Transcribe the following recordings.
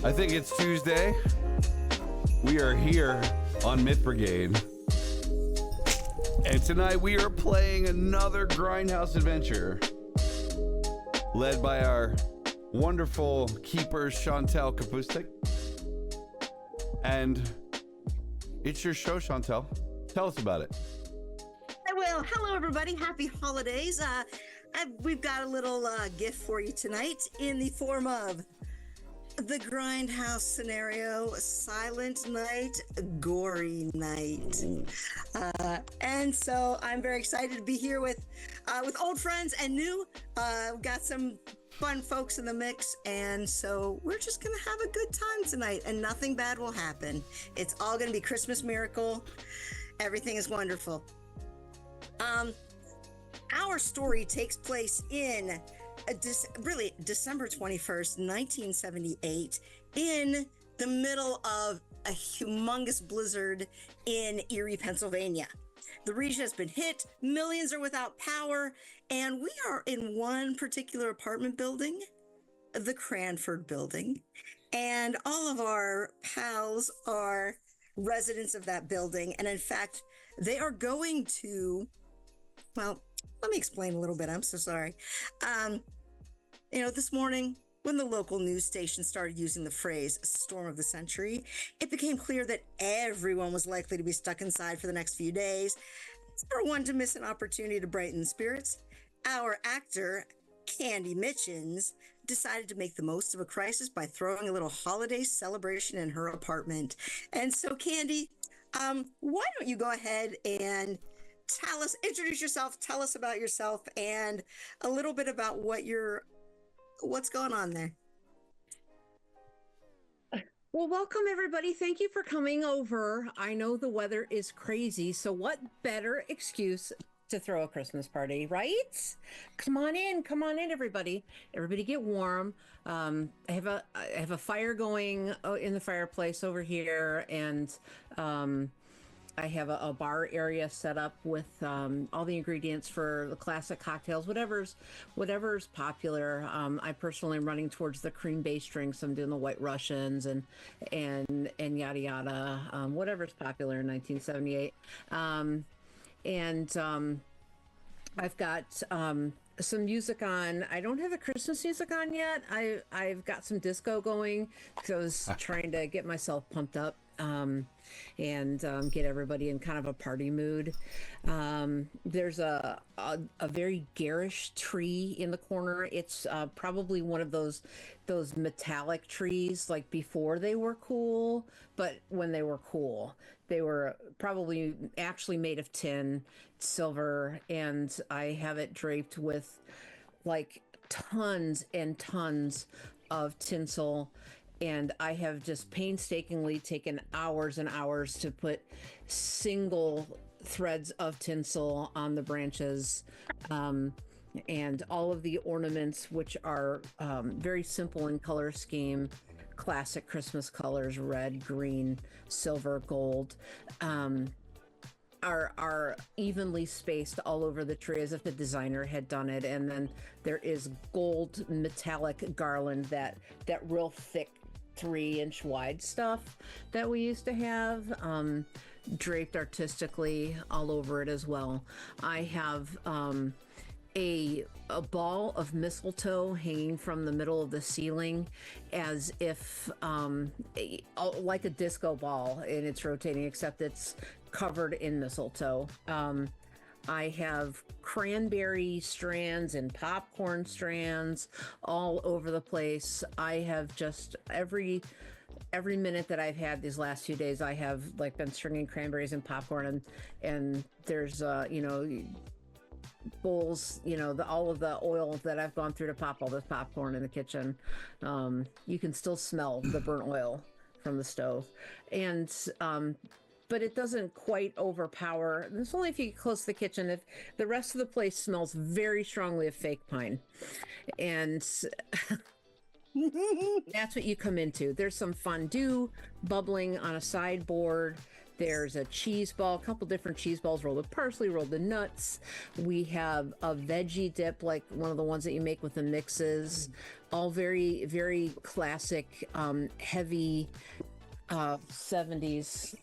I think it's Tuesday. We are here on Myth Brigade. And tonight we are playing another Grindhouse adventure led by our wonderful keeper, Chantel Kapustik. And it's your show, Chantel. Tell us about it. Well, hello, everybody. Happy holidays. We've got a little gift for you tonight in the form of the Grindhouse scenario, Silent Night, Gory Night. And so I'm very excited to be here with old friends and new. We've got some fun folks in the mix, and so we're just going to have a good time tonight, and nothing bad will happen. It's all going to be Christmas miracle. Everything is wonderful. Our story takes place in December 21st, 1978, in the middle of a humongous blizzard in Erie, Pennsylvania. The region has been hit, millions are without power, and we are in one particular apartment building, the Cranford building, and all of our pals are residents of that building, and in fact, they are going to, well, let me explain a little bit. I'm so sorry. This morning, when the local news station started using the phrase storm of the century, it became clear that everyone was likely to be stuck inside for the next few days. For one to miss an opportunity to brighten spirits, our actor, Candy Mitchens, decided to make the most of a crisis by throwing a little holiday celebration in her apartment. And so, Candy, why don't you go ahead and introduce yourself, tell us about yourself, and a little bit about what's going on there. Well, welcome everybody. Thank you for coming over. I know the weather is crazy, so what better excuse to throw a Christmas party, right? Come on in, everybody. Everybody get warm. I have a fire going in the fireplace over here, and I have a bar area set up with all the ingredients for the classic cocktails, whatever's popular. I personally am running towards the cream-based drinks. I'm doing the White Russians and yada yada, whatever's popular in 1978. I've got some music on. I don't have the Christmas music on yet. I've got some disco going because I was trying to get myself pumped up. And get everybody in kind of a party mood. There's a very garish tree in the corner. It's probably one of those metallic trees, like before they were cool, but when they were cool. They were probably actually made of tin, silver, and I have it draped with like tons and tons of tinsel. And I have just painstakingly taken hours and hours to put single threads of tinsel on the branches, and all of the ornaments, which are very simple in color scheme, classic Christmas colors, red, green, silver, gold, are evenly spaced all over the tree as if the designer had done it. And then there is gold metallic garland, that real thick 3-inch wide stuff that we used to have, draped artistically all over it as well. I have a ball of mistletoe hanging from the middle of the ceiling, as if like a disco ball, and it's rotating, except it's covered in mistletoe. I have cranberry strands and popcorn strands all over the place. I have just every minute that I've had these last few days, I have like been stringing cranberries and popcorn, and there's bowls, all of the oil that I've gone through to pop all this popcorn in the kitchen. You can still smell the burnt oil from the stove, and but it doesn't quite overpower. It's only if you get close to the kitchen. If the rest of the place smells very strongly of fake pine, and that's what you come into. There's some fondue bubbling on a sideboard. There's a cheese ball, a couple different cheese balls rolled with parsley, rolled with nuts. We have a veggie dip, like one of the ones that you make with the mixes, all very, very classic, heavy 70s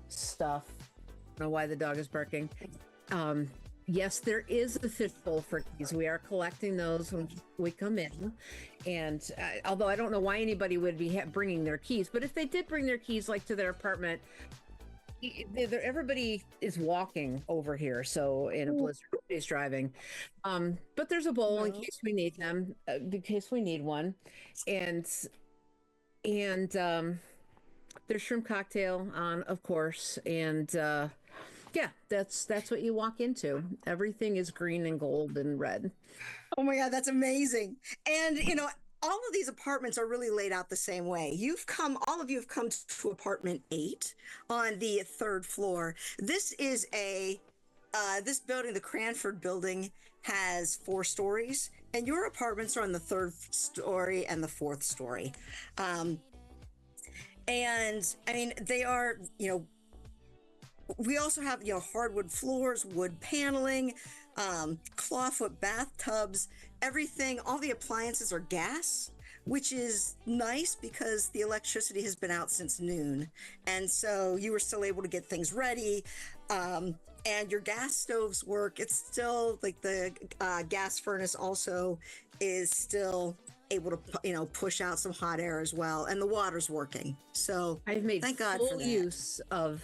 stuff. I don't know why the dog is barking. Yes, there is a fishbowl for keys. We are collecting those when we come in. And although I don't know why anybody would be bringing their keys, but if they did bring their keys like to their apartment, everybody is walking over here. So in a blizzard, nobody's driving. But there's a bowl in case we need them, in case we need one. And there's shrimp cocktail on, of course. And yeah, that's what you walk into. Everything is green and gold and red. Oh my God, that's amazing. And all of these apartments are really laid out the same way. All of you have come to apartment 8 on the 3rd floor. This is this building, the Cranford building, has 4 stories, and your apartments are on the 3rd story and the 4th story. And I mean, they are, we also have, hardwood floors, wood paneling, clawfoot bathtubs, everything. All the appliances are gas, which is nice because the electricity has been out since noon. And so you were still able to get things ready. And your gas stoves work. It's still like the gas furnace also is still able to, push out some hot air as well. And the water's working. So I've made thank God full for that.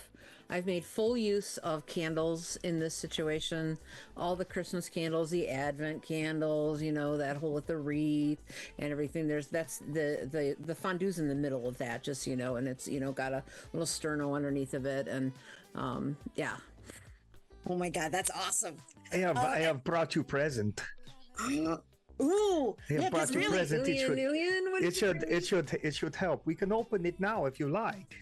I've made full use of candles in this situation. All the Christmas candles, the Advent candles, that whole with the wreath and everything. That's the fondue's in the middle of that, just and it's got a little sterno underneath of it, and yeah. Oh my God, that's awesome. I have brought you present. Ooh, I have brought you really, present. Illian, It should help. We can open it now if you like.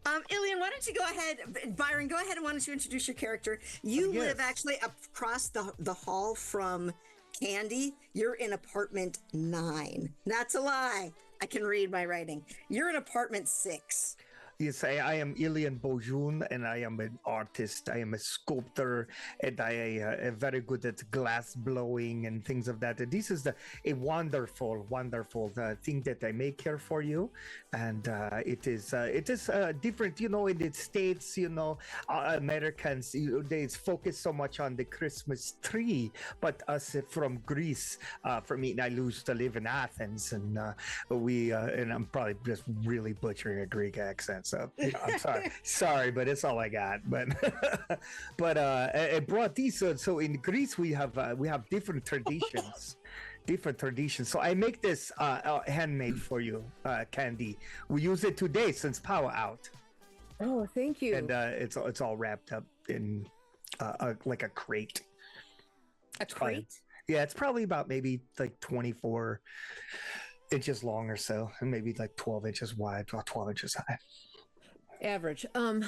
Illian, why don't you go ahead? Byron, go ahead and why don't you introduce your character? You live actually across the hall from Candy. You're in apartment 9. That's a lie. I can read my writing. You're in apartment 6. Yes, I am Illian Bojoun, and I am an artist. I am a sculptor, and I am very good at glass blowing and things of that. And this is a wonderful, wonderful thing that I make here for you. And it is different, in the States, Americans, they focus so much on the Christmas tree, but us from Greece, for me, I used to live in Athens, and and I'm probably just really butchering a Greek accent. So I'm sorry, but it's all I got. But I brought these. So in Greece we have different traditions. So I make this handmade for you, Candy. We use it today since power out. Oh, thank you. And it's all wrapped up in like a crate. A crate? Yeah, it's probably about maybe like 24 inches long or so, and maybe like 12 inches wide, or 12 inches high. Average. And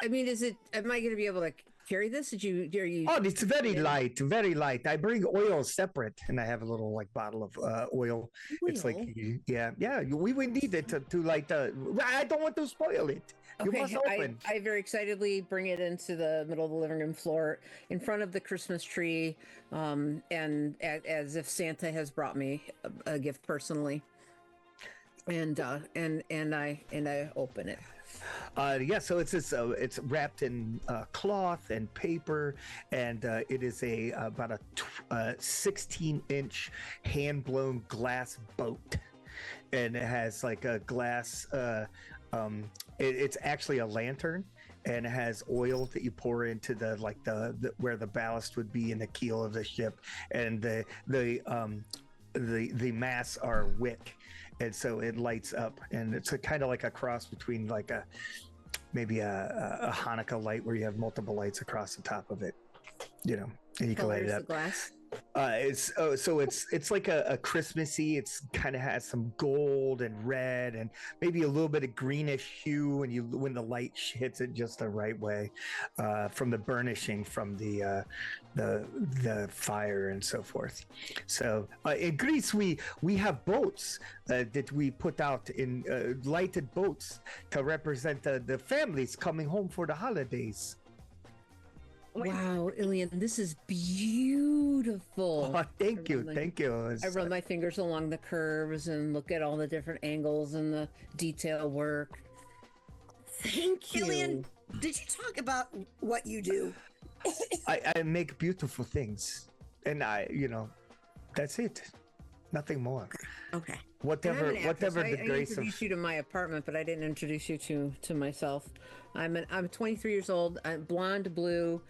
I mean, am I going to be able to carry this? Are you? Oh, it's very light, very light. I bring oil separate, and I have a little like bottle of oil. It's like, yeah, we need it to like I don't want to spoil it. You must open. I very excitedly bring it into the middle of the living room floor in front of the Christmas tree, and as if Santa has brought me a gift personally. And I open it. So it's wrapped in cloth and paper, and it is about a 16-inch hand-blown glass boat, and it has like a glass. It's actually a lantern, and it has oil that you pour into the where the ballast would be in the keel of the ship, and the masts are wick. And so it lights up, and it's kind of like a cross between like maybe a Hanukkah light where you have multiple lights across the top of it, and you can light it up. Glass. It's like a Christmassy. It's kind of has some gold and red and maybe a little bit of greenish hue when the light hits it just the right way, from the burnishing from the fire and so forth. So in Greece we have boats that we put out in lighted boats to represent the families coming home for the holidays. Wow, Illian, this is beautiful. Oh, thank you. I run my fingers along the curves and look at all the different angles and the detail work. Thank you. Illian, did you talk about what you do? I make beautiful things, and that's it. Nothing more. Okay. Whatever And I'm an actress. the I grace of. introduced you to my apartment, but I didn't introduce you to myself. I'm 23 years old. I'm blonde, blue,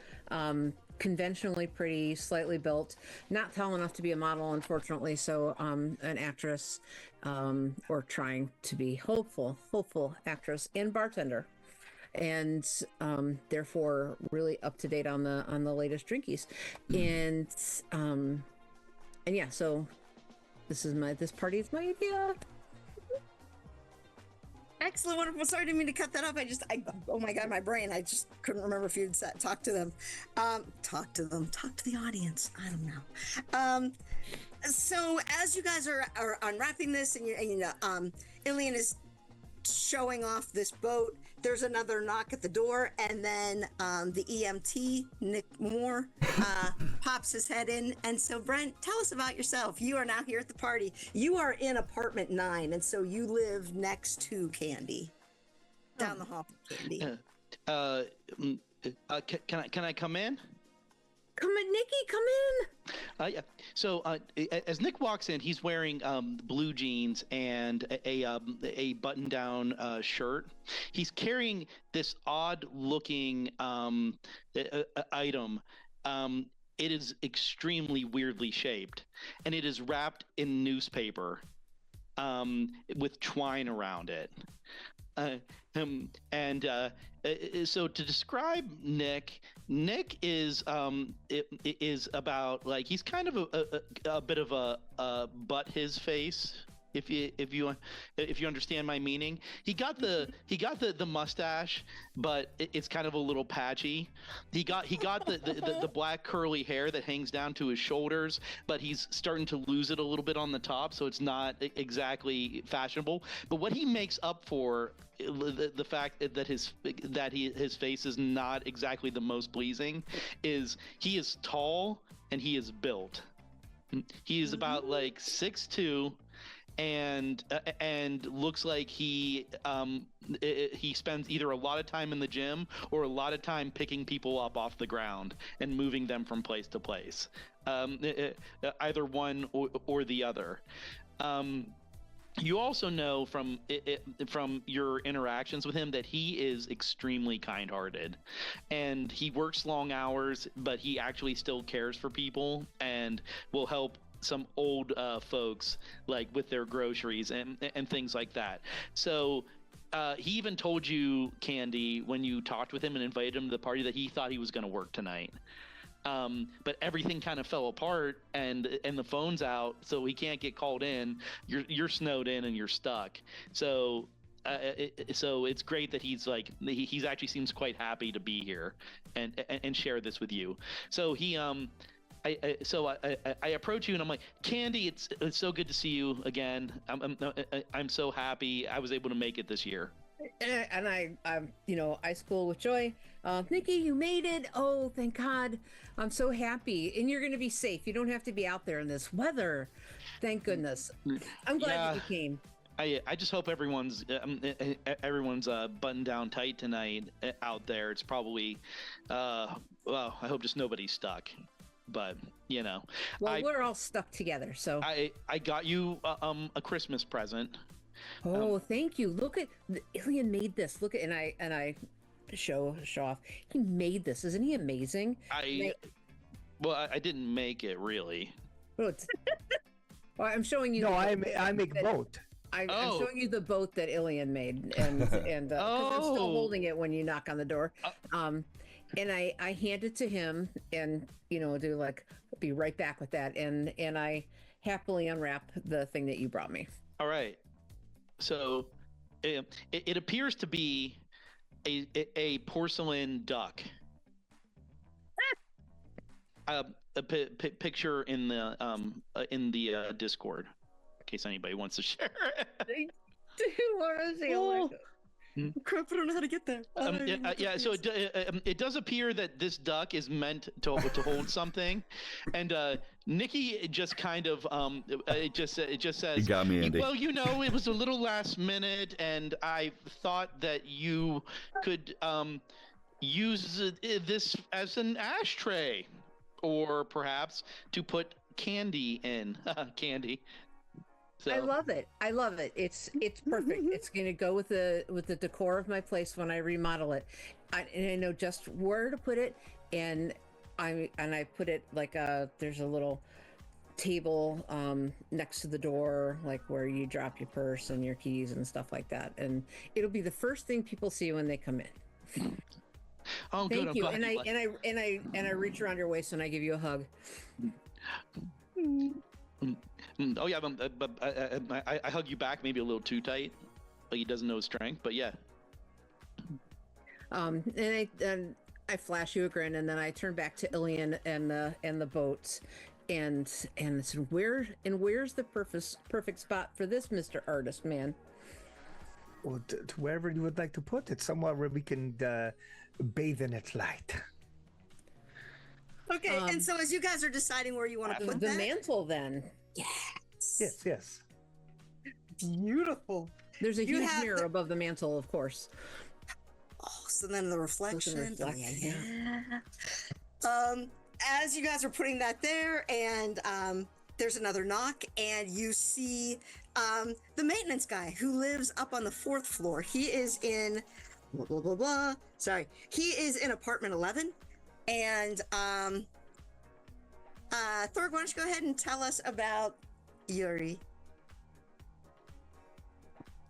conventionally pretty, slightly built, not tall enough to be a model, unfortunately. So an actress, or trying to be hopeful actress and bartender, and therefore really up to date on the latest drinkies, and yeah. So this party is my idea. Excellent, wonderful. Sorry, didn't mean to cut that off. Oh my God, my brain. I just couldn't remember if you'd said talk to them. Talk to the audience. I don't know. So as you guys are unwrapping this, and Illian is showing off this boat, there's another knock at the door, and then the EMT, Nick Moore, pops his head in. And so, Brent, tell us about yourself. You are now here at the party. You are in apartment 9, and so you live next to Candy, down the hall from Candy. Can I come in? Come in, Nikki, come in. Yeah. So as Nick walks in, he's wearing blue jeans and a button-down shirt. He's carrying this odd-looking item. It is extremely weirdly shaped, and it is wrapped in newspaper with twine around it. So to describe Nick is is about, like, he's kind of a bit of a butt his face, if you understand my meaning. He got the mustache, but it's kind of a little patchy. He got the black curly hair that hangs down to his shoulders, but he's starting to lose it a little bit on the top, so it's not exactly fashionable. But what he makes up for the fact that his face is not exactly the most pleasing is he is tall and he is built. He is about like 6'2", and looks like he spends either a lot of time in the gym or a lot of time picking people up off the ground and moving them from place to place. Either one or the other. You also know from your interactions with him that he is extremely kind-hearted, and he works long hours, but he actually still cares for people and will help some old folks, like with their groceries and things like that. So he even told you, Candy, when you talked with him and invited him to the party, that he thought he was going to work tonight. But everything kind of fell apart, and the phone's out, so he can't get called in. You're snowed in and you're stuck. So so it's great that he's actually seems quite happy to be here and share this with you. So I approach you and I'm like, Candy, it's so good to see you again. I'm so happy I was able to make it this year. And I'm ice cold with joy. Nikki, you made it. Oh, thank God. I'm so happy. And you're going to be safe. You don't have to be out there in this weather. Thank goodness. I'm glad that you came. I just hope everyone's buttoned down tight tonight out there. It's probably, I hope just nobody's stuck. But, Well, we're all stuck together, so. I got you a Christmas present. Oh, thank you. Look at Illian made this. Look at and I show off. He made this. Isn't he amazing? I didn't make it really. Well, I'm showing you. No, I make both. I'm showing you the boat that Illian made, and I'm still holding it when you knock on the door. And I hand it to him, and do like be right back with that, and I happily unwrap the thing that you brought me. All right. So it appears to be a porcelain duck. A picture in the Discord, in case anybody wants to share it. I do want to see. Crap, I don't know how to get there. So it does appear that this duck is meant to hold something, and Nikki just kind of it just says, You got me, Andy. well, it was a little last minute, and I thought that you could use this as an ashtray, or perhaps to put candy in. Candy. So. I love it. It's perfect. It's going to go with the decor of my place when I remodel it. And I know just where to put it, and I put it like there's a little table next to the door, like where you drop your purse and your keys and stuff like that. And it'll be the first thing people see when they come in. Oh, thank good. you. And I reach around your waist and I give you a hug. Oh yeah, but I hug you back maybe a little too tight. Like he doesn't know his strength, but yeah. And I flash you a grin, and then I turn back to Illian and the boats, and said, where's the perfect spot for this, Mr. Artist Man? Well, to wherever you would like to put it, somewhere where we can bathe in its light. Okay, and so as you guys are deciding where you want to put the that, mantle, then. Yes. Beautiful. There's a huge mirror above the mantle, of course. Oh, so then the reflection. Yeah. As you guys are putting that there, and there's another knock, and you see the maintenance guy who lives up on the 4th floor. He is in blah blah blah blah. Sorry, he is in apartment 11, and Thorg, why don't you go ahead and tell us about Yuri?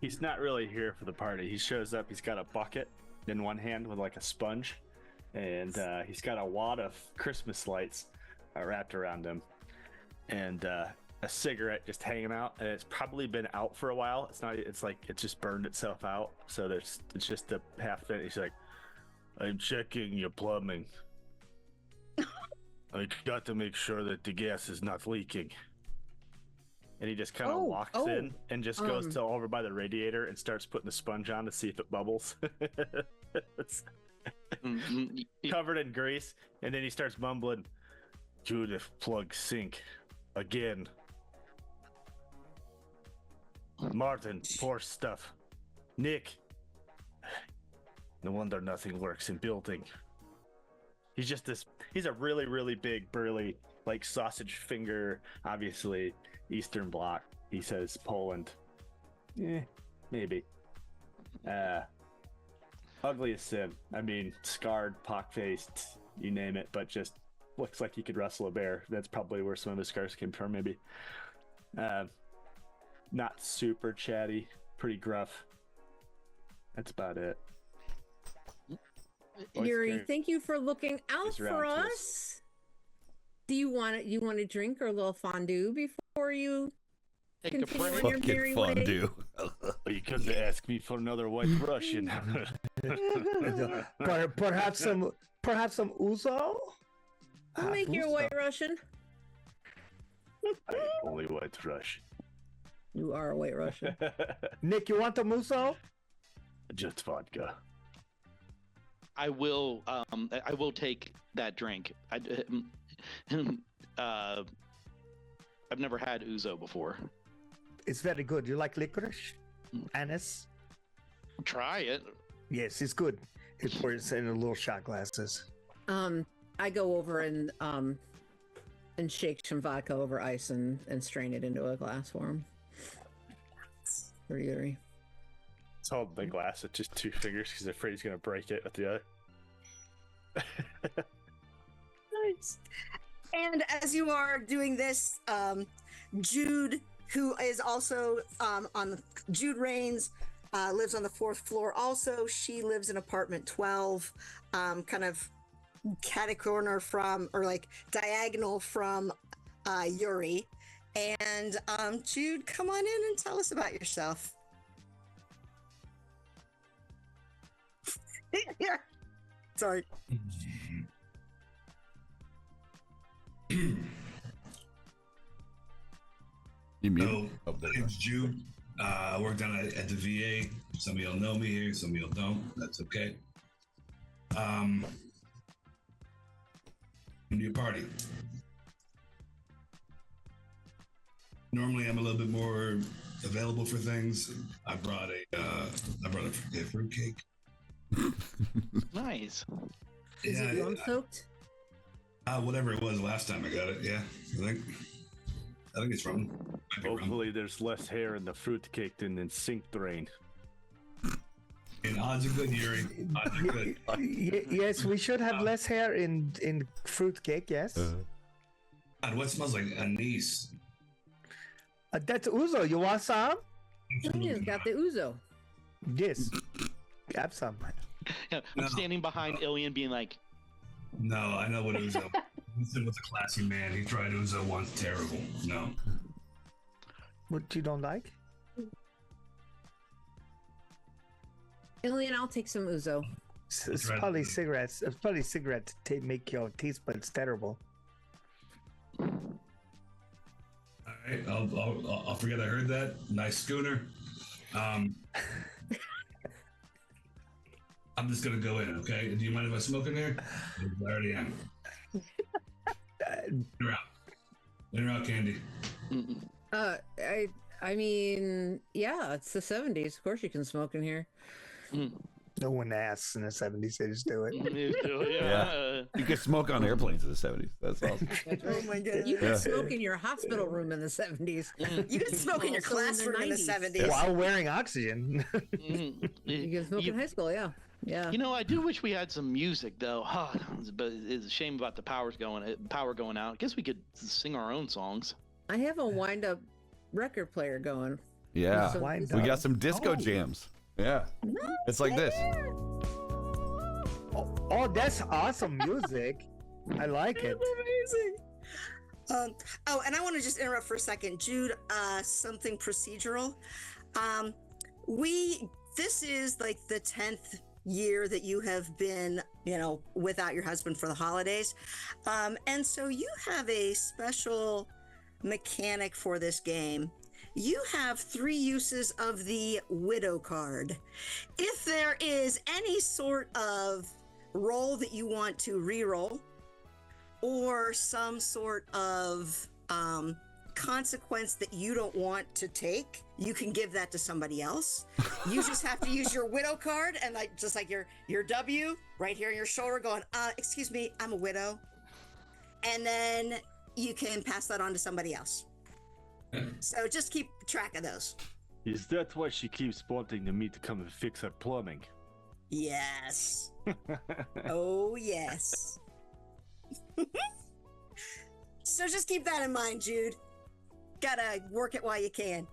He's not really here for the party. He shows up, he's got a bucket in one hand with like a sponge, and he's got a wad of Christmas lights wrapped around him, and a cigarette just hanging out, and it's probably been out for a while. It's like it just burned itself out, so it's just a half finished. He's like, I'm checking your plumbing. I got to make sure that the gas is not leaking. And he just kind of walks in and just goes to over by the radiator and starts putting the sponge on to see if it bubbles. It's covered in grease. And then he starts mumbling, Judith, plug sink again. Martin, pour stuff. Nick. No wonder nothing works in building. He's a really, really big, burly, like sausage finger, obviously Eastern Bloc. He says Poland. Maybe. Ugly as sin. I mean, scarred, pock-faced, you name it, but just looks like he could wrestle a bear. That's probably where some of his scars came from, maybe. Not super chatty, pretty gruff. That's about it. Yuri, thank you for looking out for us. Do you want it? You want a drink or a little fondue before you continue on your merry way? Fondue. You couldn't ask me for another white Russian. Perhaps some ouzo. I'll make you a white Russian. I'm only white Russian. You are a white Russian. Nick, you want a muso? Just vodka. I will take that drink. I've never had ouzo before. It's very good. You like licorice? Anise? Try it. Yes, it's good. It pours in little shot glasses. I go over and shake some vodka over ice and strain it into a glass for him. For Yuri. It's holding the glass with just 2 fingers because they're afraid he's going to break it with the other. Nice. And as you are doing this, Jude, who is also Jude Rains, lives on the 4th floor. Also, she lives in apartment 12, kind of catty corner from, or like diagonal from Yuri. And Jude, come on in and tell us about yourself. Yeah. Sorry. You mean? My name's Jude. I work down at the VA, Some of y'all know me here, some of y'all don't. That's okay. Your party. Normally, I'm a little bit more available for things. I brought a fruit cake. Nice. Is it rum soaked? Whatever it was last time I got it. Yeah, I think it's rum. Might be rum. Hopefully, there's less hair in the fruitcake than in sink drain. And odds are good, Yuri. Odds are good. Yes, we should have less hair in fruitcake. Yes. God, what smells like anise? That's ouzo. You want some? Illian's got the ouzo. Yes. Have some. Yeah, I'm standing behind Illian, being like, No, I know what ouzo. Winston was a classy man. He tried ouzo once. Terrible. No. What you don't like? Illian, I'll take some ouzo. It's probably cigarettes. It's probably cigarettes make your taste buds terrible. All right, I'll forget I heard that. Nice schooner. I'm just gonna go in, okay? Do you mind if I smoke in there? I already am. In or out? In or out, Candy? I mean, yeah, it's the 70s. Of course you can smoke in here. No one asks in the 70s. They just do it. Yeah. You could smoke on airplanes in the 70s. That's awesome. Oh my goodness. You can smoke in your hospital room in the 70s. You can smoke in your classroom in the 70s. While wearing oxygen. You can smoke in high school, yeah. Yeah. You know, I do wish we had some music though. But it's a shame about the power going out. I guess we could sing our own songs. I have a wind-up record player going. Yeah. Wind We up. got some disco jams. Yeah. It's like this. Oh, that's awesome music. I like it. Amazing. And I want to just interrupt for a second, Jude. Something procedural. This is like the 10th year that you have been, without your husband for the holidays, and so you have a special mechanic for this game. You have 3 uses of the widow card. If there is any sort of roll that you want to re-roll, or some sort of consequence that you don't want to take, you can give that to somebody else. You just have to use your widow card and just like your W right here on your shoulder going, excuse me, I'm a widow. And then you can pass that on to somebody else. So just keep track of those. Is that why she keeps wanting me to come and fix her plumbing? Yes. Oh, yes. So just keep that in mind, Jude. Gotta work it while you can.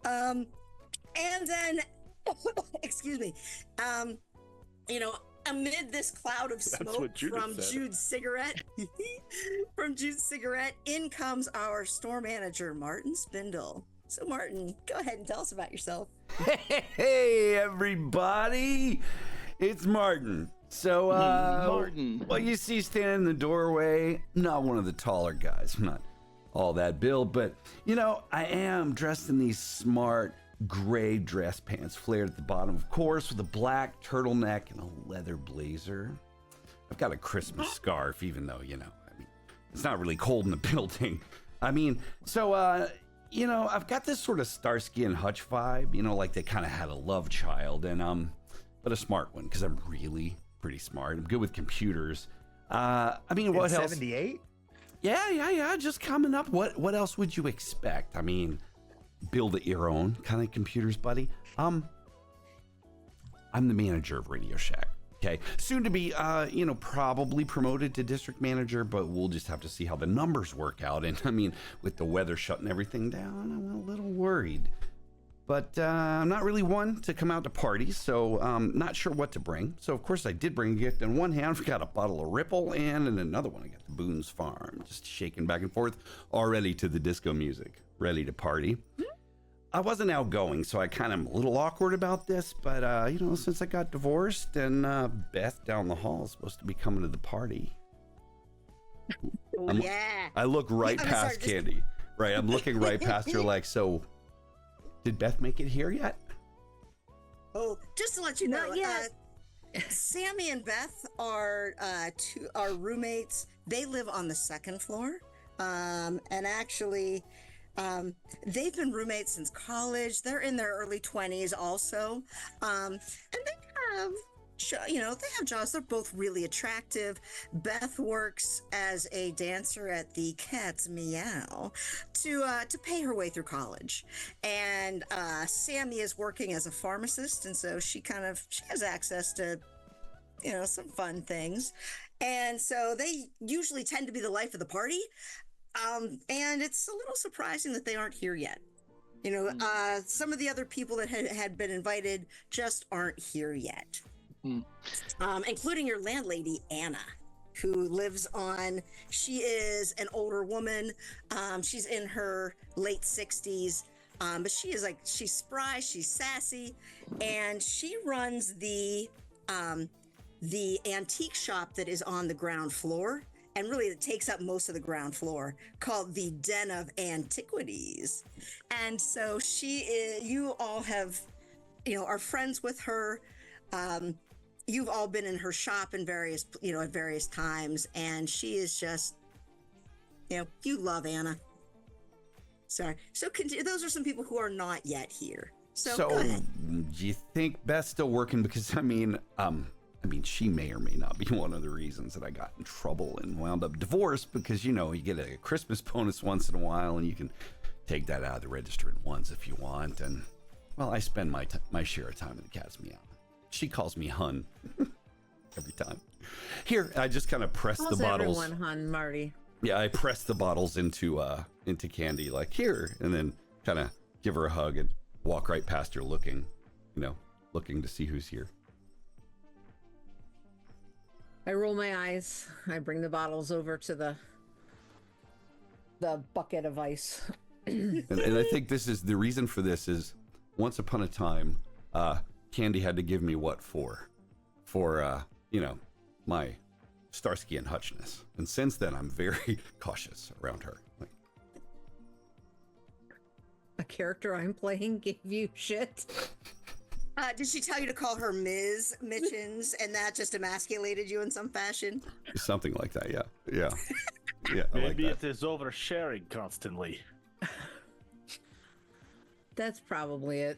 And then, excuse me, amid this cloud of smoke from Jude's cigarette, in comes our store manager, Martin Spindle. So, Martin, go ahead and tell us about yourself. Hey, everybody. It's Martin. So, Martin. Well, you see standing in the doorway, not one of the taller guys. I'm not all that built, but, I am dressed in these smart gray dress pants, flared at the bottom, of course, with a black turtleneck and a leather blazer. I've got a Christmas scarf, even though, it's not really cold in the building. I've got this sort of Starsky and Hutch vibe, like they kind of had a love child, and but a smart one, because I'm really pretty smart. I'm good with computers. What else? 78? Yeah, just coming up. What else would you expect? Build it your own kind of computers, buddy. I'm the manager of Radio Shack. Okay, soon to be, probably promoted to district manager, but we'll just have to see how the numbers work out. And with the weather shutting everything down, I'm a little worried. But I'm not really one to come out to parties, so not sure what to bring. So of course I did bring a gift. In one hand, I've got a bottle of Ripple, and in another one, I got the Boone's Farm, just shaking back and forth, already to the disco music, ready to party. I wasn't outgoing, so I kind of am a little awkward about this, but, since I got divorced and Beth down the hall is supposed to be coming to the party. Yeah. I look right I'm past sorry, Candy. Right, I'm looking right past her like, so did Beth make it here yet? Oh, just to let you know, Not yet. Sammy and Beth are roommates. They live on the second floor, and actually, they've been roommates since college. They're in their early 20s, also, and they have. They have jobs. They're both really attractive. Beth works as a dancer at the Cat's Meow to pay her way through college, and Sammy is working as a pharmacist, and so she has access to some fun things, and so they usually tend to be the life of the party, and it's a little surprising that they aren't here yet. Some of the other people that had been invited just aren't here yet. Including your landlady, Anna, who lives she is an older woman. She's in her late 60s, but she's spry, she's sassy, and she runs the antique shop that is on the ground floor, and really it takes up most of the ground floor, called the Den of Antiquities. And so you all are friends with her. You've all been in her shop at various times, and she is just, you love Anna. Sorry. So those are some people who are not yet here. So go ahead. Do you think Beth's still working? Because she may or may not be one of the reasons that I got in trouble and wound up divorced, because you get a Christmas bonus once in a while, and you can take that out of the register at once if you want. And well, I spend my share of time in the Cat's Meow. She calls me Hun every time. Here, I just kind of press the bottles. Everyone, Hun, Marty. Yeah, I press the bottles into Candy, like here, and then kind of give her a hug and walk right past her, looking to see who's here. I roll my eyes. I bring the bottles over to the bucket of ice. and I think this is the reason for this is once upon a time, Candy had to give me what for my Starsky and Hutchness, and since then I'm very cautious around her. A character I'm playing gave you shit. Did she tell you to call her Ms. Mitchens, and that just emasculated you in some fashion? Something like that, yeah. Maybe it is oversharing constantly. That's probably it.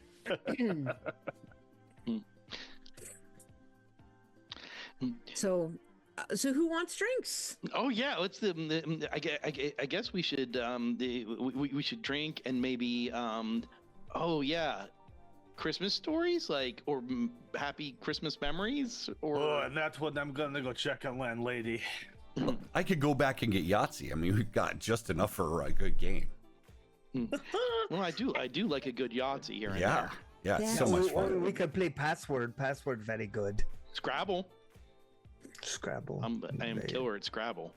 So who wants drinks? Oh yeah, I guess we should we should drink and maybe Christmas stories, or happy Christmas memories, or and that's what I'm gonna go check on landlady. I could go back and get Yahtzee. We've got just enough for a good game. Well, I do like a good Yahtzee here and there. Yeah, it's so much fun. We could play Password. Password, very good. Scrabble. I am killer at Scrabble.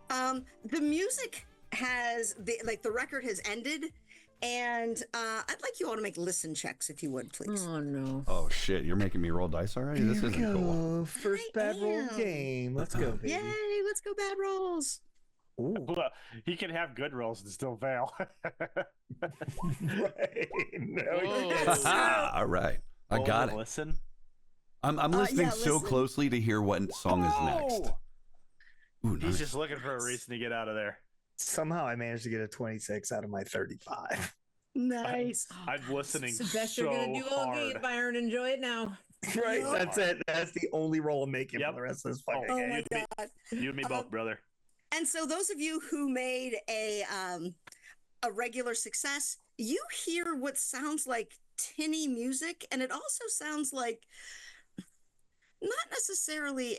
The music the record has ended, and I'd like you all to make listen checks, if you would, please. Oh no. Oh shit, you're making me roll dice already? This isn't cool. First bad roll game. Let's go, baby. Yay, let's go bad rolls. Ooh. Well, he can have good rolls and still fail. Right. All right. I got it. Listen. I'm listening so listen. closely to hear what song is next. Ooh, He's nice. just looking for a reason to get out of there. Somehow I managed to get a 26 out of my 35. Nice. I'm listening It's the best so you're gonna do all hard. game, Byron. Enjoy it now. Right, that's it. That's the only roll I'm making Yep. for the rest of this fucking Oh game. my god. You and me both, brother. And so those of you who made a regular success, you hear what sounds like tinny music, and it also sounds like not necessarily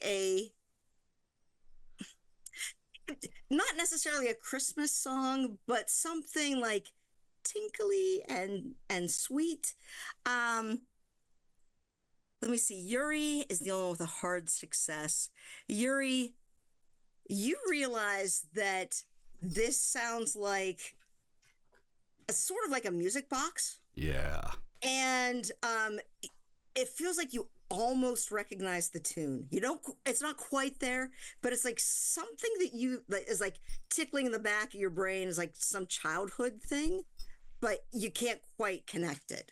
a Christmas song, but something like tinkly and sweet. Let me see. Yuri is the only one with a hard success. Yuri, you realize that this sounds like sort of like a music box. Yeah. And it feels like you almost recognize the tune. You don't, it's not quite there, but it's like something that is like tickling in the back of your brain, is like some childhood thing, but you can't quite connect it.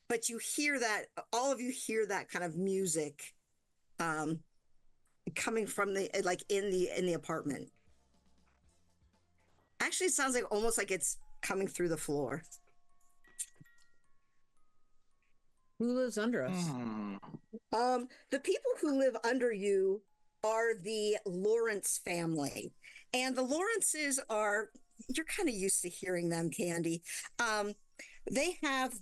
but you hear that, all of you hear that kind of music coming from the, like in the apartment. Actually, it sounds like almost like it's coming through the floor. Who lives under us? The people who live under you are the Lawrence family. And the Lawrences are, you're kind of used to hearing them, Candy. They have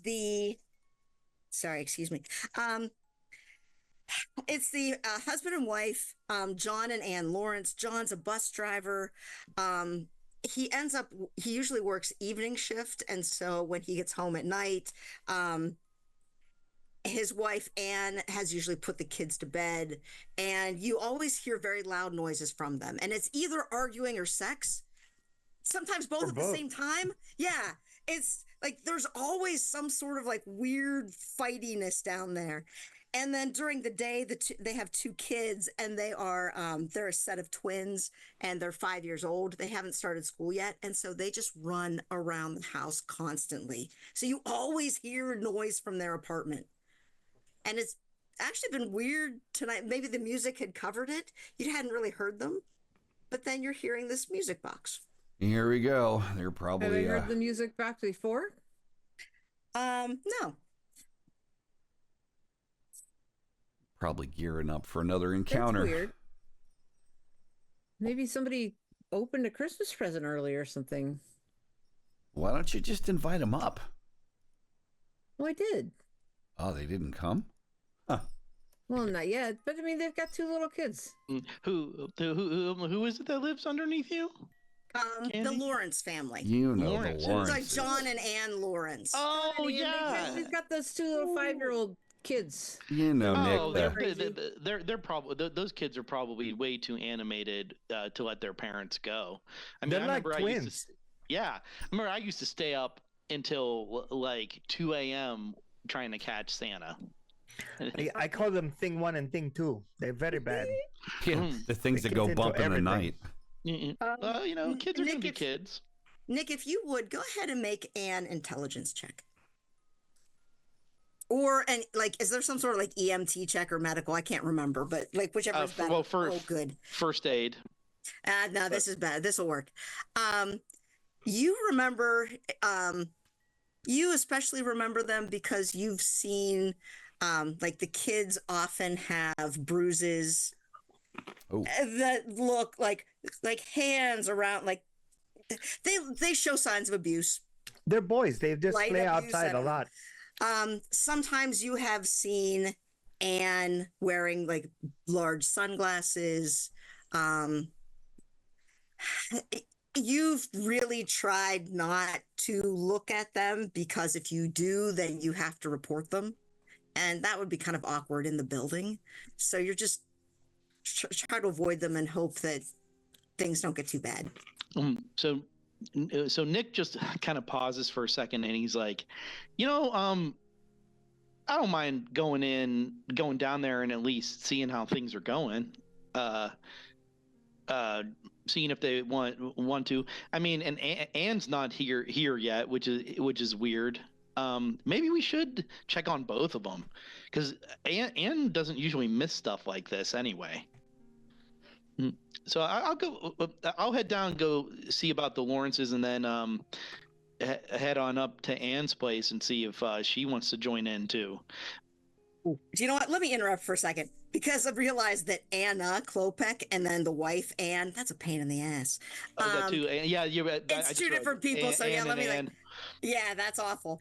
sorry, excuse me. It's the husband and wife, John and Ann Lawrence. John's a bus driver. He usually works evening shift. And so when he gets home at night, his wife, Anne, has usually put the kids to bed, and you always hear very loud noises from them. And it's either arguing or sex, sometimes both at the same time. Yeah, it's like there's always some sort of like weird fightiness down there. And then during the day, they have two kids, and they're a set of twins, and they're 5 years old. They haven't started school yet, and so they just run around the house constantly. So you always hear noise from their apartment. And it's actually been weird tonight. Maybe the music had covered it. You hadn't really heard them, but then you're hearing this music box. Here we go. They're probably. Have I heard the music box before? No. Probably gearing up for another encounter. That's weird. Maybe somebody opened a Christmas present early or something. Why don't you just invite them up? Well, I did. Oh, they didn't come? Huh. Well, not yet, but I mean, they've got two little kids. Who is it that lives underneath you? The Lawrence family. You know Lawrence. the Lawrence. It's like John and Ann Lawrence. Oh, yeah. They've got those two little 5-year-old kids. You know, Oh, Nick. they're probably those kids are probably way too animated to let their parents go. I mean, They're I like remember twins. I remember I used to stay up until like 2 a.m. trying to catch Santa. I call them thing 1 and thing 2. They're very bad. Yeah, the things They that go get into bump in the everything. night. Kids are Nick, gonna be if- kids. Nick, if you would, go ahead and make an intelligence check. Or, and like, is there some sort of like EMT check or medical? I can't remember, but like whichever is better. Oh, good. First aid. No, this is bad. This will work. You remember, you especially remember them because you've seen, like the kids often have bruises that look like hands around, like they show signs of abuse. They're boys. They just Light play abuse, outside I a don't know. lot. Sometimes you have seen Anne wearing like large sunglasses. You've really tried not to look at them because if you do, then you have to report them. And that would be kind of awkward in the building. So you're just try to avoid them and hope that things don't get too bad. So Nick just kind of pauses for a second and he's like, I don't mind going down there and at least seeing how things are going. Seeing if they want to. I mean, and Anne's not here yet, which is weird. Maybe we should check on both of them because Anne doesn't usually miss stuff like this anyway. So I'll head down and go see about the Lawrences and then head on up to Anne's place and see if she wants to join in too. Do you know what? Let me interrupt for a second because I've realized that Anna Klopek and then the wife Anne, that's a pain in the ass. Yeah, you're it's two different people. So yeah, let me like, yeah, that's awful.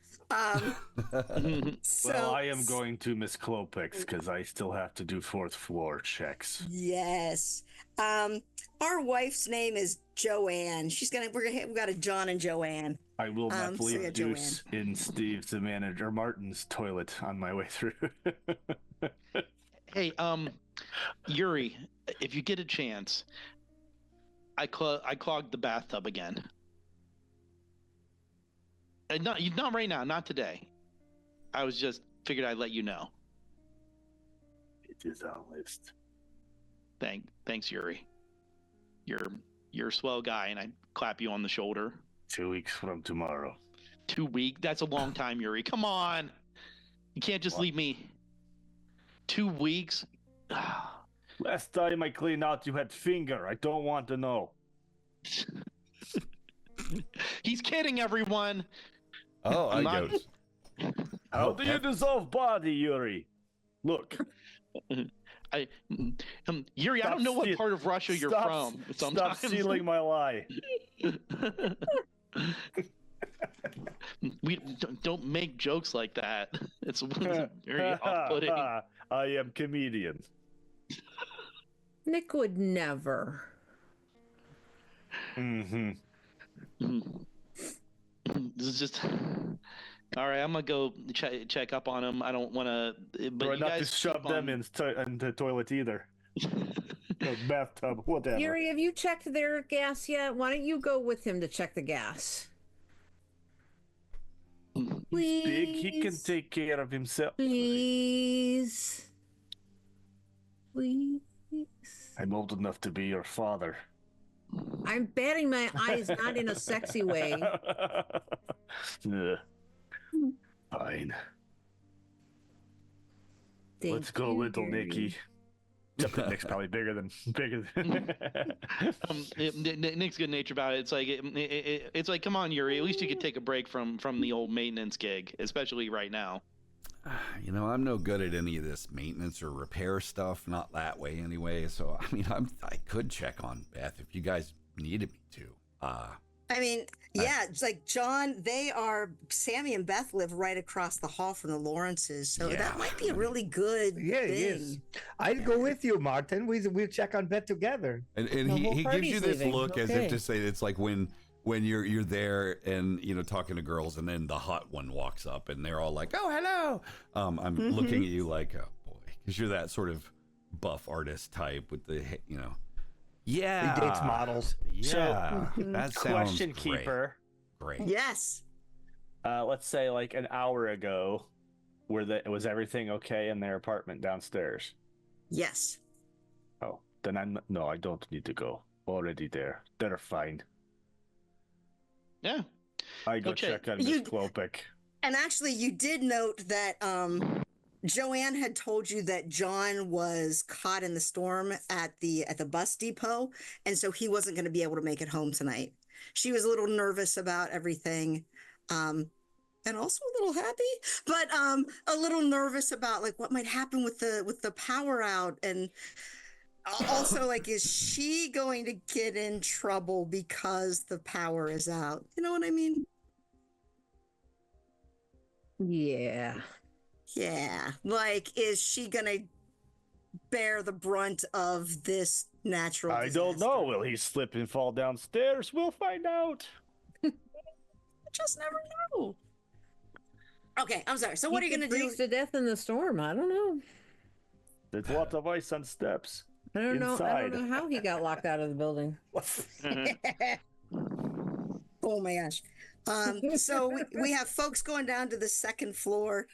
So, Well, I am going to Miss Klopek's because I still have to do 4th floor checks. Yes. Our wife's name is Joanne. We've got a John and Joanne. I will not leave yeah, juice in Steve's the manager Martin's toilet on my way through. Hey, Yuri, if you get a chance, I clogged the bathtub again. Not right now, not today. I was just figured I'd let you know. It is on list. Thanks, Yuri. You're a swell guy, and I clap you on the shoulder. 2 weeks from tomorrow. 2 weeks? That's a long time, Yuri. Come on. You can't just leave me. 2 weeks? Last time I cleaned out, you had finger. I don't want to know. He's kidding, everyone. Oh, I not- goes. How do you dissolve body, Yuri? Look. Yuri, I don't know what part of Russia you're from. Stop stealing my lie. We don't make jokes like that. It's very off-putting. I am comedian. Nick would never. Mm-hmm. This is just all right. I'm gonna go check up on him. I don't want to, but Or you not guys to shove them in the toilet either. The bathtub, whatever. Yuri, have you checked their gas yet? Why don't you go with him to check the gas? Please. Big, he can take care of himself. Please. Please. I'm old enough to be your father. I'm batting my eyes not in a sexy way. Ugh. Fine. Let's go, you, little Yuri. Nicky. Except that Nick's probably bigger than. Nick's good natured about it. It's like it's like, come on, Yuri. At least you could take a break from the old maintenance gig, especially right now. You know, I'm no good at any of this maintenance or repair stuff. Not that way, anyway. So, I mean, I could check on Beth if you guys needed me to. I mean, yeah, it's like John, Sammy and Beth live right across the hall from the Lawrences. So Yeah. that might be a really good Yeah, thing. yes. I'd go with you, Martin. We'll check on Beth together. And The whole he gives party's you this leaving. look as Okay. if to say it's like when you're there and talking to girls, and then the hot one walks up and they're all like, "Oh, hello." I'm looking at you like, "Oh boy," because you're that sort of buff artist type with the Yeah. He dates models. Yeah. That sounds Question great. keeper. Great. Yes. Let's say like an hour ago, was everything okay in their apartment downstairs? Yes. Oh, then I don't need to go. Already there. They're fine. Yeah. I go Okay. check on Miss Klopek. And actually, you did note that Joanne had told you that John was caught in the storm at the bus depot, and so he wasn't going to be able to make it home tonight. She was a little nervous about everything, and also a little happy, but a little nervous about like what might happen with the power out, and also like, is she going to get in trouble because the power is out? You know what I mean? Yeah. Yeah, like, is she gonna bear the brunt of this natural I don't disaster? know. Will he slip and fall downstairs? We'll find out. Just never know. Okay, I'm sorry. So what are He you could gonna do? freeze to death in the storm. I don't know. There's lots of ice on steps. I don't know. I don't Inside. know how he got locked out of the building. Oh my gosh. So we have folks going down to the second floor.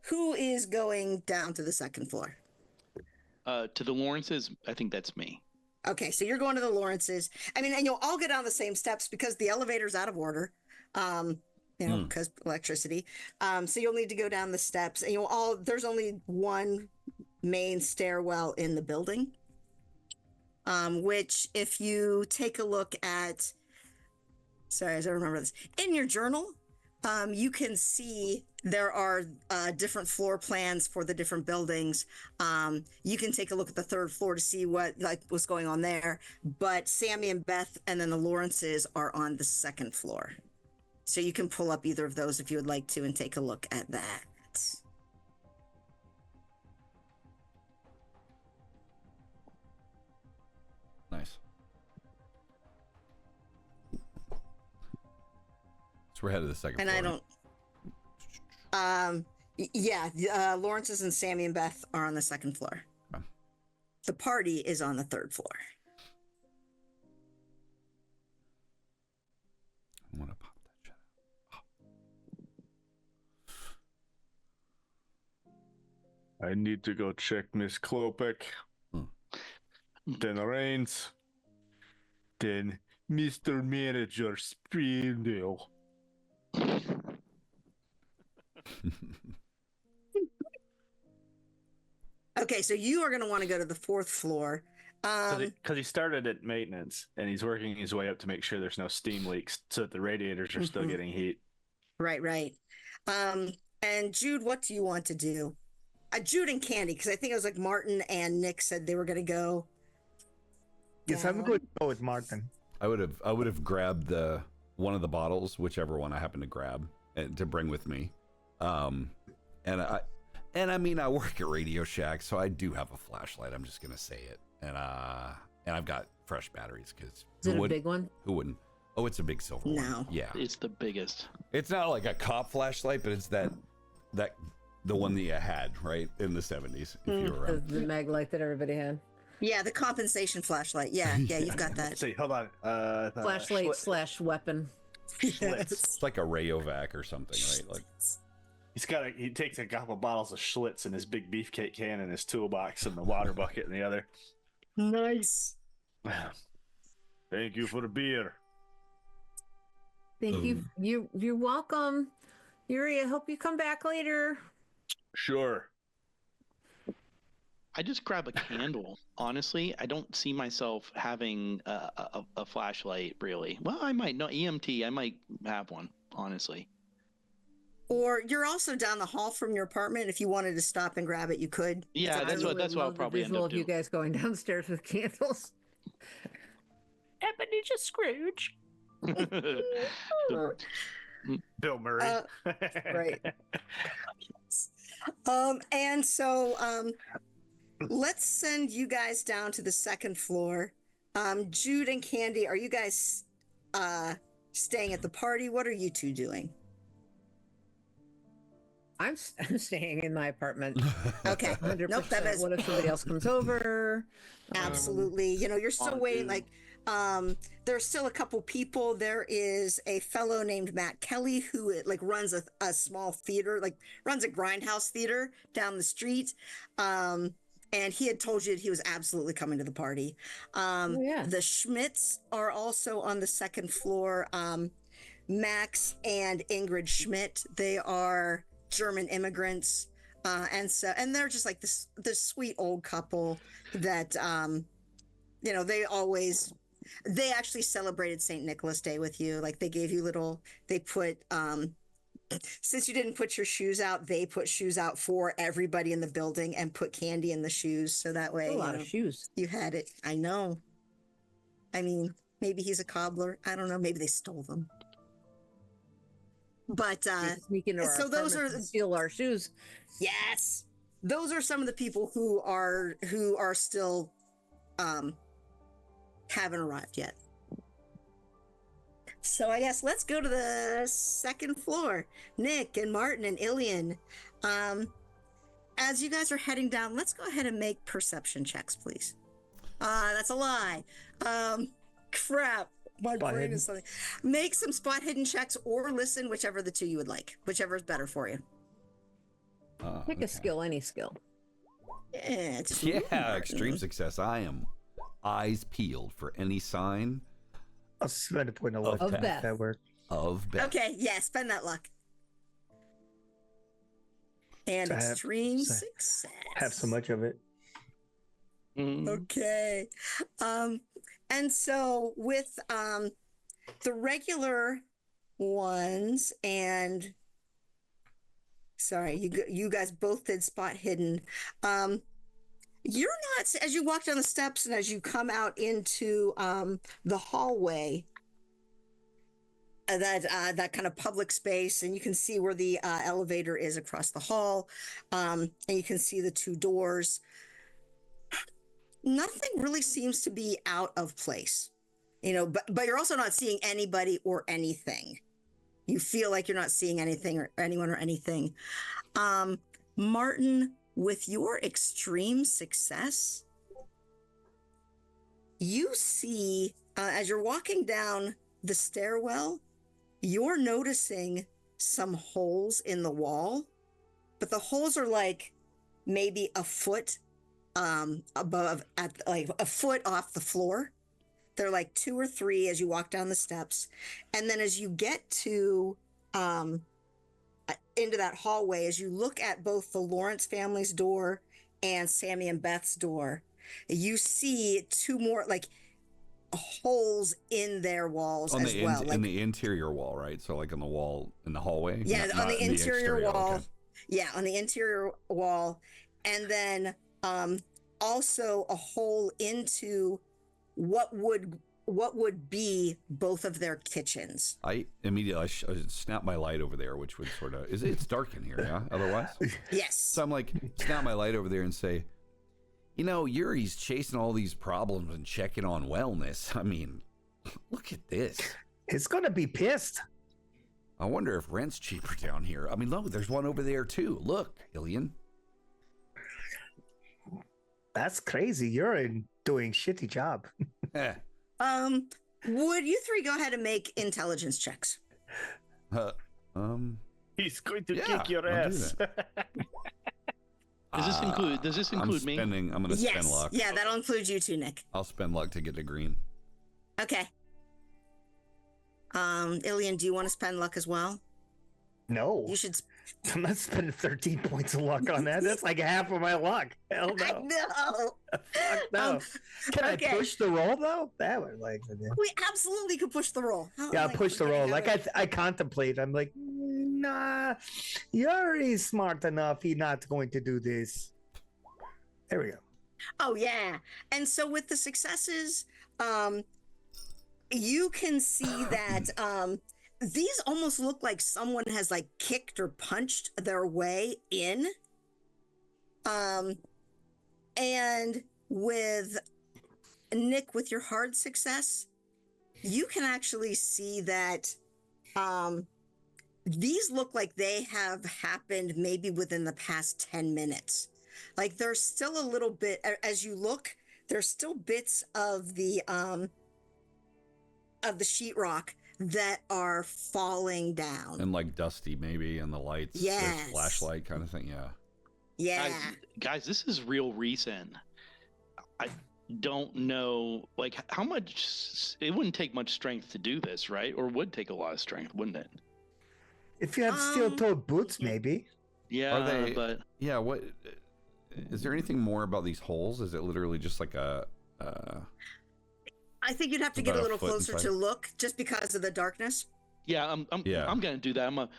Who is going down to the second floor? To the Lawrences, I think that's me. Okay, so you're going to the Lawrences. I mean, and you'll all go down the same steps because the elevator's out of order. Because electricity. So you'll need to go down the steps, and there's only one main stairwell in the building. Which if you take a look at, sorry, I don't remember this, in your journal, you can see there are different floor plans for the different buildings. You can take a look at the third floor to see what's going on there. But Sammy and Beth and then the Lawrences are on the second floor. So you can pull up either of those if you would like to and take a look at that. Nice. So we're headed to the second And floor. Lawrences and Sammy and Beth are on the second floor. Okay. The party is on the third floor. I want to pop that shit out. I need to go check Miss Klopek. Then Reigns. Then Mr. Manager Spindle. Okay, so you are going to want to go to the 4th floor. Because he started at maintenance and he's working his way up to make sure there's no steam leaks so that the radiators are still getting heat. Right. And Jude, what do you want to do? Jude and Candy, because I think it was like Martin and Nick said they were going to go. Yes, I'm going to go with Martin. I would have grabbed one of the bottles, whichever one I happen to grab, and to bring with me. And I mean, I work at Radio Shack, so I do have a flashlight. I'm just gonna say it, and I've got fresh batteries because is it a big one? Who wouldn't? Oh, it's a big silver one. Yeah, it's the biggest. It's not like a cop flashlight, but it's the one that you had right in the 70s. If you were around. The mag light that everybody had. Yeah, the compensation flashlight. Yeah, you've got that. See, hold on. Flashlight / weapon. It's like a Rayovac or something, right? Like he takes a couple bottles of Schlitz in his big beefcake can in his toolbox and the water bucket in the other. Nice. Thank you for the beer. Thank you. You're welcome. Yuri, I hope you come back later. Sure. I just grab a candle. Honestly, I don't see myself having a flashlight, really. Well, I might. No, EMT, I might have one, honestly. Or you're also down the hall from your apartment. If you wanted to stop and grab it, you could. Yeah, that's what I'll probably end up of doing. You guys going downstairs with candles. Ebenezer Scrooge. Bill Murray. Right. And so let's send you guys down to the 2nd floor. Jude and Candy, are you guys staying at the party? What are you two doing? I'm staying in my apartment. Okay. 100%. Nope, that is... What if somebody else comes over? Absolutely. You're still waiting. Like, there's still a couple people. There is a fellow named Matt Kelly who runs a small theater, runs a Grindhouse theater down the street. And he had told you that he was absolutely coming to the party. The Schmidts are also on the 2nd floor. Max and Ingrid Schmidt, they are German immigrants. And they're just like this sweet old couple that, they actually celebrated St. Nicholas Day with you. Like they gave you they put, since you didn't put your shoes out, they put shoes out for everybody in the building and put candy in the shoes. So that way, a lot of shoes. You had it. I know. I mean, maybe he's a cobbler. I don't know. Maybe they stole them. But sneak into our those are steal our shoes. Yes, those are some of the people who are still haven't arrived yet. So I guess let's go to the 2nd floor. Nick and Martin and Illian. As you guys are heading down, let's go ahead and make perception checks, please. That's a lie. Crap. My brain is something. Make some spot hidden checks or listen, whichever the two you would like. Whichever is better for you. Pick a skill, any skill. Yeah, extreme success. I am eyes peeled for any sign. I'll spend a point of luck. Of Beth. That work. Of Beth. Okay, yeah, spend that luck. And extreme success. Have so much of it. Okay. And so with the regular ones, and sorry, you guys both did spot hidden. You're not, as you walk down the steps and as you come out into the hallway, that kind of public space, and you can see where the elevator is across the hall, and you can see the 2 doors. Nothing really seems to be out of place, but you're also not seeing anybody or anything. You feel like you're not seeing anything or anyone or anything. Martin, with your extreme success, you see, as you're walking down the stairwell, you're noticing some holes in the wall, but the holes are like maybe a foot above, at like a foot off the floor. They're like 2 or 3 as you walk down the steps. And then as you get to into that hallway, as you look at both the Lawrence family's door and Sammy and Beth's door, you see two more like holes in their walls On as well. in the interior wall, right? So like on the wall in the hallway. Yeah, on the interior exterior, wall. okay. Yeah, on the interior wall, and then also a hole into what would be both of their kitchens. I immediately I snap my light over there, which would sort of it's dark in here, yeah. Otherwise, Yes. so I'm like snap my light over there and say, you know, Yuri's chasing all these problems and checking on wellness. I mean, look at this. It's gonna be pissed. I wonder if rent's cheaper down here. I mean, look, there's one over there too. Look, Illian. That's crazy. You're doing shitty job. Would you three go ahead and make intelligence checks? He's going to Yeah, kick your I'll do ass. Does this include me? I'm going to spend luck. Yeah, that'll include you too, Nick. I'll spend luck to get a green. Okay. Illian, do you want to spend luck as well? No, You should. I'm not spending 13 points of luck on that. That's like half of my luck. Hell I no. know. Fuck no. Can okay. I push the roll though? That would like. We absolutely could push the roll. Yeah, I'll push the roll. Like I contemplate. I'm like, nah, Yuri's smart enough. He's not going to do this. There we go. Oh yeah. And so with the successes, you can see that these almost look like someone has like kicked or punched their way in. And with Nick, with your hard success, you can actually see that these look like they have happened maybe within the past 10 minutes. Like there's still a little bit, as you look, there's still bits of the sheetrock that are falling down. And like dusty maybe, and the lights, Yes. the flashlight kind of thing, yeah. Yeah. Guys, this is real recent. I don't know, like, how much. It wouldn't take much strength to do this, right? Or would take a lot of strength, wouldn't it? If you had steel-toed boots, maybe. Yeah, but Yeah, what is there anything more about these holes? Is it literally just like a I think you'd have to get about a a little foot closer inside. to look just because of the darkness. yeah, I'm Yeah. gonna do that. I'm gonna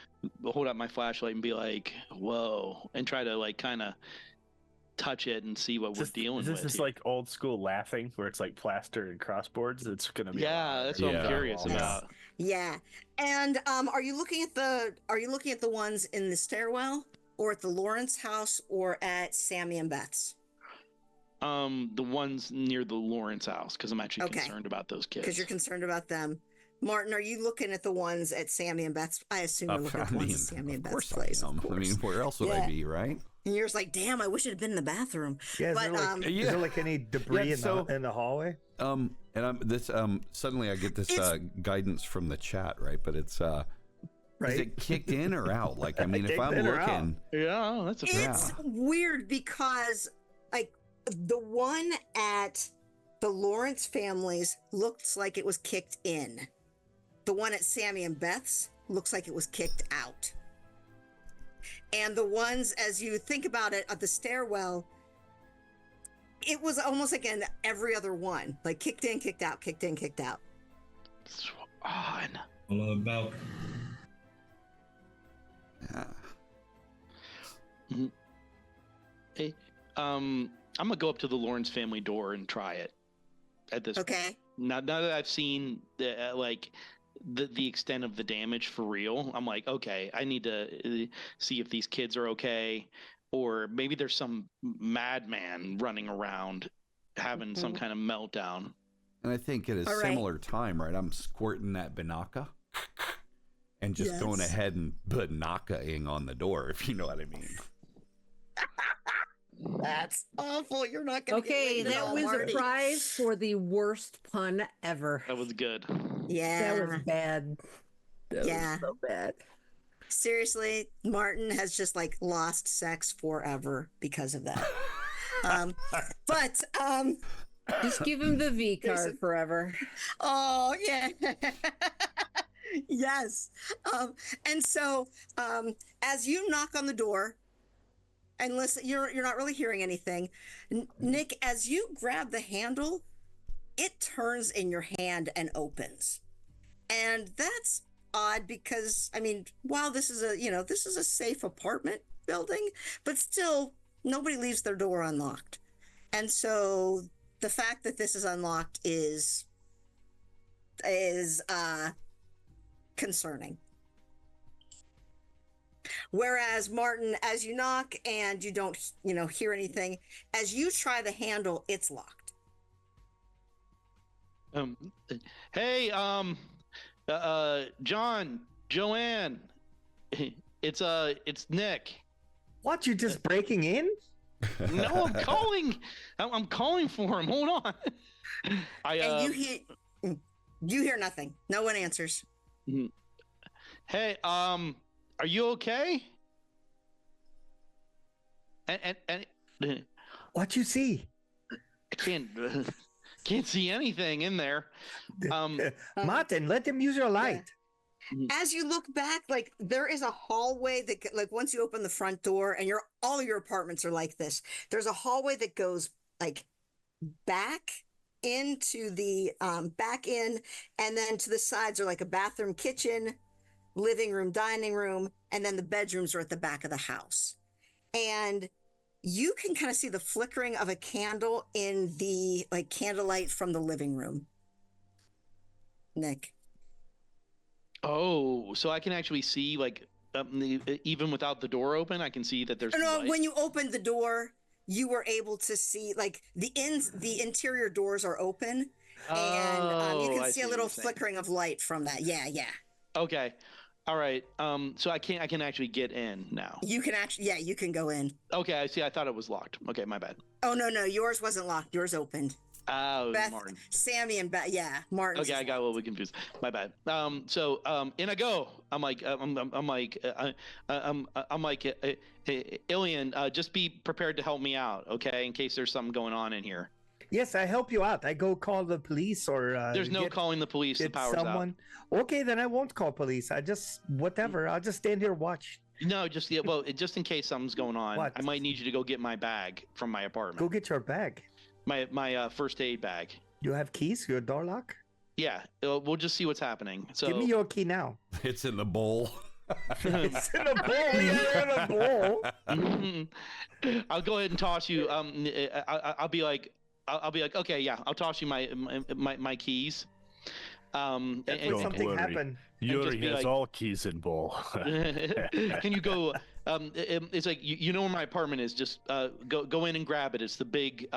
hold up my flashlight and be like, "Whoa," and try to like kind of touch it and see what we're dealing Is this with. just here. like old school laughing where it's like plaster and crossboards? It's gonna be. Yeah, that's what Yeah. I'm curious Yes. about. Yeah. And are you looking at the ones in the stairwell or at the Lawrence house or at Sammy and Beth's? The ones near the Lawrence house, because I'm actually Okay. concerned about those kids. Because you're concerned about them. Martin, are you looking at the ones at Sammy and Beth's? I assume you're looking at the ones at Sammy and of Beth's course place. I am. Of I course. mean, where else would I Yeah. be, right? And you're just like, damn, I wish it had been in the bathroom. Yeah, But, is there like any debris Yeah, so- in the hallway? And I'm this suddenly I get this It's- guidance from the chat, right? But it's is Right? it kicked in or out? Like, I mean, if Kicked I'm in or out? looking, Yeah, that's a fair. It's weird because, like, the one at the Lawrence family's looks like it was kicked in. The one at Sammy and Beth's looks like it was kicked out. And the ones, as you think about it, at the stairwell, it was almost like in every other one, like kicked in, kicked out, kicked in, kicked out. It's odd. All about. yeah. Hey, I'm gonna go up to the Lawrence family door and try it. At this, Okay. now that I've seen the extent of the damage for real, I'm like, okay, I need to see if these kids are okay, or maybe there's some madman running around having some kind of meltdown. And I think at a All right. similar time, right? I'm squirting that banaka and just going Yes. ahead and banaka-ing on the door, if you know what I mean. That's awful. You're not going to Okay, get that was Marty. a prize for the worst pun ever. That was good. Yeah. That was bad. That Yeah. was so bad. Seriously, Martin has just like lost sex forever because of that. But Just give him the V There's card forever. oh yeah. Yes. And so as you knock on the door, and listen, you're not really hearing anything. Nick, as you grab the handle, it turns in your hand and opens. And that's odd because, I mean, while this is a safe apartment building, but still nobody leaves their door unlocked. And so the fact that this is unlocked is concerning. Whereas Martin, as you knock and you don't, hear anything, as you try the handle, it's locked. Hey, John, Joanne, it's Nick. What? You just breaking in? No, I'm calling for him. Hold on. And you hear nothing. No one answers. Hey, are you okay? And What you see? I can't see anything in there. Martin, let him use your light. As you look back, like there is a hallway that, like, once you open the front door, and all of your apartments are like this. There's a hallway that goes like back into the back in, and then to the sides are like a bathroom, kitchen, living room, dining room, and then the bedrooms are at the back of the house. And you can kind of see the flickering of a candle in the like candlelight from the living room. Nick. Oh, so I can actually see, like, even without the door open, I can see that there's No, light. when you opened the door, you were able to see, like, the interior doors are open, and you can I see a what little you're saying. flickering of light from that. Yeah. Okay. All right. So I can actually get in now. You can you can go in. Okay, I see. I thought it was locked. Okay, my bad. Oh, no, yours wasn't locked. Yours opened. Oh, Beth, Martin. Sammy and Beth. Yeah, Martin. Okay, I got a little bit confused. My bad. So in I go. I'm like, Illian, just be prepared to help me out, okay? In case there's something going on in here. Yes, I help you out. I go call the police or There's no calling the police. The power's out. Okay, then I won't call police. I'll just stand here watch. No, just in case something's going on. What? I might need you to go get my bag from my apartment. Go get your bag. My first aid bag. You have keys? Your door lock? Yeah, we'll just see what's happening. So give me your key now. It's in the bowl. It's in a bowl. Yeah, in a bowl. I'll go ahead and toss you. I'll be like, okay, yeah, I'll toss you my keys. That's when something happened. Yuri has like, all keys in bowl. Can you go? It's like you know where my apartment is. Just go in and grab it. It's the big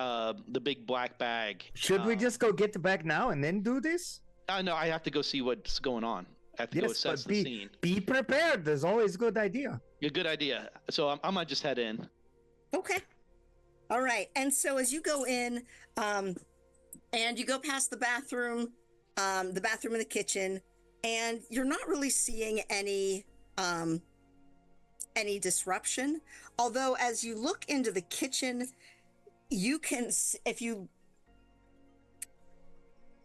black bag. Should we just go get the bag now and then do this? No, I have to go see what's going on. I have to go assess the scene. Be prepared. There's always a good idea. A good idea. So I might just head in. Okay. All right. And so as you go in, and you go past the bathroom and the kitchen, and you're not really seeing any disruption. Although as you look into the kitchen, you can, if you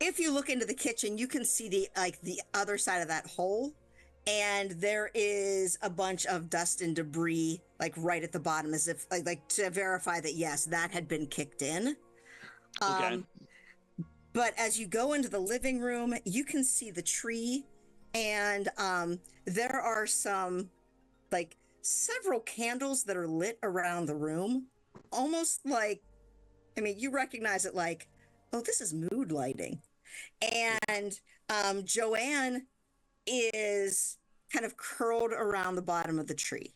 look into the kitchen, you can see the other side of that hole, and there is a bunch of dust and debris like right at the bottom, as if like to verify that yes, that had been kicked in. Okay. But as you go into the living room, you can see the tree, and there are some, like, several candles that are lit around the room, almost like, I mean, you recognize it like, oh, this is mood lighting. And Joanne is kind of curled around the bottom of the tree.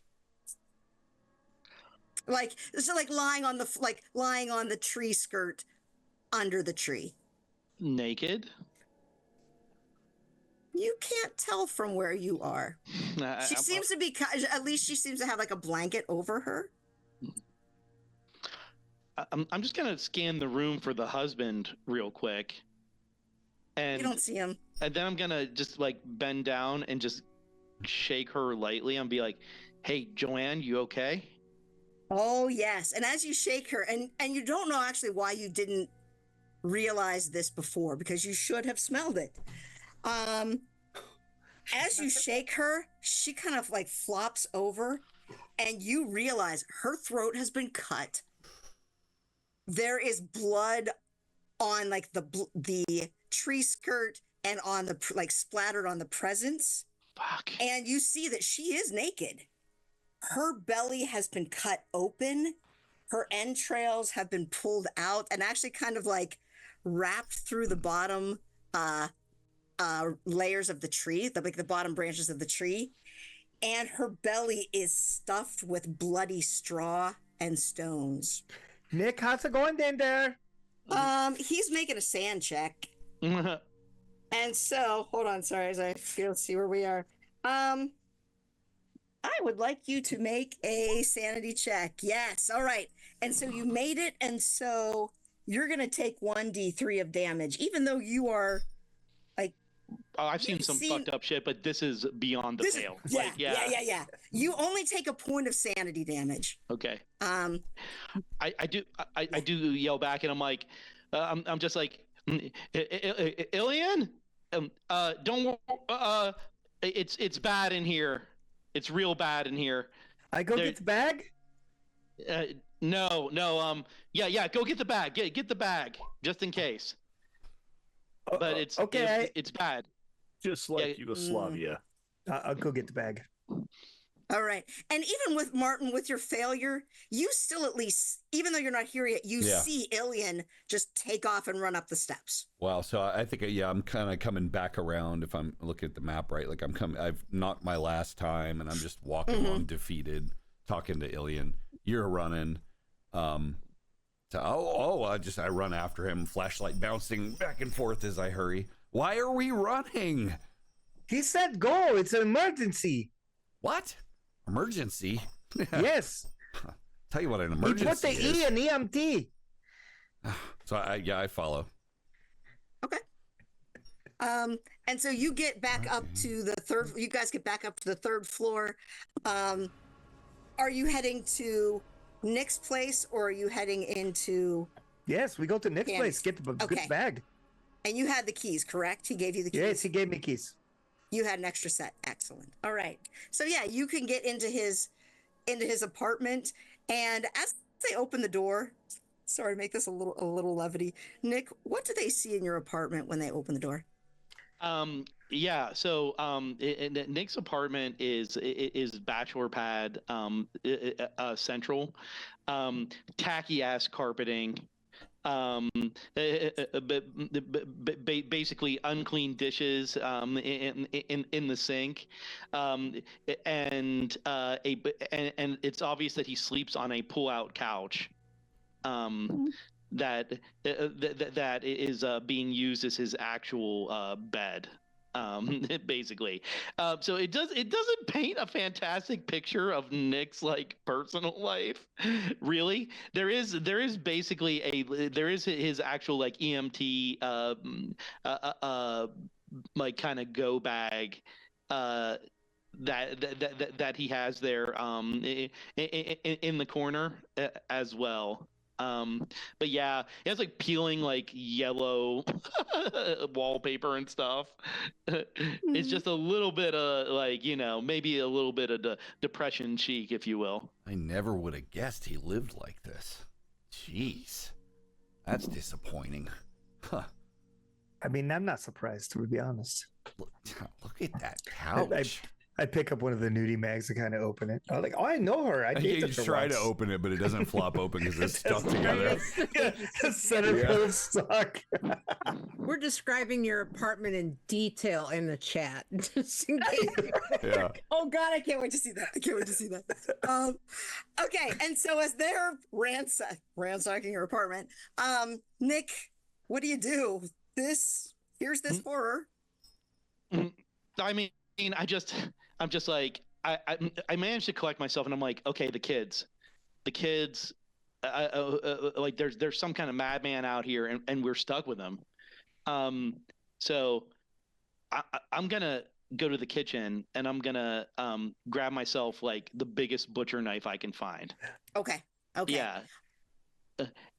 Like lying on the tree skirt under the tree. Naked? You can't tell from where you are. She seems to be, at least she seems to have like a blanket over her. I'm just gonna scan the room for the husband real quick. And You don't see him. And then I'm gonna just like bend down and just shake her lightly and be like, "Hey, Joanne, you okay?" Oh yes. And as you shake her, and you don't know actually why you didn't realize this before, because you should have smelled it. As you shake her, she kind of like flops over, and you realize her throat has been cut. There is blood on like the tree skirt and on the like splattered on the presents. Fuck. And you see that she is naked. Her belly has been cut open. Her entrails have been pulled out and actually kind of like wrapped through the bottom layers of the tree, the bottom branches of the tree. And her belly is stuffed with bloody straw and stones. Nick, how's it going down there? He's making a sand check. And so, hold on, sorry, as I feel see where we are. I would like you to make a sanity check. Yes, all right. And so you made it, and so you're gonna take 1d3 of damage, even though you are like. I've seen some fucked up shit, but this is beyond the pale. Yeah. You only take a point of sanity damage. Okay. I do yell back, and I'm like, I'm just like, Illian, don't. It's bad in here. It's real bad in here. I go get the bag? No. Yeah. Go get the bag. Get the bag, just in case. But it's okay. It's bad. Just like Yugoslavia. I'll go get the bag. All right. And even with Martin, with your failure, you still at least, even though you're not here yet, you see Illian just take off and run up the steps. Wow. So I think, I'm kind of coming back around if I'm looking at the map, right? Like I've knocked my last time and I'm just walking along defeated, talking to Illian. You're running. I run after him, flashlight bouncing back and forth as I hurry. Why are we running? He said go. It's an emergency. What? Emergency? Yes. Tell you what an emergency is. He put the E in EMT. So I follow. Okay. And so you get back up to the third. You guys get back up to the third floor. Are you heading to Nick's place, or are you heading into? Yes, we go to Nick's place. Get the bag. And you had the keys, correct? He gave you the keys. Yes, he gave me keys. You had an extra set. Excellent. All right. So yeah, you can get into his apartment, and as they open the door, sorry to make this a little levity, Nick, what do they see in your apartment when they open the door? So Nick's apartment is bachelor pad central, tacky ass carpeting. Basically unclean dishes in the sink, and it's obvious that he sleeps on a pull-out couch that is being used as his actual bed. Basically, so it doesn't paint a fantastic picture of Nick's like personal life. Really, there is basically there is his actual like EMT like kind of go bag that he has there in the corner as well. But yeah, it has like peeling like yellow wallpaper and stuff. It's just a little bit of like, maybe a little bit of depression cheek, if you will. I never would have guessed he lived like this. Jeez, that's disappointing. Huh. I mean, I'm not surprised, to be honest. Look at that couch. I pick up one of the nudie mags to kind of open it. I'm like, I know her. I you try to open it, but it doesn't flop open because it's stuck together. Centerfold stuck. We're describing your apartment in detail in the chat. Yeah. Oh God, I can't wait to see that. Okay, and so as they're ransacking your apartment, Nick, what do you do? Here's this horror. I mean, I'm just like, I managed to collect myself, and I'm like, okay, the kids, like there's some kind of madman out here, and we're stuck with him. So I'm gonna go to the kitchen, and I'm gonna grab myself like the biggest butcher knife I can find. Okay. Yeah.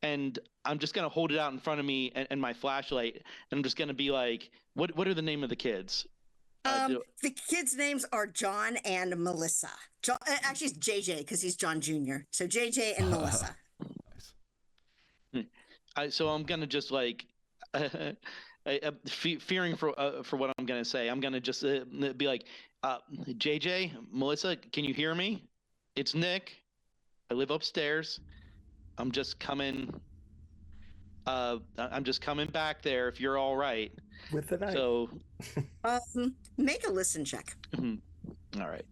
And I'm just gonna hold it out in front of me and my flashlight, and I'm just gonna be like, what are the name of the kids? The kids' names are John and Melissa. John, actually, it's JJ because he's John Jr. So JJ and Melissa. So I'm gonna just like, fearing for what I'm gonna say, I'm gonna just be like, JJ, Melissa, can you hear me? It's Nick. I live upstairs. I'm just coming. I'm just coming back there if you're all right. With the knife. So, make a listen check. All right.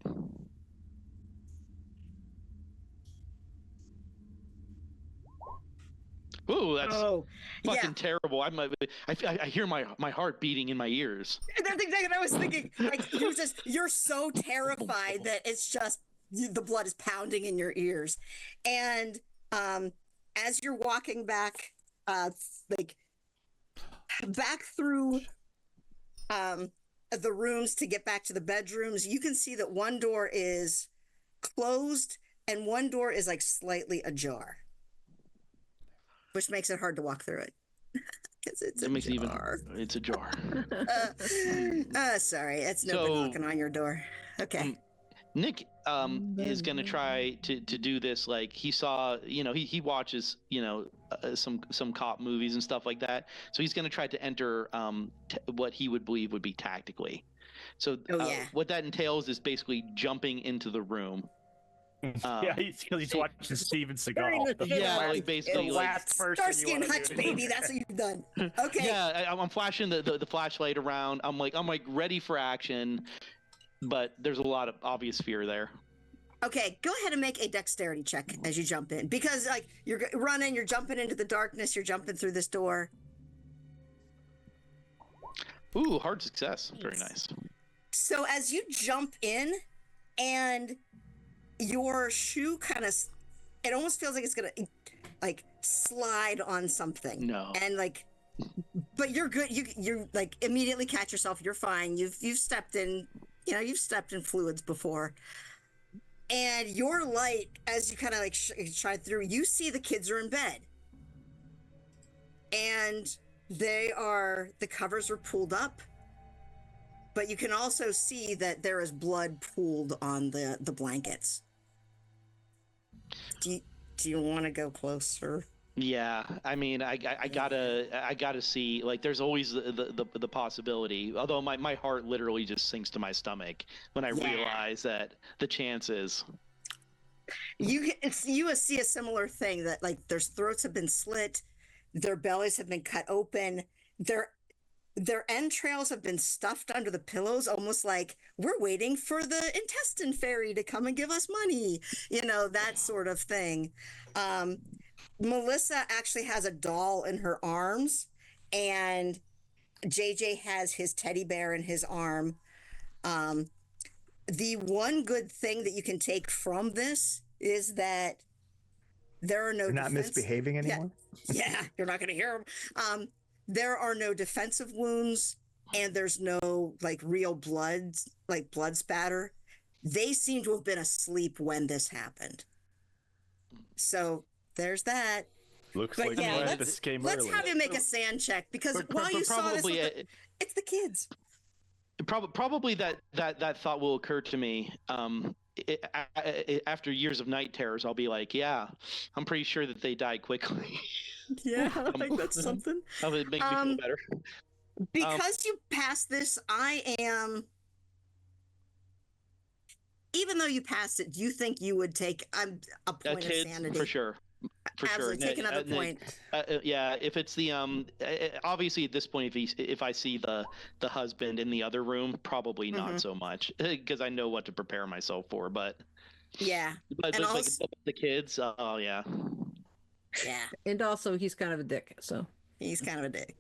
Ooh, that's fucking terrible. I hear my heart beating in my ears. That's exactly what I was thinking. Like you're so terrified that it's just the blood is pounding in your ears, and as you're walking back, back through the rooms to get back to the bedrooms, you can see that one door is closed and one door is like slightly ajar, which makes it hard to walk through it. Because it's a jar. It's a jar. Sorry, it's nobody knocking on your door. Okay. Nick is gonna try to do this. Like he saw, he watches, some cop movies and stuff like that. So he's gonna try to enter what he would believe would be tactically. So what that entails is basically jumping into the room. Yeah, he's watching Steven Seagal. Like basically the last person Starsky and Hutch, baby. That's what you've done. Okay. Yeah, I'm flashing the flashlight around. I'm like ready for action, but there's a lot of obvious fear there. Okay, go ahead and make a dexterity check as you jump in, because like you're running, you're jumping into the darkness, you're jumping through this door. Ooh, hard success. Very nice. So as you jump in, and your shoe kind of, it almost feels like it's gonna like slide on something. No. And like, but you're good. You like immediately catch yourself. You're fine. You've stepped in. You've stepped in fluids before. And your light, as you kind of like try through, you see the kids are in bed, and the covers are pulled up. But you can also see that there is blood pooled on the blankets. Do you want to go closer? Yeah, I mean, I gotta see. Like, there's always the possibility. Although my heart literally just sinks to my stomach when I realize that the chances. You see a similar thing, that like their throats have been slit, their bellies have been cut open, their entrails have been stuffed under the pillows, almost like we're waiting for the intestine fairy to come and give us money, that sort of thing. Melissa actually has a doll in her arms, and JJ has his teddy bear in his arm. The one good thing that you can take from this is that there are no You're not misbehaving anymore? Yeah, you're not going to hear them. There are no defensive wounds, and there's no like real blood spatter. They seem to have been asleep when this happened. So there's that. Looks like this came let's early. have you make a sand check, because while you saw this, it's the kids. Probably that thought will occur to me after years of night terrors. I'll be like, yeah, I'm pretty sure that they died quickly. Yeah, I think that's something. That would make me feel better. Because you passed this, I am. Even though you passed it, do you think you would take a point of sanity? For sure. Absolutely, take another point. Yeah, if it's the obviously at this point, if I see the husband in the other room, probably not so much, because I know what to prepare myself for. But yeah, but also, like the kids, oh yeah. Yeah. And also, he's kind of a dick, so. He's kind of a dick.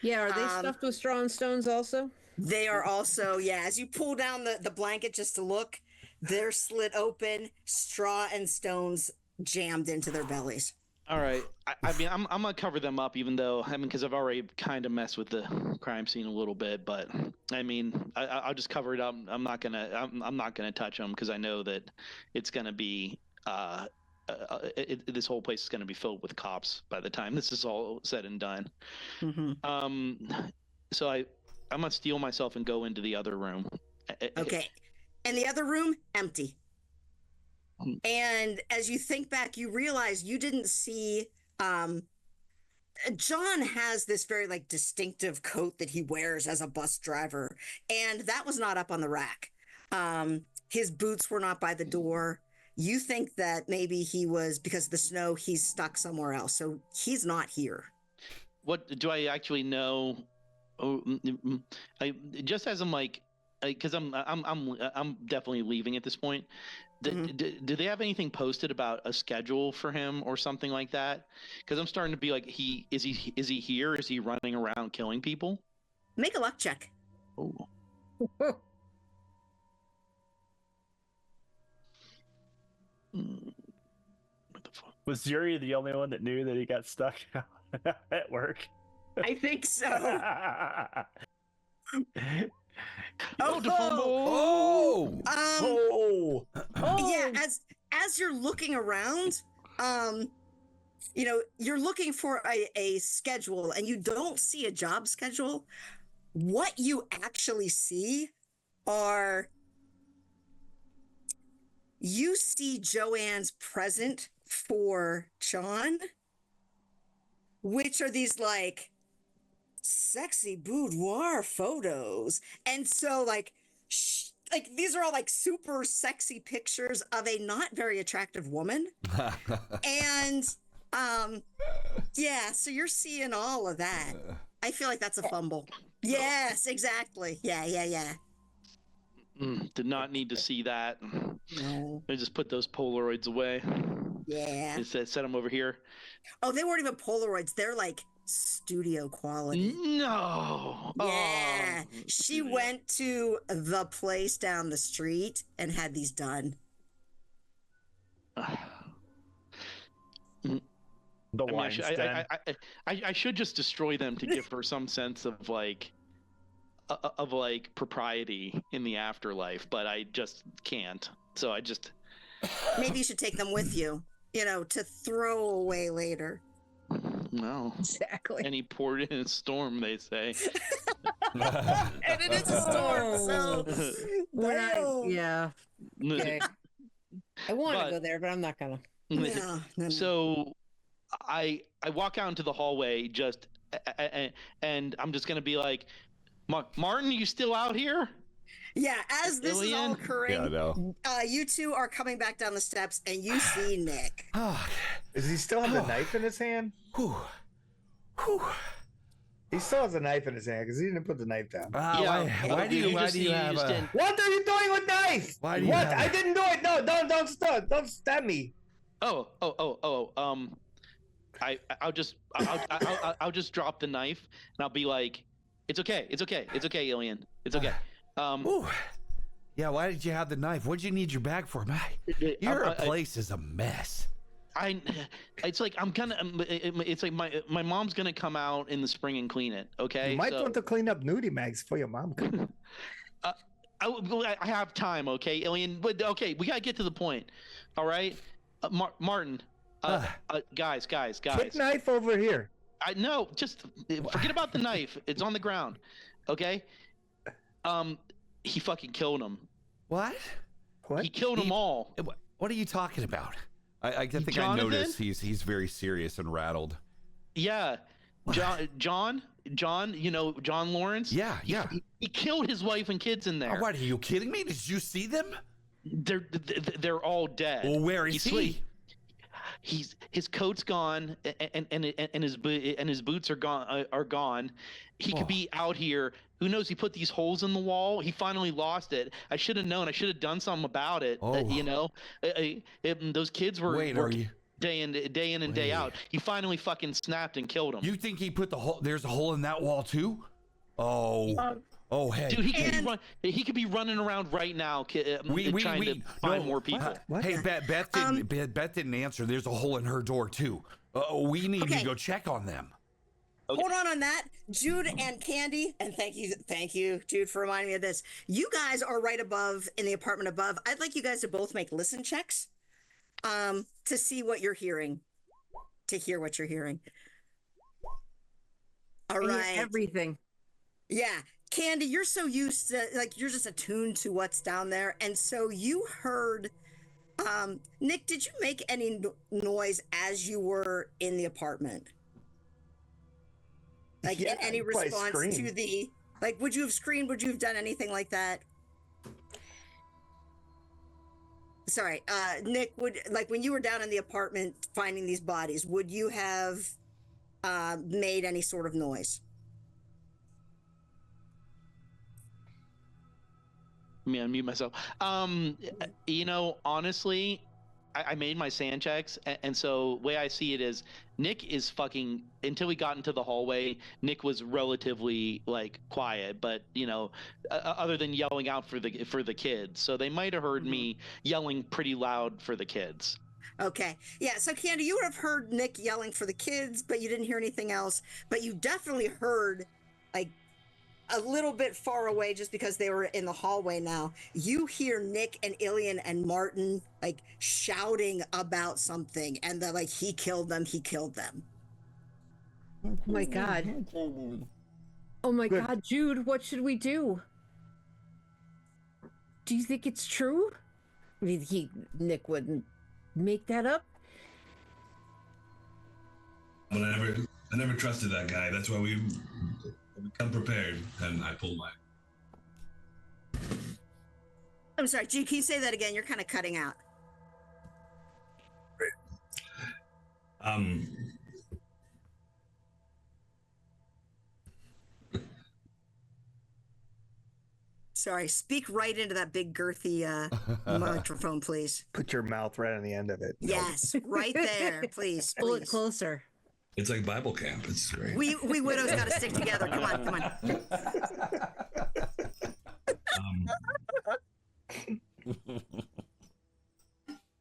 Yeah, are they stuffed with straw and stones also? They are also, yeah. As you pull down the blanket just to look, they're slit open, straw and stones jammed into their bellies. All right. I mean, I'm gonna cover them up, even though because I've already kind of messed with the crime scene a little bit. But I mean, I'll just cover it up. I'm not gonna touch them, because I know that it's gonna be. This whole place is going to be filled with cops by the time this is all said and done. Mm-hmm. So I'm gonna steel myself and go into the other room. Okay. And the other room, empty. And as you think back, you realize you didn't see. John has this very like distinctive coat that he wears as a bus driver, and that was not up on the rack. His boots were not by the door. You think that maybe he was, because of the snow, he's stuck somewhere else, so he's not here. What do I actually know? Oh, I just as I'm like, because I'm definitely leaving at this point. Do they have anything posted about a schedule for him or something like that? Because I'm starting to be like, is he here? Is he running around killing people? Make a luck check. Oh. What the fuck? Was Yuri the only one that knew that he got stuck at work? I think so. Oh! Yeah, as you're looking around, you're looking for a schedule and you don't see a job schedule. What you actually see you see Joanne's present for John, which are these like sexy boudoir photos. And so like these are all like super sexy pictures of a not very attractive woman. And yeah, so you're seeing all of that. I feel like that's a fumble. Yes, exactly. Yeah. Did not need to see that. No. I just put those Polaroids away. Yeah. Set them over here. Oh, they weren't even Polaroids. They're like studio quality. No. Yeah. Oh, She went to the place down the street and had these done. I should just destroy them to give her some sense of like propriety in the afterlife, but I just can't. So I just maybe you should take them with you, to throw away later. No, exactly. And he poured in a storm, they say. And it is a storm, so yeah. Okay. I want to go there, but I'm not gonna. No. So I walk out into the hallway and I'm just gonna be like, Martin, you still out here? Yeah, as this Illian? is all occurring, Yeah, no. You two are coming back down the steps and you see Nick. Does he still have the knife in his hand? He still has a knife in his hand because he didn't put the knife down. Why do you have a... What are you doing with knife? Why do you what? have I didn't do it. No, don't stab me. I'll just drop the knife and I'll be like, it's okay, Illian, it's okay. Yeah, why did you have the knife? What'd you need your bag for, man? Your place is a mess. It's like it's like my mom's gonna come out in the spring and clean it. Okay, you might want to clean up nudie mags for your mom. I have time, okay, Illian. But okay, we gotta get to the point. All right, Martin. Guys. Kick knife over here. I know. Just forget about the knife. It's on the ground. Okay. He fucking killed him. What? He killed them all. What are you talking about? I think Jonathan? I noticed he's very serious and rattled. Yeah. John, John Lawrence. Yeah. He killed his wife and kids in there. Oh, what, are you kidding me? Did you see them? They're all dead. Well, where is he? His coat's gone and his boots are gone. He could be out here. Who knows? He put these holes in the wall. He finally lost it. I should have known. I should have done something about it. Those kids were day in and day out. He finally fucking snapped and killed him. You think he put the hole? There's a hole in that wall too? Hey, dude, he could be running around right now, trying to find more people. What? Hey, Beth didn't answer. There's a hole in her door too. We need to go check on them. Okay. Hold on that, Jude and Candy, and thank you, Jude, for reminding me of this. You guys are right above in the apartment above. I'd like you guys to both make listen checks, to see what you're hearing, to hear what you're hearing. All right, everything. Yeah, Candy, you're so used to, like, you're just attuned to what's down there. And so you heard, Nick, did you make any noise as you were in the apartment? Like, Yeah, in any you probably response to screamed. the, like, would you have screamed? Would you have done anything like that? Sorry, Nick, would, like, when you were down in the apartment finding these bodies, would you have made any sort of noise? Let me unmute myself. Honestly, I made my sand checks, and so way I see it is Nick is fucking until we got into the hallway. Nick was relatively like quiet, but other than yelling out for the kids, so they might have heard me yelling pretty loud for the kids. Okay. Yeah. So, Candy, you would have heard Nick yelling for the kids, but you didn't hear anything else. But you definitely heard, like, a little bit far away just because they were in the hallway now. You hear Nick and Illian and Martin, like, shouting about something. And they're like, he killed them. He killed them. Oh my God. Oh my Good. God, Jude, what should we do? Do you think it's true? I mean, Nick wouldn't make that up. But I never trusted that guy. That's why we come prepared, and I pulled mine. I'm sorry, G, can you say that again? You're kind of cutting out. Um, Sorry, speak right into that big girthy microphone, please. Put your mouth right on the end of it. Yes, right there, please. Pull it please. closer. it's like Bible camp. It's great. We widows got to stick together. Come on, come on.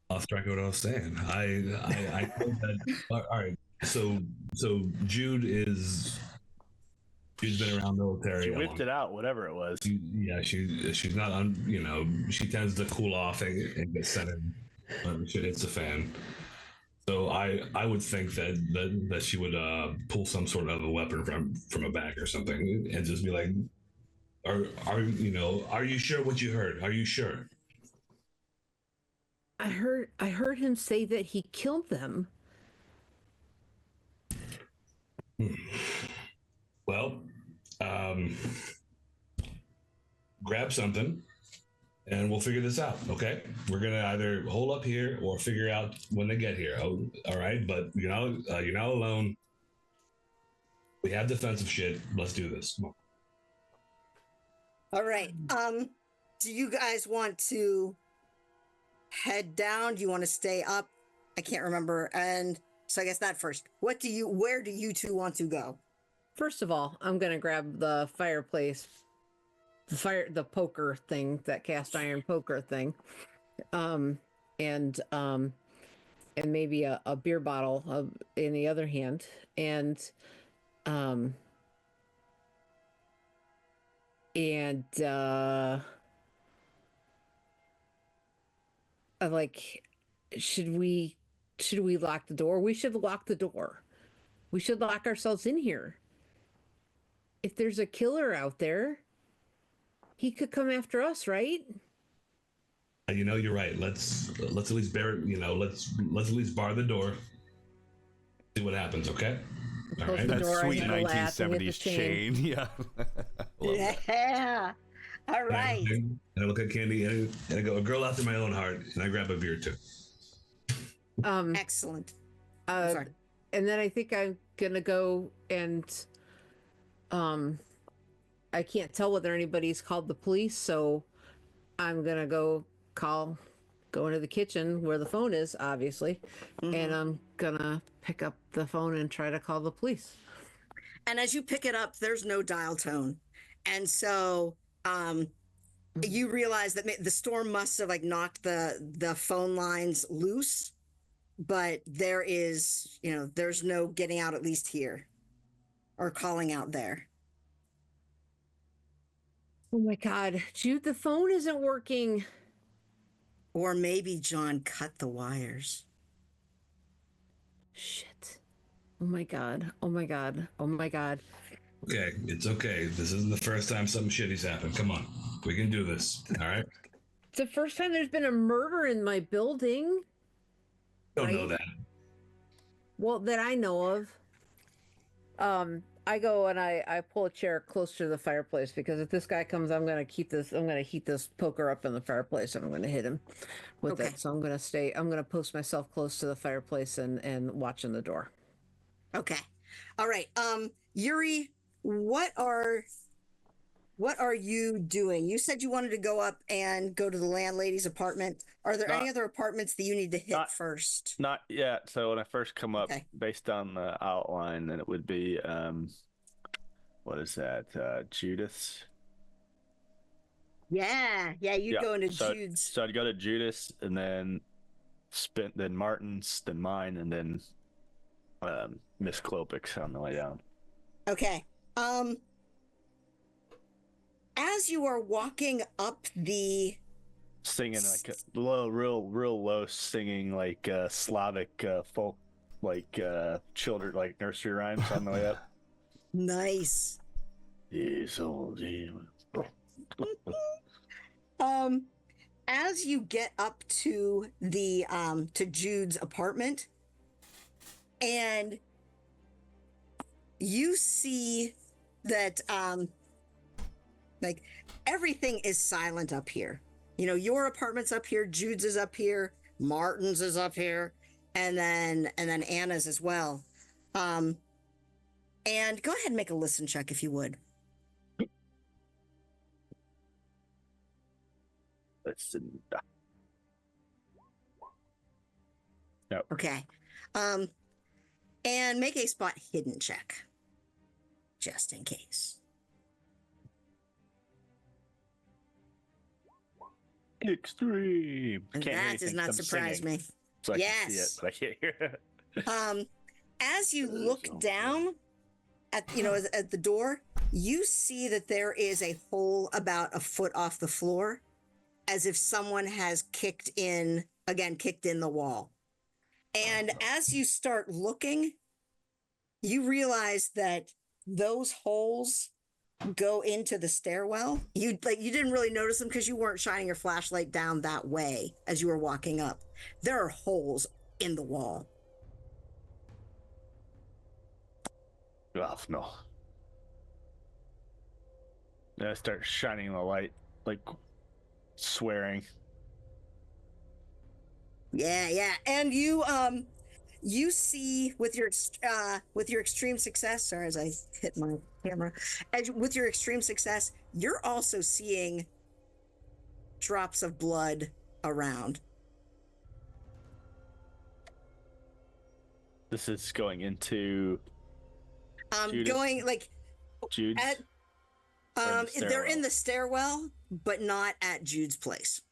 Lost track of what I was saying. I told that. All right. So Jude's been around military. She a whipped long it out, whatever it was. she's not on. She tends to cool off and get sent in when shit hits the fan. So I would think that she would pull some sort of a weapon from a bag or something and just be like, are you sure what you heard? Are you sure? I heard him say that he killed them. Well, grab something and we'll figure this out. Okay, we're gonna either hold up here or figure out when they get here. Oh, all right, but you're not alone. We have defensive shit. Let's do this. Come on. All right. Do you guys want to head down? Do you want to stay up? I can't remember. And so I guess that first. Where do you two want to go? First of all, I'm gonna grab the fireplace, the poker thing, that cast iron poker thing, and maybe a beer bottle in the other hand, and like, should we lock the door? We should lock the door. We should lock ourselves in here. If there's a killer out there, he could come after us, right? You're right. Let's at least let's at least bar the door. See what happens. Okay. All Close right. the That door, I sweet hit a laugh and hit the 1970s chain. Yeah. Yeah. All right. And I look at Candy and I go, a girl after my own heart, and I grab a beer too. Excellent. Sorry. And then I think I'm gonna go and I can't tell whether anybody's called the police, so I'm gonna go into the kitchen where the phone is, obviously, and I'm gonna pick up the phone and try to call the police. And as you pick it up, there's no dial tone. And so you realize that the storm must have, like, knocked the phone lines loose, but there's no getting out, at least here, or calling out there. Oh my God, Jude, the phone isn't working. Or maybe John cut the wires. Shit. Oh my God. Oh my God. Oh my God. Okay, it's okay. This isn't the first time something shitty's happened. Come on, we can do this. All right. It's the first time there's been a murder in my building. Don't know that. Well, that I know of. I go and I pull a chair close to the fireplace because if this guy comes, I'm gonna heat this poker up in the fireplace and I'm gonna hit him with it. So I'm gonna post myself close to the fireplace and watching the door. Okay. All right. Yuri, what are you doing? You said you wanted to go up and go to the landlady's apartment. Are there any other apartments that you need to hit first? Not yet. So when I first come up, Okay. based on the outline, then it would be what is that? Judith's. Yeah, you'd go into Jude's. So I'd go to Judas and then then Martin's, then mine, and then Miss Klopik's on the way down. Okay. As you are walking up the singing like a low, real low singing like Slavic folk, like children, like nursery rhymes on the way up. Nice. Yes, old demon. As you get up to the to Jude's apartment, and you see that like everything is silent up here. You know, your apartment's up here, Jude's is up here, Martin's is up here, and then Anna's as well. And go ahead and make a listen check if you would. Listen. No. Okay. And make a spot hidden check. Just in case. Extreme. And that does not surprise me. So I can see it, but I can't hear it. As you look down at at the door, you see that there is a hole about a foot off the floor, as if someone has kicked in the wall. And as you start looking, you realize that those holes go into the stairwell. You didn't really notice them because you weren't shining your flashlight down that way as you were walking up. There are holes in the wall. Oh, no. Then I start shining the light, like swearing. Yeah. And you see with your extreme success, sorry, as I hit my camera, with your extreme success, you're also seeing drops of blood around. This is going into Judas? Going like Jude's? they're in the stairwell, but not at Jude's place.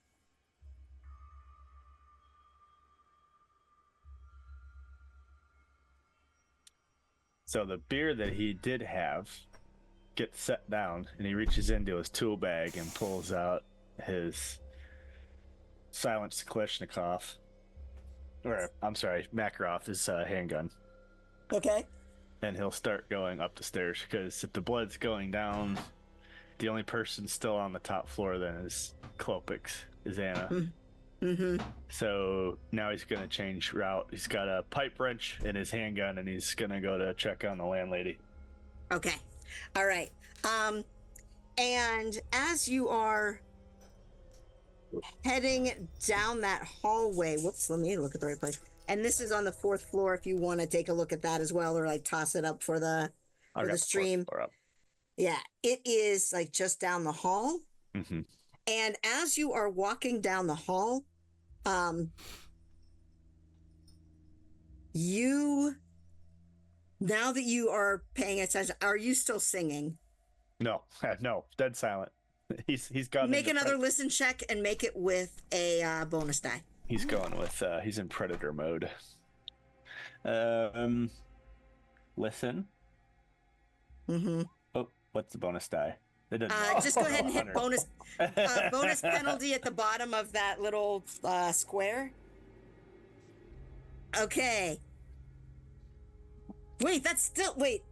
So the beer that he did have gets set down, and he reaches into his tool bag and pulls out his silenced Kalashnikov. Or, I'm sorry, Makarov, his handgun. Okay. And he'll start going up the stairs, because if the blood's going down, the only person still on the top floor then is Klopik's, is Anna. Mm-hmm. So now he's going to change route. He's got a pipe wrench in his handgun, and he's going to go to check on the landlady. Okay. All right. And as you are heading down that hallway, whoops, let me look at the right place. And this is on the 4th floor if you want to take a look at that as well, or like toss it up for the stream. Yeah, it is like just down the hall. Mm-hmm. And as you are walking down the hall, now that you are paying attention, are you still singing? No, dead silent. He's got. Make another listen check and make it with a bonus die. He's going with. He's in predator mode. Listen. Mm-hmm. Oh, what's the bonus die? Just go ahead and hit bonus penalty at the bottom of that little square. Okay. Wait,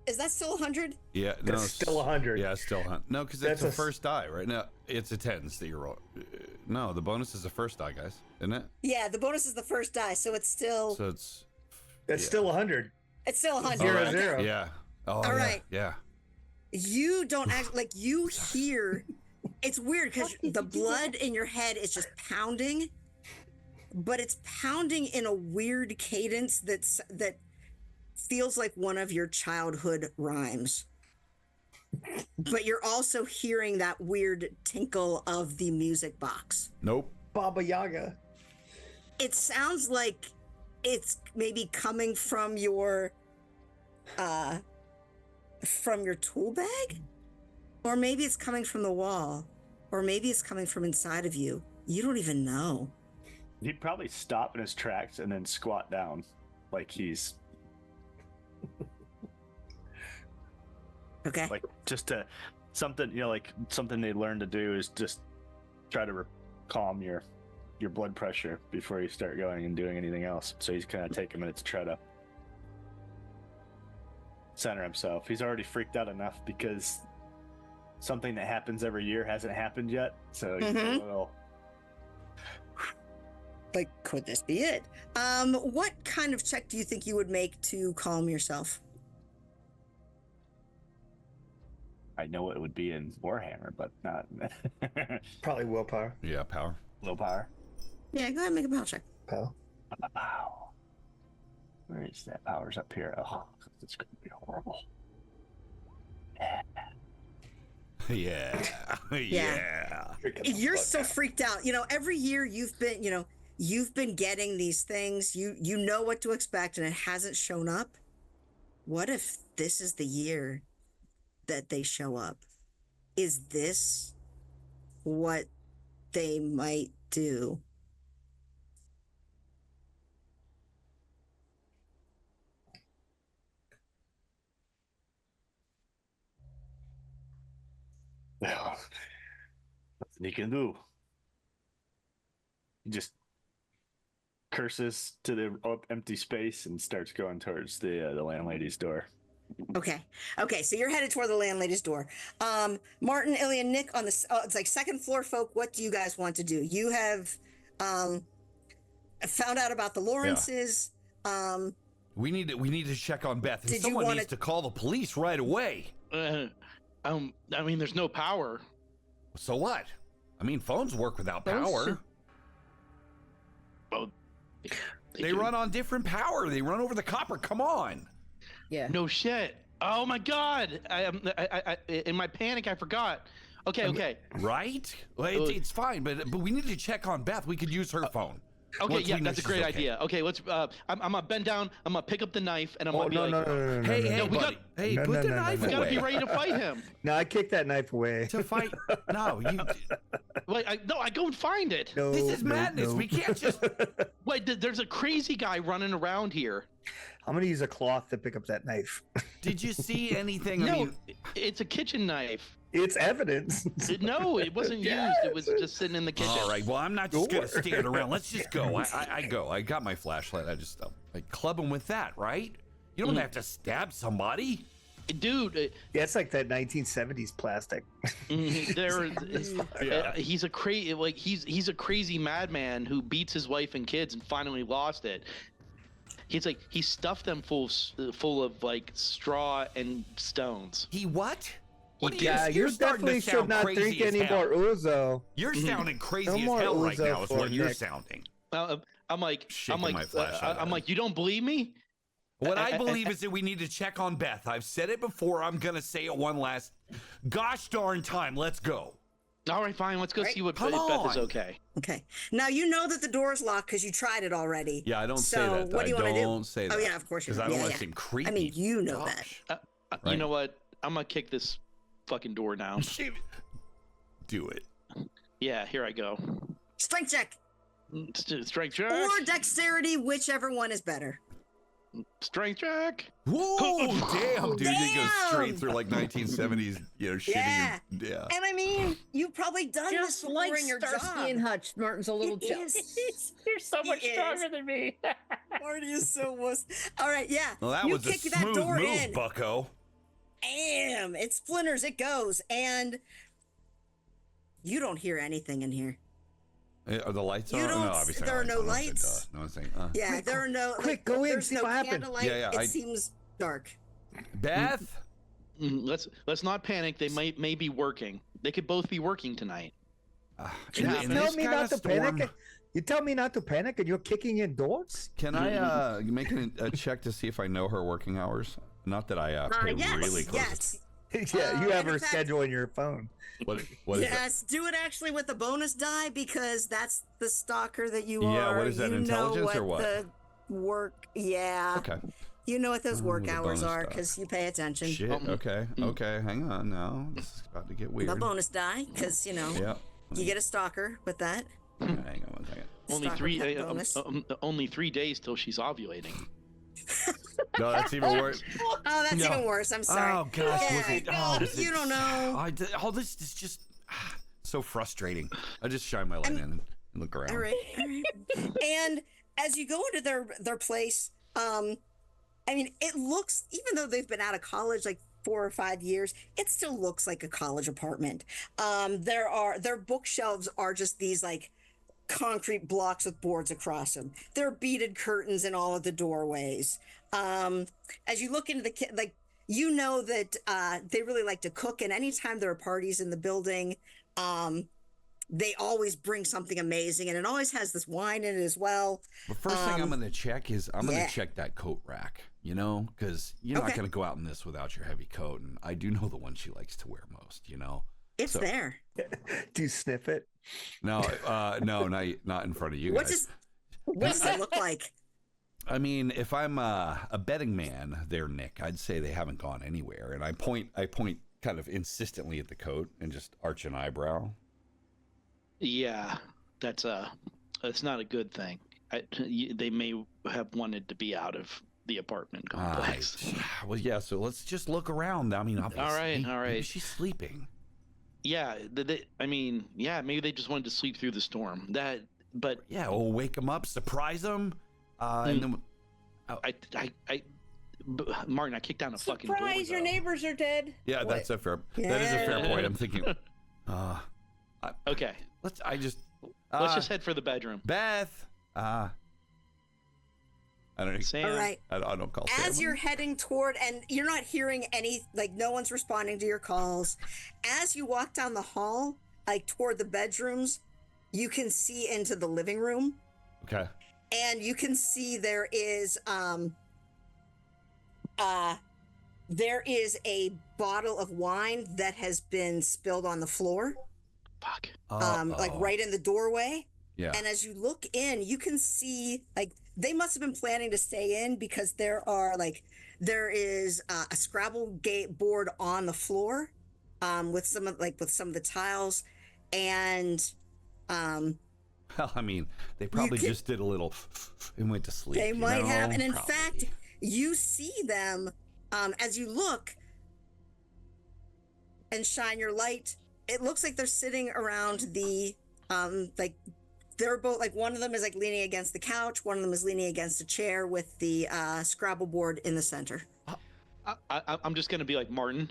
is that still 100? Yeah, no, That's still 100. Yeah, it's still 100. No, because it's That's the a- first die, right? No, it's a tens that you roll. No, the bonus is the first die, guys, isn't it? Yeah, the bonus is the first die, so it's still So it's That's still 100. it's still 100. Zero, Okay. zero. yeah. Oh, All yeah, right. Yeah. You don't act like you hear. It's weird because the blood in your head is just pounding, but it's pounding in a weird cadence that feels like one of your childhood rhymes. But you're also hearing that weird tinkle of the music box. Nope. Baba Yaga. It sounds like it's maybe coming from your tool bag, or maybe it's coming from the wall, or maybe it's coming from inside of you. You don't even know. He'd probably stop in his tracks and then squat down, like he's Okay. like just to something, like something they learn to do is just try to calm your blood pressure before you start going and doing anything else. So he's kind of take a minute to try to center himself. He's already freaked out enough because something that happens every year hasn't happened yet. So he's a little. Like, could this be it? What kind of check do you think you would make to calm yourself? I know it would be in Warhammer, but not Probably willpower. Yeah, power. willpower. Yeah, go ahead and make a power check. Pal. Wow. Where is that? Power's up here. Oh, it's going to be horrible. Yeah. Yeah. You're so freaked out. Every year you've been getting these things. You know what to expect, and it hasn't shown up. What if this is the year that they show up? Is this what they might do? Well, nothing he can do. He just curses to the empty space and starts going towards the landlady's door. Okay, so you're headed toward the landlady's door. Martin, Illian, Nick on the it's like second floor folk. What do you guys want to do? You have found out about the Lawrences. We need to check on Beth. And Did you someone wanna- needs to call the police right away. I mean, there's no power. So what? I mean, phones work without Phones power. should- Well, They can- run on different power. They run over the copper. Come on. Yeah. No shit. Oh my god. I in my panic, I forgot. Okay. Right? Well, it's fine, but we need to check on Beth. We could use her phone. Okay, Once yeah, we know that's a she's great okay. idea. Okay, let's. I'm gonna bend down. I'm gonna pick up the knife, and I'm Oh, gonna be no, like, no, no, no, no, Hey, no, hey, no. we buddy. got- Hey, No, put no, the no, no, knife no. we gotta away. be ready to fight him. No, I kicked that knife away. To fight? No, Wait, I go and find it. No, this is no, madness. no. We can't just. Wait, there's a crazy guy running around here. I'm gonna use a cloth to pick up that knife. Did you see anything? I No, mean, it's a kitchen knife. It's evidence. No, it wasn't Yes. used. It was just sitting in the kitchen. all right. Well, I'm not just gonna Sure. stand around. Let's just go. I go. I got my flashlight. I club him with that, right? You don't have to stab somebody. Dude, Yeah, it's like that 1970s plastic. he's a he's a crazy madman who beats his wife and kids and finally lost it. He stuffed them full of like straw and stones. He what? What are Yeah, you're you starting to definitely should sound not crazy drink as any hell. more Uzo. You're sounding crazy No as more hell right Uzo now. Is for what you're Nick. sounding. I'm like, Shaking my flashlight at him. you don't believe me? What I believe is that we need to check on Beth. I've said it before. I'm gonna say it one last gosh darn time. Let's go. All right, fine. Let's go Right. see what Come if Beth is on. okay. Okay. Now you know that the door is locked because you tried it already. Yeah, I don't say So that. what do you want to do? don't say that. Oh yeah, of course you Because do. I don't Yeah, want yeah. to seem creepy. I mean, you know Gosh. that. You Right. know what? I'm gonna kick this fucking door down. Do it. Yeah, here I go. Strength check Strength check. or dexterity, whichever one is better. Strength check. Whoa, damn, dude. He goes straight Damn. through like 1970s, shitty. Yeah. Yeah. And I mean, you've probably done this Just before like in your Starsky job. and Hutch, Martin's a little jealous. You're so much He is. stronger than me. Marty is so wuss. All right, yeah. Well, that you was a kick that smooth door move, in. bucko. Bam! It splinters, it goes, and you don't hear anything in here. Are the lights on? You don't. No, obviously There are no I said, lights. no, I'm saying, Yeah, there are no. quick, go in, There's see no what happened. candlelight. Yeah, It seems dark. Beth. Let's not panic. They may be working. They could both be working tonight. In You tell this me kinda not to storm, panic. You tell me not to panic, and you're kicking in doors. Can I make a check to see if I know her working hours? Not that I pay Yes, really close. yes. Yeah, you have in her fact- schedule in your phone. What is that? Yes, do it actually with a bonus die because that's the stalker that you are. Yeah, what is that, You intelligence know or what? The work, yeah. Okay. You know what those work the hours bonus are die. because you pay attention. Shit. Okay. Okay. Hang on now. This is about to get weird. The bonus die because you know Yeah. you get a stalker with that. Hang on one second. Only Stalker pet bonus. only 3 days till she's ovulating. No, that's even worse. Oh, that's No. even worse. I'm sorry. Oh gosh, Yeah, was it? God, Was it- you don't know. This is just so frustrating. I just shine my light in and look around. All right. And as you go into their place, I mean, it looks, even though they've been out of college like 4 or 5 years, it still looks like a college apartment. Their bookshelves are just these like concrete blocks with boards across them. There are beaded curtains in all of the doorways. As you look into the you know that they really like to cook, and anytime there are parties in the building, they always bring something amazing, and it always has this wine in it as well. The first thing I'm going to check is I'm going yeah. to check that coat rack, you know, because you're not Okay. going to go out in this without your heavy coat. And I do know the one she likes to wear most, you know. It's So- there. Do you sniff it? No, no, not in front of you What guys. does that look like? I mean, if I'm a betting man there, Nick, I'd say they haven't gone anywhere. And I point kind of insistently at the coat and just arch an eyebrow. Yeah, that's not a good thing. They may have wanted to be out of the apartment complex. Well, yeah. So let's just look around. I mean, obviously, all right. maybe she's sleeping. Yeah, maybe they just wanted to sleep through the storm. But Yeah, we'll wake them up, surprise them, and then. Martin, I kicked down a fucking door. Surprise! Your though. neighbors are dead. Yeah, that's a fair. That is a fair point. I'm thinking. Okay, Let's just head for the bedroom. Beth. I don't know. Sam. All right. I don't call. As Sam. you're heading toward, and you're not hearing any, like no one's responding to your calls. As you walk down the hall, like toward the bedrooms, you can see into the living room, Okay. and you can see there is a bottle of wine that has been spilled on the floor, Fuck. like right in the doorway. Yeah. And as you look in, you can see like they must have been planning to stay in because there is a Scrabble gate board on the floor, with some of the tiles, and Well, I mean, they probably just did a little and went to sleep. they you might know? have. And in Probably. fact, you see them as you look and shine your light. It looks like they're sitting around the like. They're both like one of them is like leaning against the couch. One of them is leaning against a chair with the Scrabble board in the center. I'm just gonna be like Martin.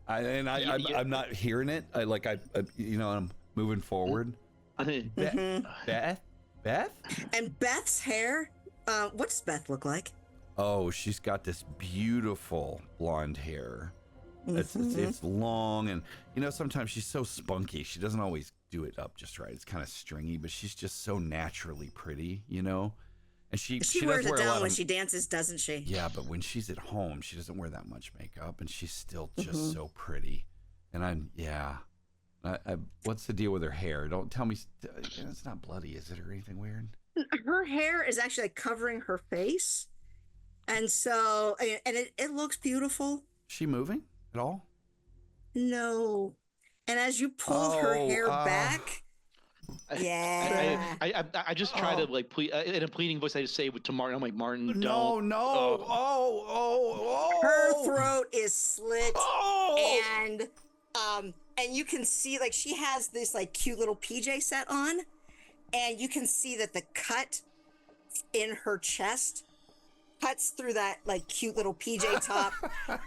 I'm not hearing it. I'm moving forward. Beth? And Beth's hair. What does Beth look like? Oh, she's got this beautiful blonde hair. It's long, and sometimes she's so spunky. She doesn't always do it up just right. It's kind of stringy, but she's just so naturally pretty, And she wears does wear it a lot down when of, she dances, doesn't she? Yeah, but when she's at home, she doesn't wear that much makeup, and she's still just so pretty. And what's the deal with her hair? Don't tell me it's not bloody, is it, or anything weird? Her hair is actually like covering her face, and so it looks beautiful. Is she moving at all? No, and as you pull her hair back, yeah. I just try to like in a pleading voice. I just say to Martin, I'm like, Martin, No, don't. no. Her throat is slit, Oh! and you can see like she has this like cute little PJ set on, and you can see that the cut in her chest cuts through that like cute little PJ top,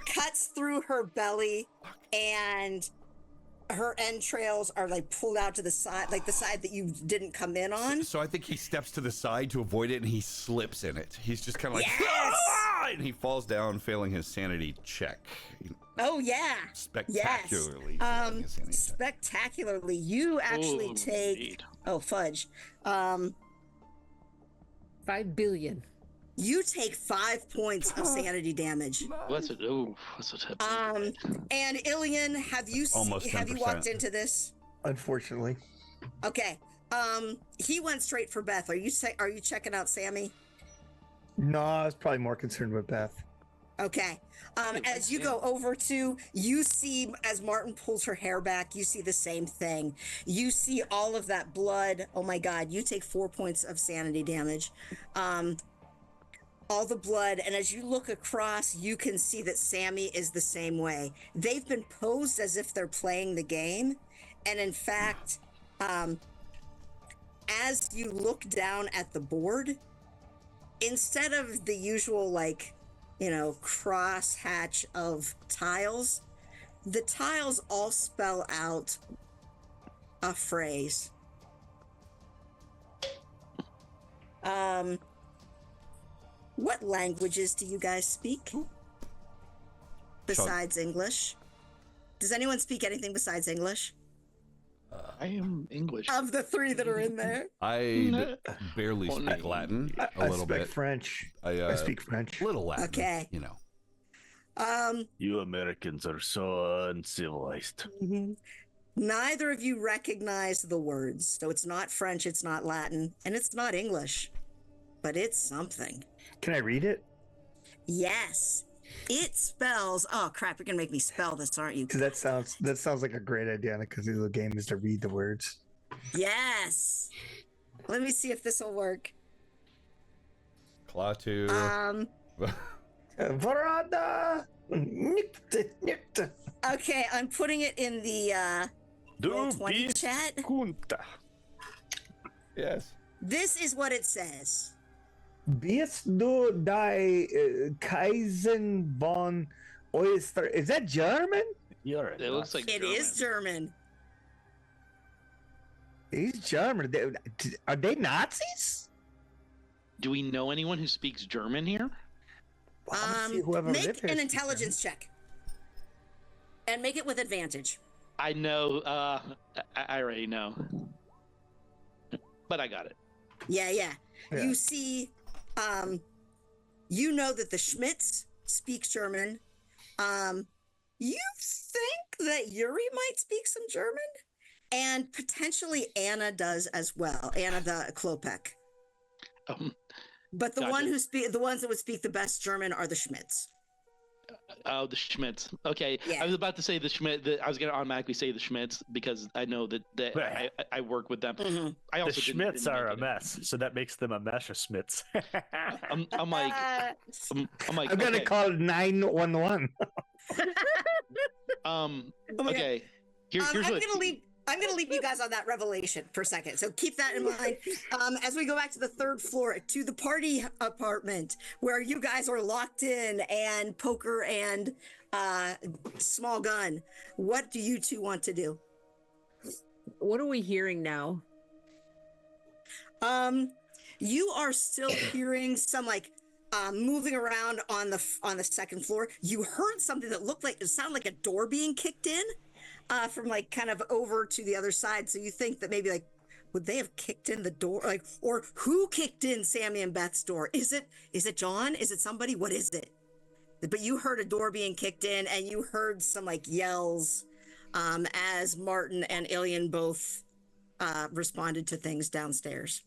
cuts through her belly, and her entrails are like pulled out to the side, like the side that you didn't come in on. So I think he steps to the side to avoid it, and he slips in it. He's just kind of like, Yes! "Ah!" And he falls down, failing his sanity check. Oh yeah, Spectacularly. Yes. Failing his sanity check. Spectacularly. You actually take. indeed. Oh fudge. 5 billion. You take 5 points of sanity damage. What's it? Oh, what's it? And Illian, have you Almost have you 10%. walked into this? Unfortunately. Okay. He went straight for Beth. Are you checking out Sammy? No, I was probably more concerned with Beth. Okay. As you go over to, you see as Martin pulls her hair back, you see the same thing. You see all of that blood. Oh my God! You take 4 points of sanity damage. All the blood, and as you look across, you can see that Sammy is the same way. They've been posed as if they're playing the game, and in fact, as you look down at the board, instead of the usual cross hatch of tiles, the tiles all spell out a phrase. What languages do you guys speak besides English? Does anyone speak anything besides English? I am English. Of the 3 that are in there? I barely speak Latin. A I little speak bit. French. I speak French. Little Latin. Okay. You know. You Americans are so uncivilized. Neither of you recognize the words. So it's not French, it's not Latin, and it's not English. But it's something. Can I read it? Yes. It spells. Oh crap! You're gonna make me spell this, aren't you? Because that sounds like a great idea. Because the game is to read the words. Yes. Let me see if this will work. Klaatu. Varada. Okay, I'm putting it in the roll 20 chat. Yes. This is what it says. Bist du die Kaisen von Oyster? Is that German? You're It looks like It is German. He's German. Are they Nazis? Do we know anyone who speaks German here? Well, I wanna see whoever lived Make here an speaks intelligence check. And make it with advantage. I know. I already know. But I got it. Yeah. Yeah. You see, you know that the Schmitz speak German. You think that Yuri might speak some German? And potentially Anna does as well. Anna the Klopek. But the Gotcha. the ones that would speak the best German are the Schmitz. Oh, the Schmitz. Okay, Yeah. I was about to say the Schmidt. I was going to automatically say the Schmitz because I know that I work with them. Mm-hmm. I The also Schmitz didn't are a make it. mess, so that makes them a mesh of Schmitz. I'm like, I'm like, I'm gonna okay. call 911. Okay. Here's I'm gonna leave you guys on that revelation for a second. So keep that in mind. As we go back to the 3rd floor to the party apartment where you guys are locked in and poker and small gun. What do you two want to do? What are we hearing now? You are still hearing some moving around on the 2nd floor. You heard something that looked like it sounded like a door being kicked in. From kind of over to the other side. So you think that maybe would they have kicked in the door? Or who kicked in Sammy and Beth's door? Is it John? Is it somebody? What is it? But you heard a door being kicked in and you heard some yells as Martin and Illian both responded to things downstairs.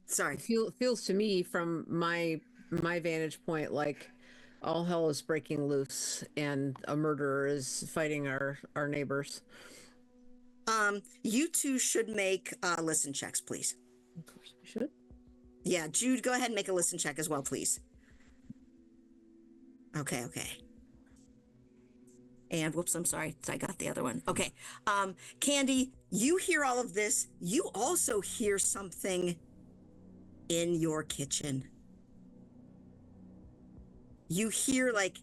Sorry. Feels to me from my vantage point like all hell is breaking loose and a murderer is fighting our neighbors. You two should make listen checks, please. Of course we should. Yeah, Jude, go ahead and make a listen check as well, please. Okay. And whoops, I'm sorry. I got the other one. Okay. Candy, you hear all of this. You also hear something in your kitchen. You hear like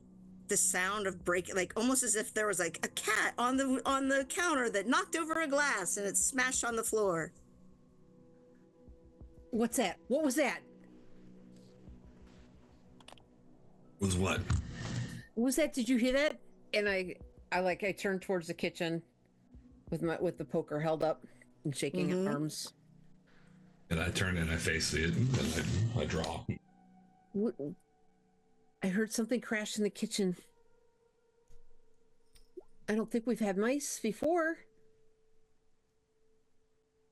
the sound of breaking, like almost as if there was like a cat on the counter that knocked over a glass and it smashed on the floor. What's that? What was that? Was what? What was that? Did you hear that? And I turned towards the kitchen with the poker held up and shaking arms. And I turn and I face it and I draw. What? I heard something crash in the kitchen. I don't think we've had mice before.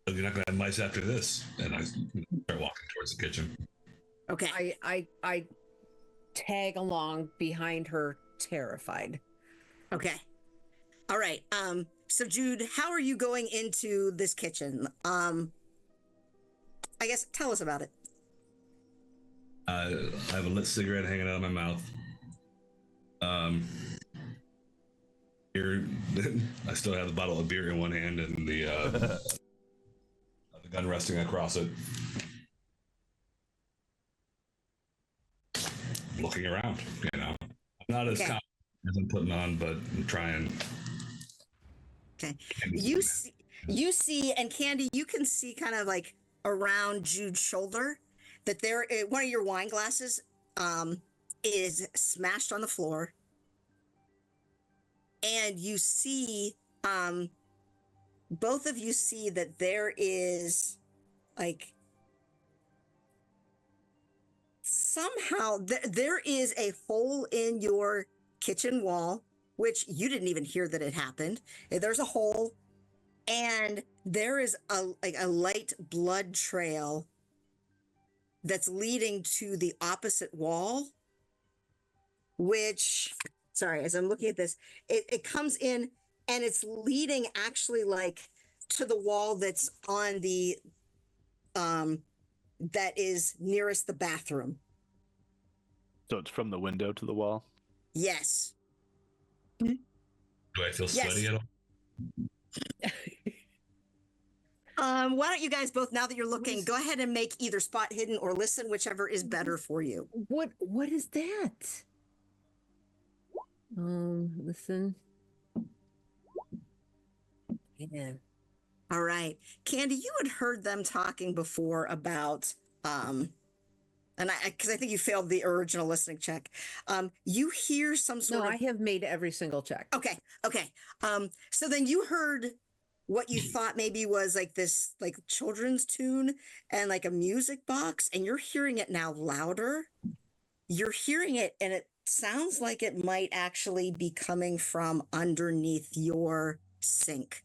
You're not gonna have mice after this. And I start walking towards the kitchen. Okay. I tag along behind her, terrified. Okay. All right. So Jude, how are you going into this kitchen? I guess tell us about it. I have a lit cigarette hanging out of my mouth. Here, I still have the bottle of beer in one hand and the gun resting across it. Looking around, you know. I'm not as confident as I'm putting on, but I'm trying. Okay. You see, and Candy, you can see kind of like around Jude's shoulder that there one of your wine glasses is smashed on the floor, and you see both of you see that there is like somehow there is a hole in your kitchen wall, which you didn't even hear that it happened. There's a hole, and there is a light blood trail that's leading to the opposite wall, which, sorry, as I'm looking at this, it comes in and it's leading actually like to the wall that's on the, that is nearest the bathroom. So it's from the window to the wall? Yes. Do I feel sweaty at all? Why don't you guys both, now that you're looking, go ahead and make either spot hidden or listen, whichever is better for you. What is that? Listen. Yeah. All right. Candy, you had heard them talking before about, and because I think you failed the original listening check. You hear some sort of... No, I have made every single check. Okay. So then you heard what you thought maybe was like this like children's tune and like a music box, and you're hearing it now louder. You're hearing it, and it sounds like it might actually be coming from underneath your sink.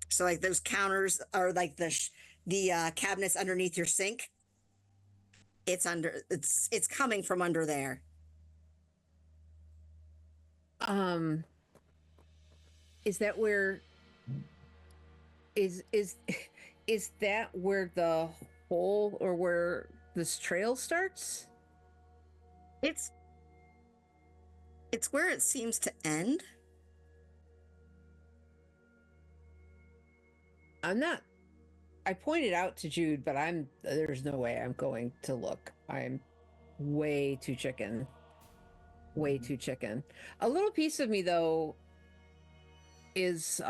So like those counters are like the cabinets underneath your sink. It's coming from under there. Is that where is that where the hole or where this trail starts? It's where it seems to end. I pointed out to Jude, but there's no way I'm going to look. I'm way too chicken. A little piece of me though is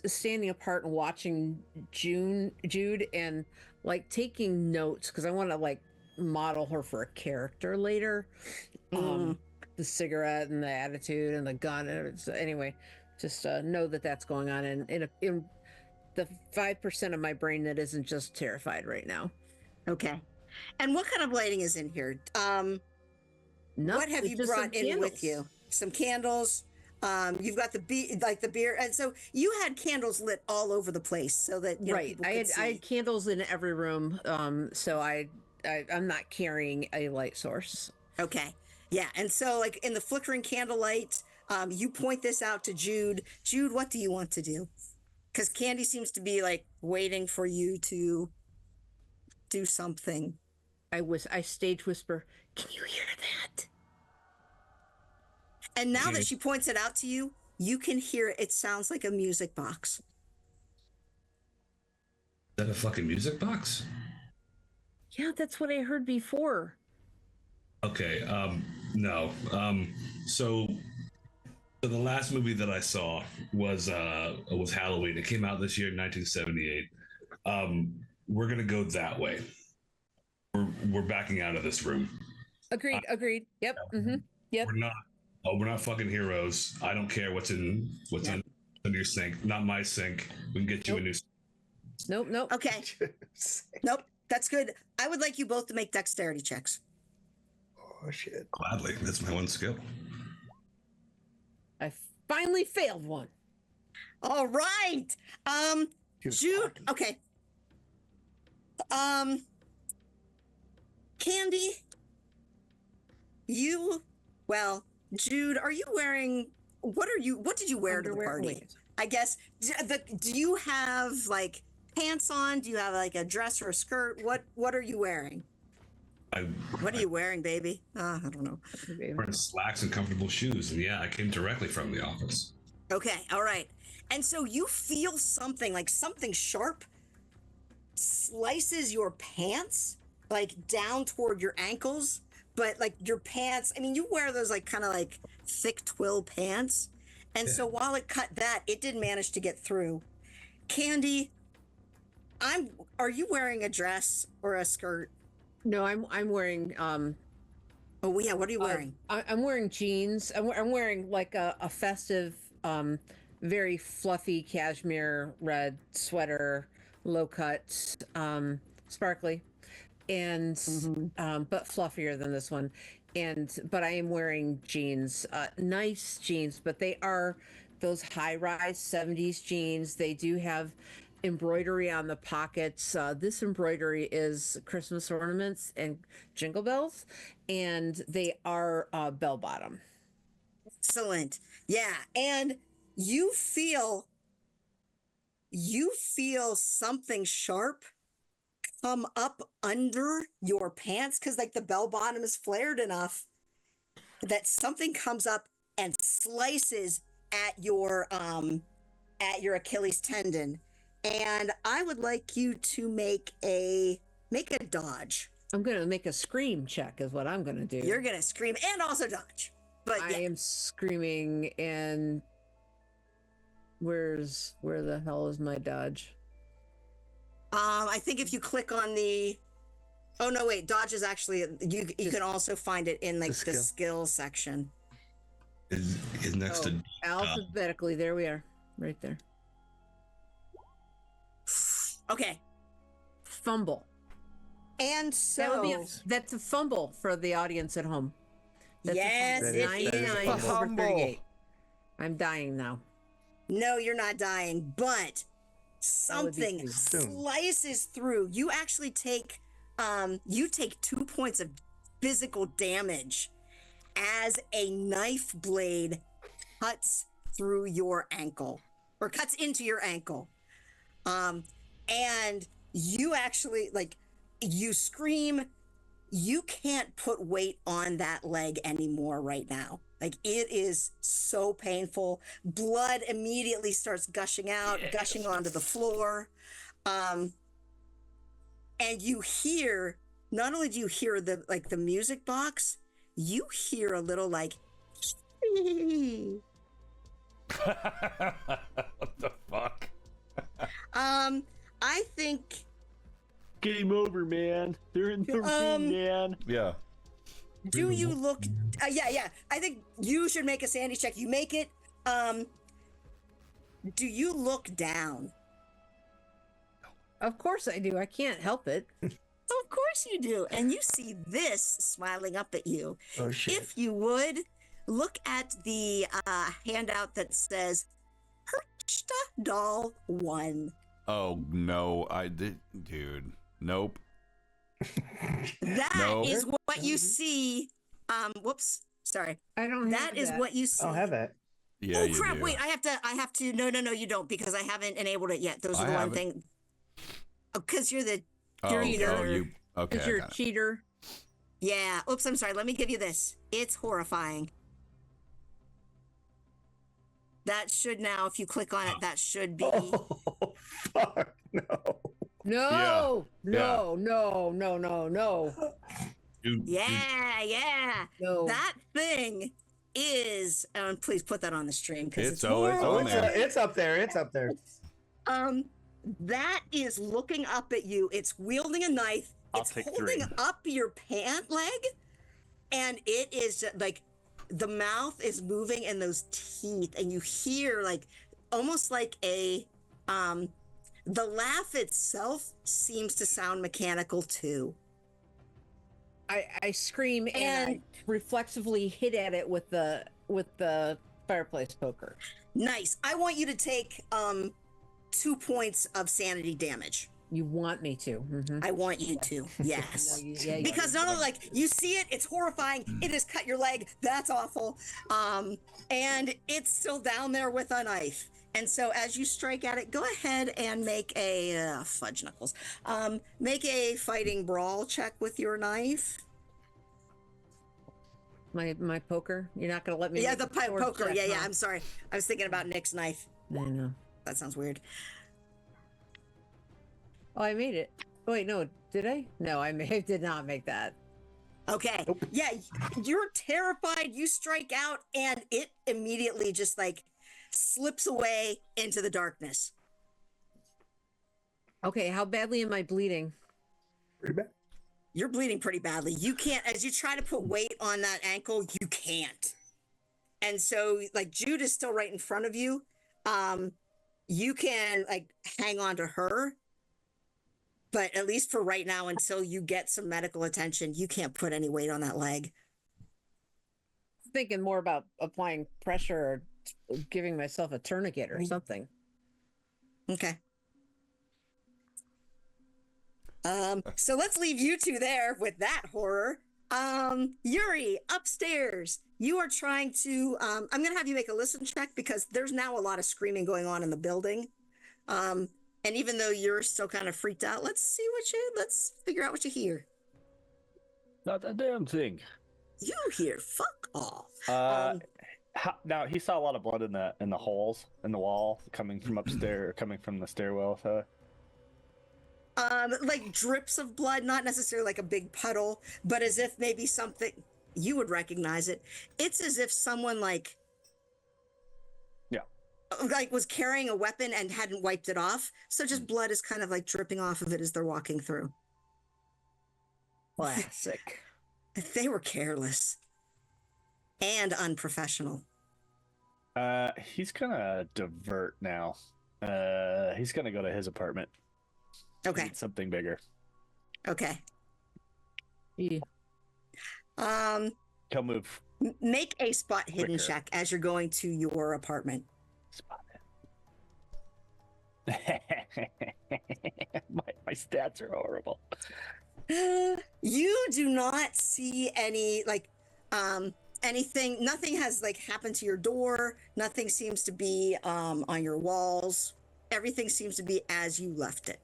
standing apart and watching Jude and like taking notes because I want to like model her for a character later. The cigarette and the attitude and the gun. Anyway, just know that that's going on in the 5% of my brain that isn't just terrified right now. Okay. And what kind of lighting is in here? What have you brought in with you? Some candles. You've got the beer, and so you had candles lit all over the place, so that right. I had candles in every room. So I'm not carrying a light source. Okay. Yeah, and so like in the flickering candlelight, you point this out to Jude. Jude, what do you want to do? Because Candy seems to be like waiting for you to do something. I stage whisper, "Can you hear that?" And now that she points it out to you, you can hear it sounds like a music box. Is that a fucking music box? Yeah, that's what I heard before. Okay, no. So the last movie that I saw was Halloween. It came out this year, 1978. We're gonna go that way. We're backing out of this room. Agreed. Yep. Yep. We're not fucking heroes. I don't care what's in your sink. Not my sink. We can get you a new. Nope. Okay. Nope. That's good. I would like you both to make dexterity checks. Oh shit. Gladly. That's my one skill. I finally failed one. All right. Jude. Okay. Candy. Jude, are you wearing? What did you wear to the party? Wait. I guess. Do you have like pants on? Do you have like a dress or a skirt? What are you wearing? What are you wearing, baby? I don't know. I'm wearing slacks and comfortable shoes, and yeah, I came directly from the office. Okay, all right. And so you feel something like something sharp slices your pants like down toward your ankles, but like your pants, I mean, you wear those like kind of like thick twill pants. And so while it cut that, it didn't manage to get through. Candy, are you wearing a dress or a skirt? No, I'm wearing Oh yeah, what are you wearing? I'm wearing jeans. I'm wearing like a festive, very fluffy cashmere red sweater, low cut, sparkly, and but fluffier than this one. But I am wearing jeans, nice jeans, but they are those high-rise 70s jeans. They do have embroidery on the pockets. This embroidery is Christmas ornaments and jingle bells, and they are bell-bottom. Excellent. Yeah, and you feel something sharp come up under your pants because like the bell bottom is flared enough that something comes up and slices at your Achilles tendon. And I would like you to make a dodge. I'm gonna make a scream check is what I'm gonna do. You're gonna scream and also dodge. But I am screaming, and where the hell is my dodge? I think if you click on the, oh no, wait, dodge is actually you can also find it in like the skill section. Is next to alphabetically. There we are, right there. Okay. Fumble. And so that's a fumble for the audience at home. That's yes, a 99 over 38. I'm dying now. No, you're not dying, but something slices through. You actually take 2 points of physical damage as a knife blade cuts through your ankle or cuts into your ankle. And you actually you scream. You can't put weight on that leg anymore right now. Like it is so painful. Blood immediately starts gushing onto the floor. And you hear, not only do you hear the music box, you hear a little like, what the fuck? I think game over, man. They're in the room, man. Yeah. Do you look? Yeah. I think you should make a sanity check. You make it. Do you look down? Of course I do. I can't help it. Of course you do. And you see this smiling up at you. Oh shit. If you would look at the handout that says Perchta Doll 1. Oh no, I did, dude. Nope. That is what you see. Whoops. Sorry. I don't have that. Is what you see. I don't have that. Yeah, oh you crap! do. Wait, I have to. No, you don't because I haven't enabled it yet. Those are the one thing. Oh, because you're the cheater. Oh, you okay? Because you're a cheater. Yeah. Oops. I'm sorry. Let me give you this. It's horrifying. That should now, if you click on it, that should be. Oh, fuck no. No, Yeah. no. Yeah. No. That thing is, please put that on the stream because It's it's always horrible. on there. It's up there. It's up there. That is looking up at you. It's wielding a knife. I'll It's take holding 3. up your pant leg, and it is like the mouth is moving and those teeth, and you hear like almost like a the laugh itself seems to sound mechanical too. I scream and I And- reflexively hit at it with the fireplace poker. Nice. I want you to take 2 points of sanity damage. You want me to? Mhm. I want you to. Yes. No, yeah, Because not only like you see it, it's horrifying. It has cut your leg. That's awful. And it's still down there with a knife. And so as you strike at it, go ahead and make a fudge knuckles. Make a fighting brawl check with your knife. My poker. You're not gonna let me. Yeah, make the a sword poker. check, Yeah. huh? I'm sorry. I was thinking about Nick's knife. I know. That sounds weird. Oh, I made it. Oh, wait, no, did I? No, I did not make that. Okay. Yeah, you're terrified. You strike out, and it immediately just like slips away into the darkness. Okay, how badly am I bleeding? Pretty bad. You're bleeding pretty badly. You can't, as you try to put weight on that ankle, you can't. And so, like, Jude is still right in front of you. You can like hang on to her, but at least for right now, until you get some medical attention, you can't put any weight on that leg. Thinking more about applying pressure or giving myself a tourniquet or something. Okay. So let's leave you two there with that horror. Yuri, upstairs. You are trying to, I'm going to have you make a listen check because there's now a lot of screaming going on in the building. And even though you're still kind of freaked out, let's figure out what you hear. Not a damn thing. You hear fuck off. Now he saw a lot of blood in the holes in the wall coming from upstairs, coming from the stairwell. Like drips of blood, not necessarily like a big puddle, but as if maybe something, you would recognize it. It's as if someone like was carrying a weapon and hadn't wiped it off. So just blood is kind of like dripping off of it as they're walking through. Classic. They were careless and unprofessional. He's gonna divert now. He's gonna go to his apartment. Okay. Need something bigger. Okay. Yeah. He'll move. Make a spot hidden Quicker. check as you're going to your apartment. Spot it. my stats are horrible. You do not see any anything. Nothing has like happened to your door. Nothing seems to be on your walls. Everything seems to be as you left it.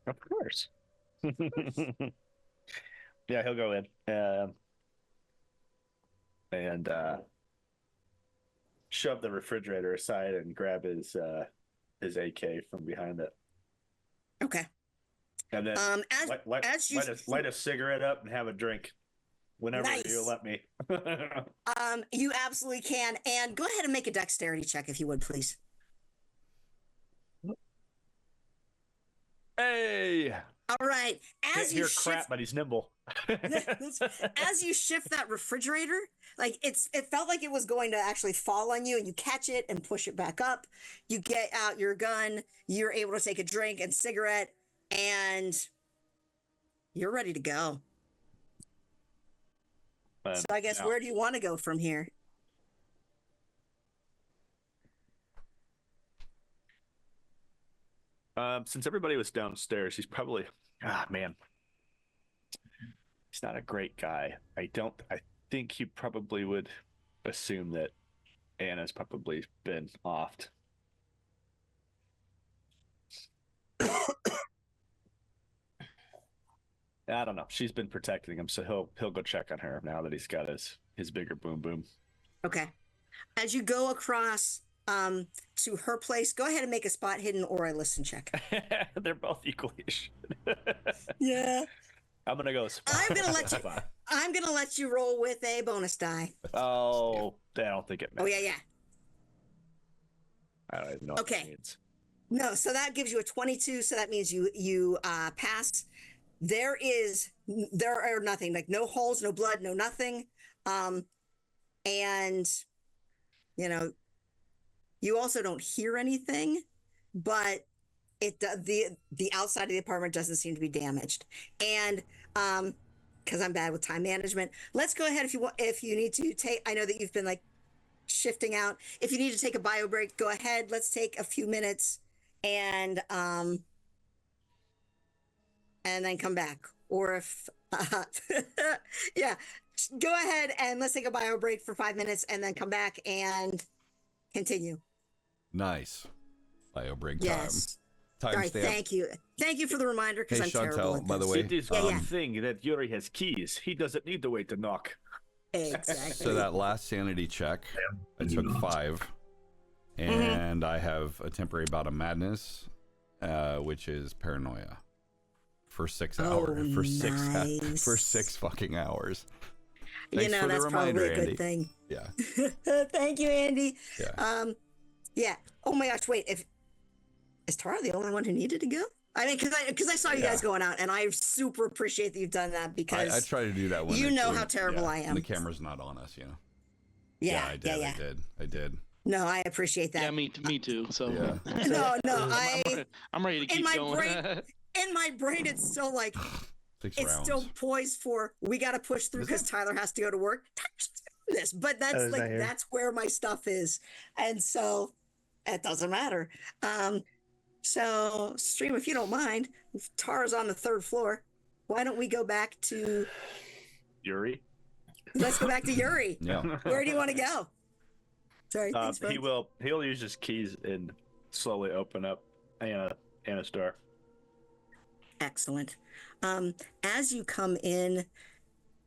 Of course. Yeah, he'll go in and shove the refrigerator aside and grab his AK from behind it. Okay. And then light a cigarette up and have a drink whenever Nice. you let me. You absolutely can. And go ahead and make a dexterity check if you would, please. Hey! All right. Can't As you hear shift, crap, but he's nimble. as you shift that refrigerator, like it felt like it was going to actually fall on you, and you catch it and push it back up. You get out your gun. You're able to take a drink and cigarette, and you're ready to go. So I guess where do you want to go from here? Since everybody was downstairs, he's probably man. He's not a great guy. I think he probably would assume that Anna's probably been offed. I don't know. She's been protecting him, so he'll go check on her now that he's got his bigger boom boom. Okay. As you go across to her place, go ahead and make a spot hidden or a listen check. They're both equally shit. Yeah. I'm gonna go spot. I'm gonna let you roll with a bonus die. Oh, I don't think it Oh matters. yeah. I don't even know what Okay. that means. No, so that gives you a 22. So that means you pass. There are nothing, like no holes, no blood, no nothing. And you also don't hear anything, but the outside of the apartment doesn't seem to be damaged. And because I'm bad with time management, let's go ahead if you need to take. I know that you've been like shifting out. If you need to take a bio break, go ahead. Let's take a few minutes and then come back. Or if yeah, go ahead and let's take a bio break for 5 minutes and then come back and continue. Nice. Bio break time. Yes. All right, Timestamp. thank you for the reminder, because Hey, I'm Chantel, terrible at by the this. way, It is one thing that Yuri has keys. He doesn't need to wait to knock. Exactly. So that last sanity check, I took 5, and I have a temporary bout of madness, which is paranoia, for 6 hours. Nice. For 6 fucking hours. Thanks for the that's reminder, probably a good Andy. thing. Yeah. Thank you, Andy. Yeah. Yeah. Oh my gosh, wait. Is Tara the only one who needed to go? I mean, because I saw you guys going out, and I super appreciate that you've done that, because I try to do that when you know how terrible I am. The camera's not on us, Yeah, I did. No, I appreciate that. Yeah, me too. So Yeah. No, I'm ready to keep going. In my brain, it's still like 6 it's rounds. still poised for we got to push through because Tyler has to go to work. Tyler's doing this, but that's where my stuff is, and so it doesn't matter. So Stream, if you don't mind, if Tara's on the 3rd floor, why don't we go back to Yuri? Let's go back to Yuri. Yeah. Where do you want to go? Sorry. Thanks, folks. He'll use his keys and slowly open up Anna's door. Excellent. As you come in,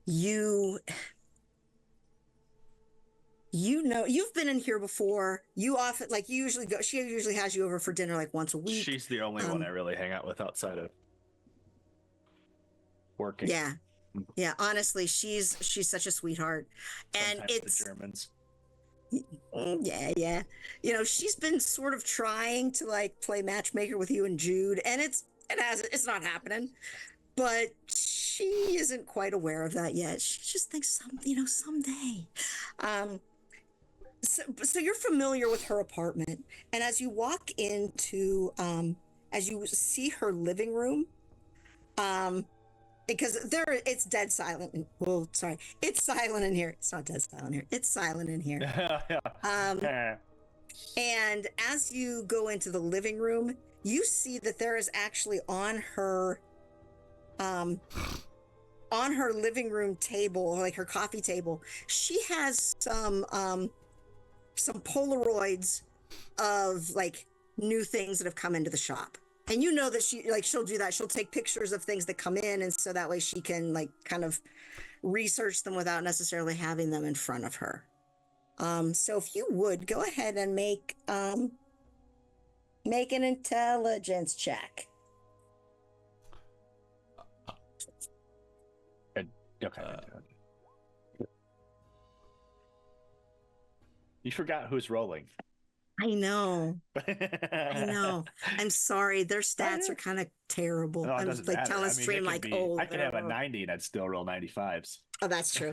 you know you've been in here before. You often you usually go. She usually has you over for dinner like once a week. She's the only one I really hang out with outside of working. Yeah. Honestly, she's such a sweetheart, and Sometimes it's the Germans. Yeah. She's been sort of trying to play matchmaker with you and Jude, and it's not happening. But she isn't quite aware of that yet. She just thinks someday. So you're familiar with her apartment, and as you walk into, as you see her living room, because it's dead silent. Well, sorry, it's silent in here. It's not dead silent here. It's silent in here. And as you go into the living room, you see that there is actually on her living room table, like her coffee table, she has some Polaroids of new things that have come into the shop. And you know that she'll do that. She'll take pictures of things that come in, and so that way she can kind of research them without necessarily having them in front of her. So if you would go ahead and make an intelligence check. Okay. You forgot who's rolling. I know. I'm sorry. Their stats are kind of terrible. No, it I'm doesn't telling matter. Stream I could have a 90 and I'd still roll 95s. Oh, that's true.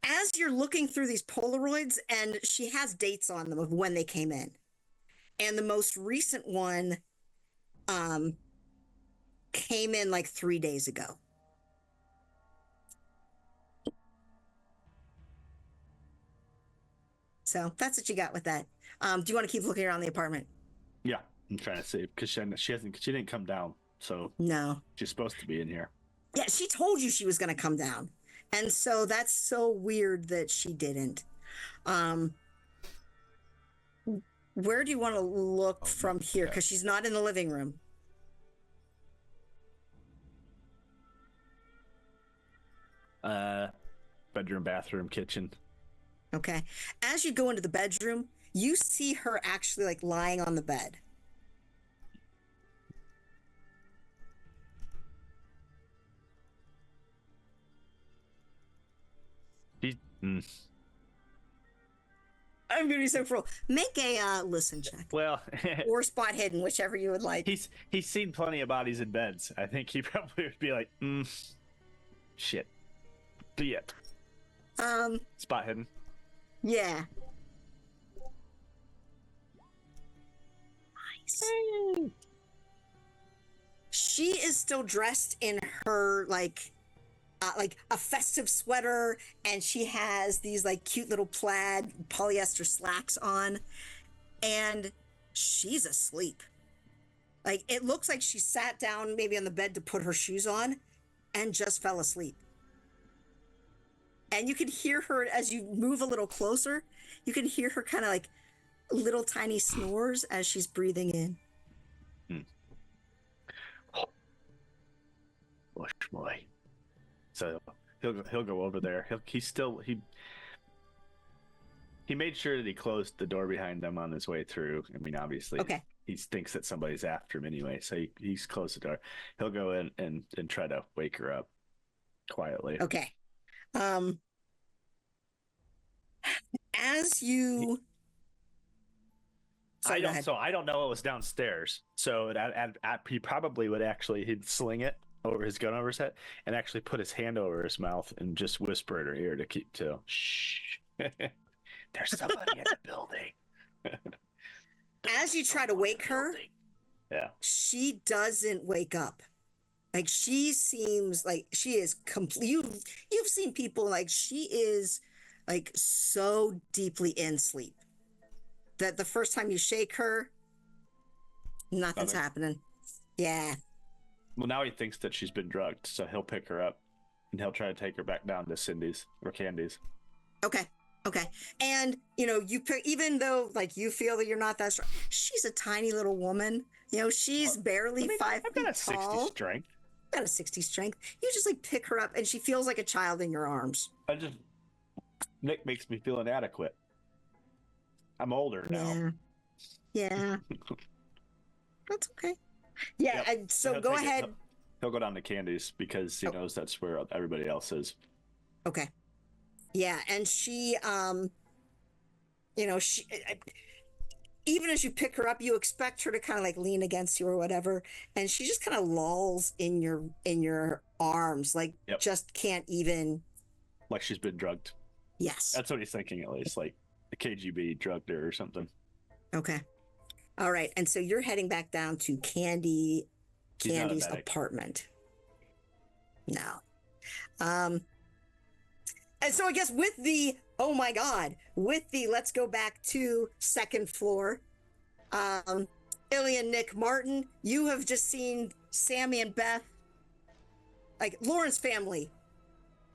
As you're looking through these Polaroids, and she has dates on them of when they came in. And the most recent one came in 3 days ago. So that's what you got with that. Do you want to keep looking around the apartment? Yeah, I'm trying to see because she didn't come down, so no, she's supposed to be in here. Yeah, she told you she was going to come down, and so that's so weird that she didn't. Where do you want to look from here? Because she's not in the living room. Bedroom, bathroom, kitchen. Okay. As you go into the bedroom, you see her actually like lying on the bed. Mm. I'm gonna be so cruel. Make a listen check Well, or spot hidden, whichever you would like. he's seen plenty of bodies in beds. I think he probably would be like, shit. But yeah. Spot hidden. Yeah. Nice. She is still dressed in her like a festive sweater, and she has these like cute little plaid polyester slacks on, and she's asleep. Like it looks like she sat down maybe on the bed to put her shoes on and just fell asleep. And you can hear her as you move a little closer, you can hear her kind of like little tiny snores as she's breathing in. Bush boy. So he'll go over there. He made sure that he closed the door behind them on his way through. I mean, obviously, Okay. he thinks that somebody's after him anyway, so he's closed the door. He'll go in and try to wake her up quietly. Okay. As you I don't know what was downstairs. So he probably would he'd sling it over his gun over his head and actually put his hand over his mouth and just whisper in her ear to shh. There's somebody in the building. As you try to wake her, yeah, she doesn't wake up. Like she seems like she is complete. You've seen people like she is like so deeply in sleep that the first time you shake her, nothing's happening. Yeah. Well, now he thinks that she's been drugged, so he'll pick her up and he'll try to take her back down to Cindy's or Candy's. Okay. And even though like you feel that you're not that strong, she's a tiny little woman. She's barely 5 I've feet got a 60 tall. strength. Got a 60 strength. You just like pick her up and she feels like a child in your arms. Nick makes me feel inadequate. I'm older now. Yeah. That's okay. Yeah, Yep. and so go ahead. He'll go down to Candy's because he knows that's where everybody else is. Okay. Yeah, and she she even as you pick her up, you expect her to kind of like lean against you or whatever, and she just kind of lolls in your arms, like just can't even. Like she's been drugged. Yes. That's what he's thinking, at least. Like the KGB drugged her or something. Okay. All right, and so you're heading back down to Candy's apartment. No. And so I guess with the let's go back to second floor. Illian, Nick, Martin, you have just seen Sammy and Beth, like Lauren's family,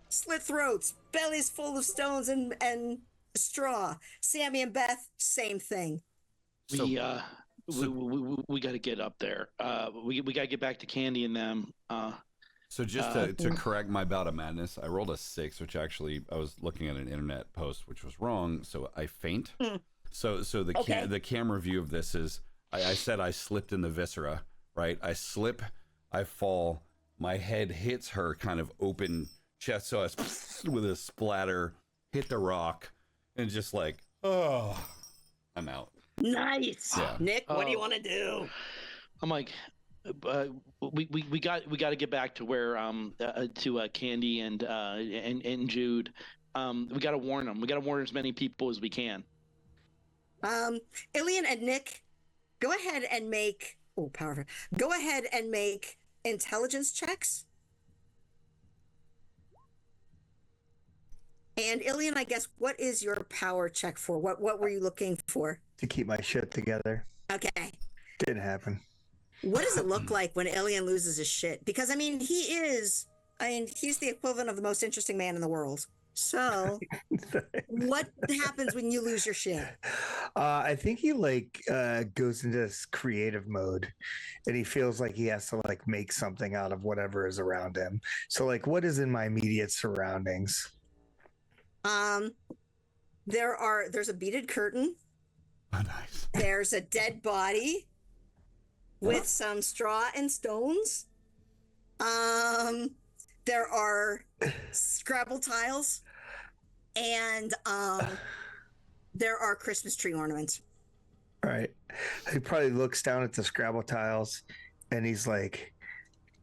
slit throats, bellies full of stones and straw. Sammy and Beth, same thing. We got to get up there. We got to get back to Candy and them. So just to correct my bout of madness, I rolled a 6, which actually I was looking at an internet post, which was wrong. So I faint. So the camera view of this is I said I slipped in the viscera, right? I slip, I fall, my head hits her kind of open chest, so I with a splatter hit the rock, and just like I'm out. Nice. Yeah. Nick, what do you want to do? I'm like, we got to get back to where to Candy and Jude. We got to warn them. We got to warn as many people as we can. Illian and Nick, go ahead and make Go ahead and make intelligence checks. And Illian, I guess, what is your power check for? What were you looking for? To keep my shit together. Okay. Didn't happen. What does it look like when Illian loses his shit? Because he's the equivalent of the most interesting man in the world. So what happens when you lose your shit? I think he goes into this creative mode, and he feels like he has to make something out of whatever is around him. So what is in my immediate surroundings? There's a beaded curtain. Oh, nice. There's a dead body with some straw and stones. There are Scrabble tiles, and there are Christmas tree ornaments. All right. He probably looks down at the Scrabble tiles and he's like,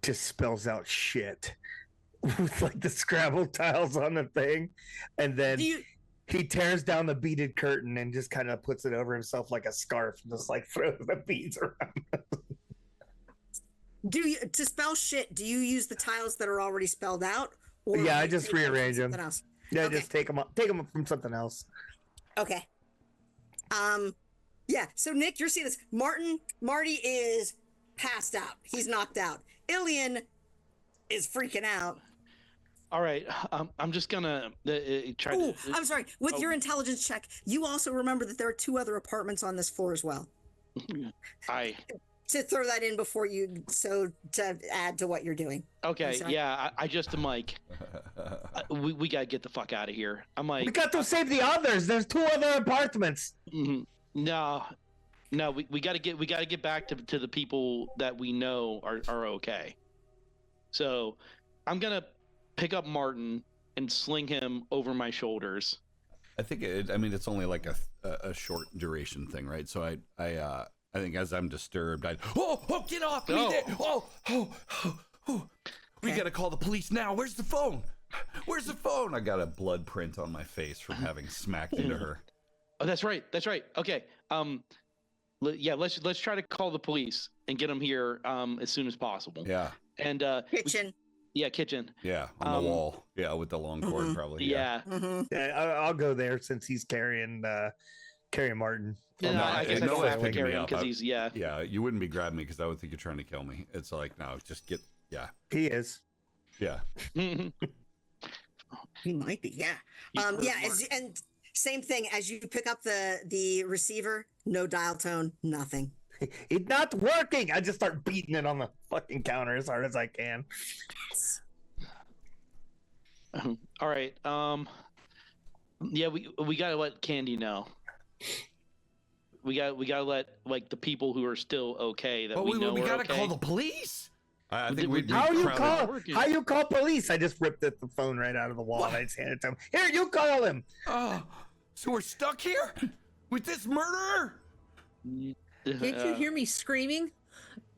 just spells out shit with like the Scrabble tiles on the thing. And then he tears down the beaded curtain and just kind of puts it over himself like a scarf and just like throws the beads around. To spell shit, do you use the tiles that are already spelled out? Or Yeah, I just rearrange them. Else? Yeah, Okay. just take them up from something else. Okay. Yeah, so Nick, you're seeing this. Marty is passed out. He's knocked out. Illian is freaking out. All right, I'm just gonna try Oh, to. I'm sorry. With your intelligence check, you also remember that there are 2 other apartments on this floor as well. To throw that in before you, to add to what you're doing. Okay, yeah, I just am like, we gotta get the fuck out of here. I'm like, We got to save the others. There's 2 other apartments. No, we gotta get back to the people that we know are okay. So I'm gonna pick up Martin and sling him over my shoulders. I think it's only like a short duration thing, right? So I think as I'm disturbed, get off me! We gotta call the police now. Where's the phone? Where's the phone? I got a blood print on my face from having smacked into her. Oh, that's right. Okay. Let's try to call the police and get them here as soon as possible. Yeah. And Kitchen. kitchen. Yeah, on the wall. Yeah, with the long cord, probably. Yeah. Yeah, I'll go there since he's carrying Martin. No, I guess I don't have to picking carry me him up. because he's Yeah, you wouldn't be grabbing me because I would think you're trying to kill me. It's like, no, just get. Yeah. He is. Yeah. He might be. Yeah. And same thing as you pick up the receiver. No dial tone. Nothing. It's not working. I just start beating it on the fucking counter as hard as I can. All right. Yeah, we gotta let Candy know. We gotta let like the people who are still okay that we know we are gotta okay. call the police. I think we How you call police? I just ripped the phone right out of the wall and I just handed it to him. Here, you call him. Oh, so we're stuck here with this murderer? Did you hear me screaming?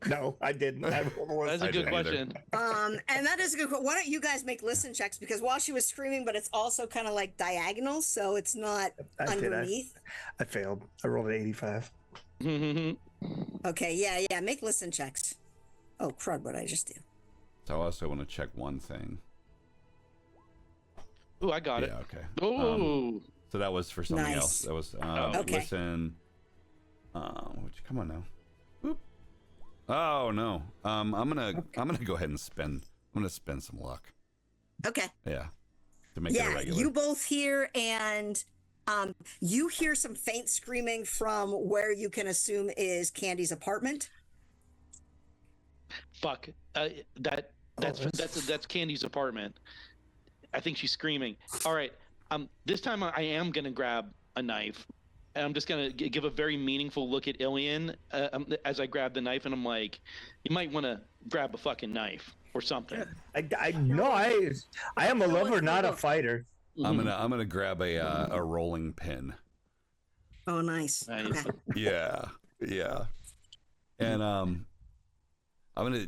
No, I didn't. That's a good question. And that is a good question. Why don't you guys make listen checks? Because while she was screaming, but it's also kind of like diagonal, so it's not underneath. I failed. I rolled an 85. Okay, yeah. Make listen checks. Oh, crud, what did I just do? So I also want to check one thing. Oh, I got it. Yeah, okay. Oh. So that was for something Nice. else. That was Okay. listen. Come on now. Boop. Oh no. I'm gonna go ahead and spend. I'm gonna spend some luck. Okay. Yeah. To make it a regular. You both hear, and you hear some faint screaming from where you can assume is Candy's apartment. Fuck. That's Candy's apartment. I think she's screaming. All right. This time I am gonna grab a knife, and I'm just gonna give a very meaningful look at Illian as I grab the knife, and I'm like, you might want to grab a fucking knife or something. I am a lover, not a fighter. I'm gonna grab a rolling pin. Oh, nice. Nice. Okay. Yeah. And I'm gonna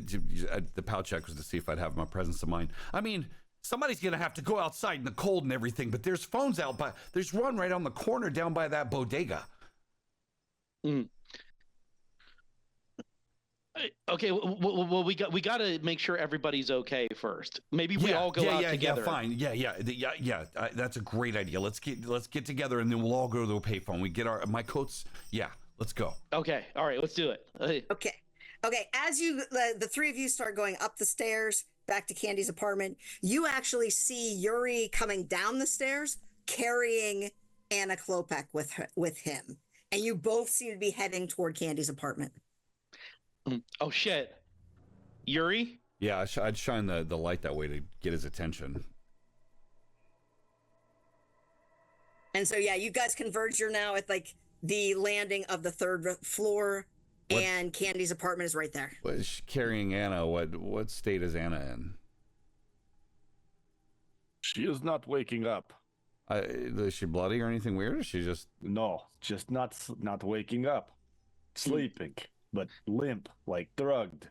the POW check was to see if I'd have my presence of mind. I mean, somebody's gonna have to go outside in the cold and everything, but there's phones out by there's one right on the corner down by that bodega. Okay, well, we got to make sure everybody's okay first. Maybe we all go out together. Fine. Yeah. That's a great idea. Let's get together and then we'll all go to the payphone. We get my coats. Yeah, let's go. Okay, all right, let's do it. Okay. As you, the three of you start going up the stairs back to Candy's apartment, you actually see Yuri coming down the stairs carrying Anna Klopek with him, and you both seem to be heading toward Candy's apartment. Oh shit, Yuri? Yeah, I'd shine the light that way to get his attention. And so, yeah, you guys converge. You're now at like the landing of the third floor, and Candy's apartment is right there. Was she carrying Anna? What state is Anna in? She is not waking up. Is she bloody or anything weird? Or is she just No, just not waking up. Sleeping, but limp, like drugged.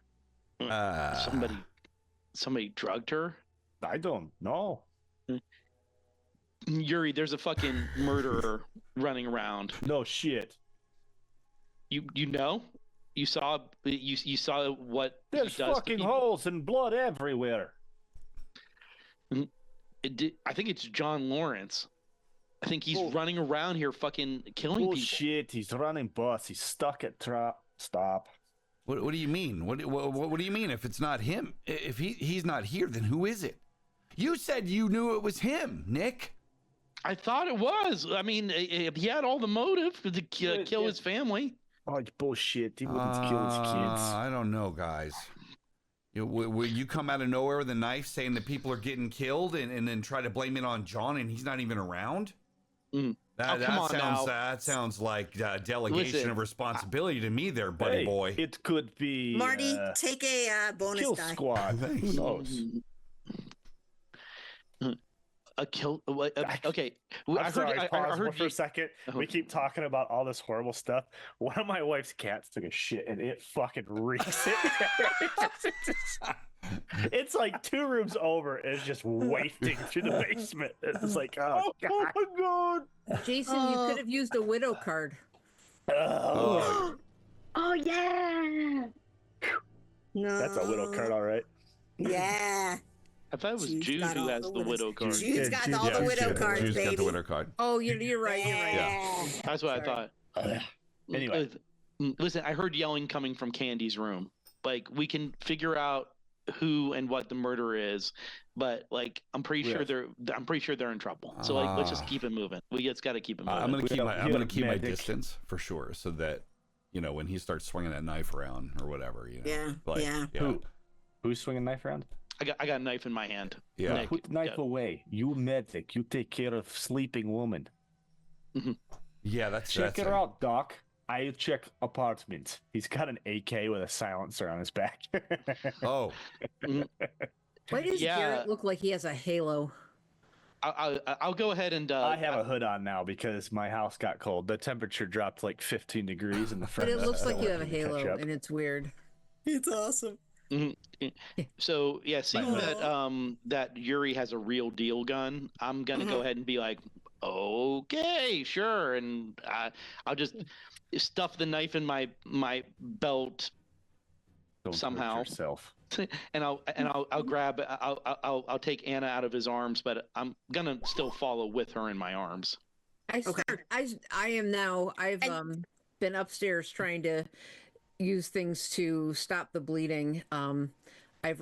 Somebody drugged her? I don't know. Yuri, there's a fucking murderer running around. No shit. You know? You saw what There's he does fucking holes and blood everywhere. I think it's John Lawrence. I think he's running around here fucking killing people. Bullshit, he's running bus. He's stuck at trap. Stop. What do you mean? What do you mean if it's not him? If he's not here, then who is it? You said you knew it was him, Nick. I thought it was. I mean, he had all the motive to kill his family. Oh, it's bullshit. He wouldn't kill his kids. I don't know, guys. Will you come out of nowhere with a knife saying that people are getting killed and then try to blame it on John and he's not even around? That sounds like delegation of responsibility to me there, buddy boy. It could be... Marty, take a bonus kill die. squad. Who knows? A kill. Okay. I heard for a second. We keep talking about all this horrible stuff. One of my wife's cats took a shit, and it fucking reeks. It's like 2 rooms over. And it's just wafting through the basement. It's like, oh my god. Jason, you could have used a widow card. Oh yeah. No. That's a widow card, all right. Yeah. I thought it was Jude who has the widow card. Jude's got all the widow cards, Jude's baby. got the widow card. Oh, you're right. You're right. Yeah. That's what I thought. Anyway. Listen, I heard yelling coming from Candy's room. Like, we can figure out who and what the murder is, but like, I'm pretty sure they're in trouble. So like, let's just keep it moving. We just got to keep it moving. I'm gonna keep my distance for sure, so that when he starts swinging that knife around or whatever, Yeah. Who's swinging a knife around? I got a knife in my hand. Yeah. Nick, Put the knife away. You medic. You take care of sleeping woman. Mm-hmm. Yeah, check her out, Doc. I check apartment. He's got an AK with a silencer on his back. Oh. Why does Garrett look like he has a halo? I'll go ahead and... I have a hood on now because my house got cold. The temperature dropped like 15 degrees in the front. But it looks like you have a halo, and it's weird. It's awesome. Mm-hmm. So yeah, seeing that Yuri has a real deal gun, I'm gonna go ahead and be like, okay, sure, and I'll just stuff the knife in my belt. Don't somehow hurt yourself. and I'll grab I'll take Anna out of his arms, but I'm gonna still follow with her in my arms. I've been upstairs trying to use things to stop the bleeding. I've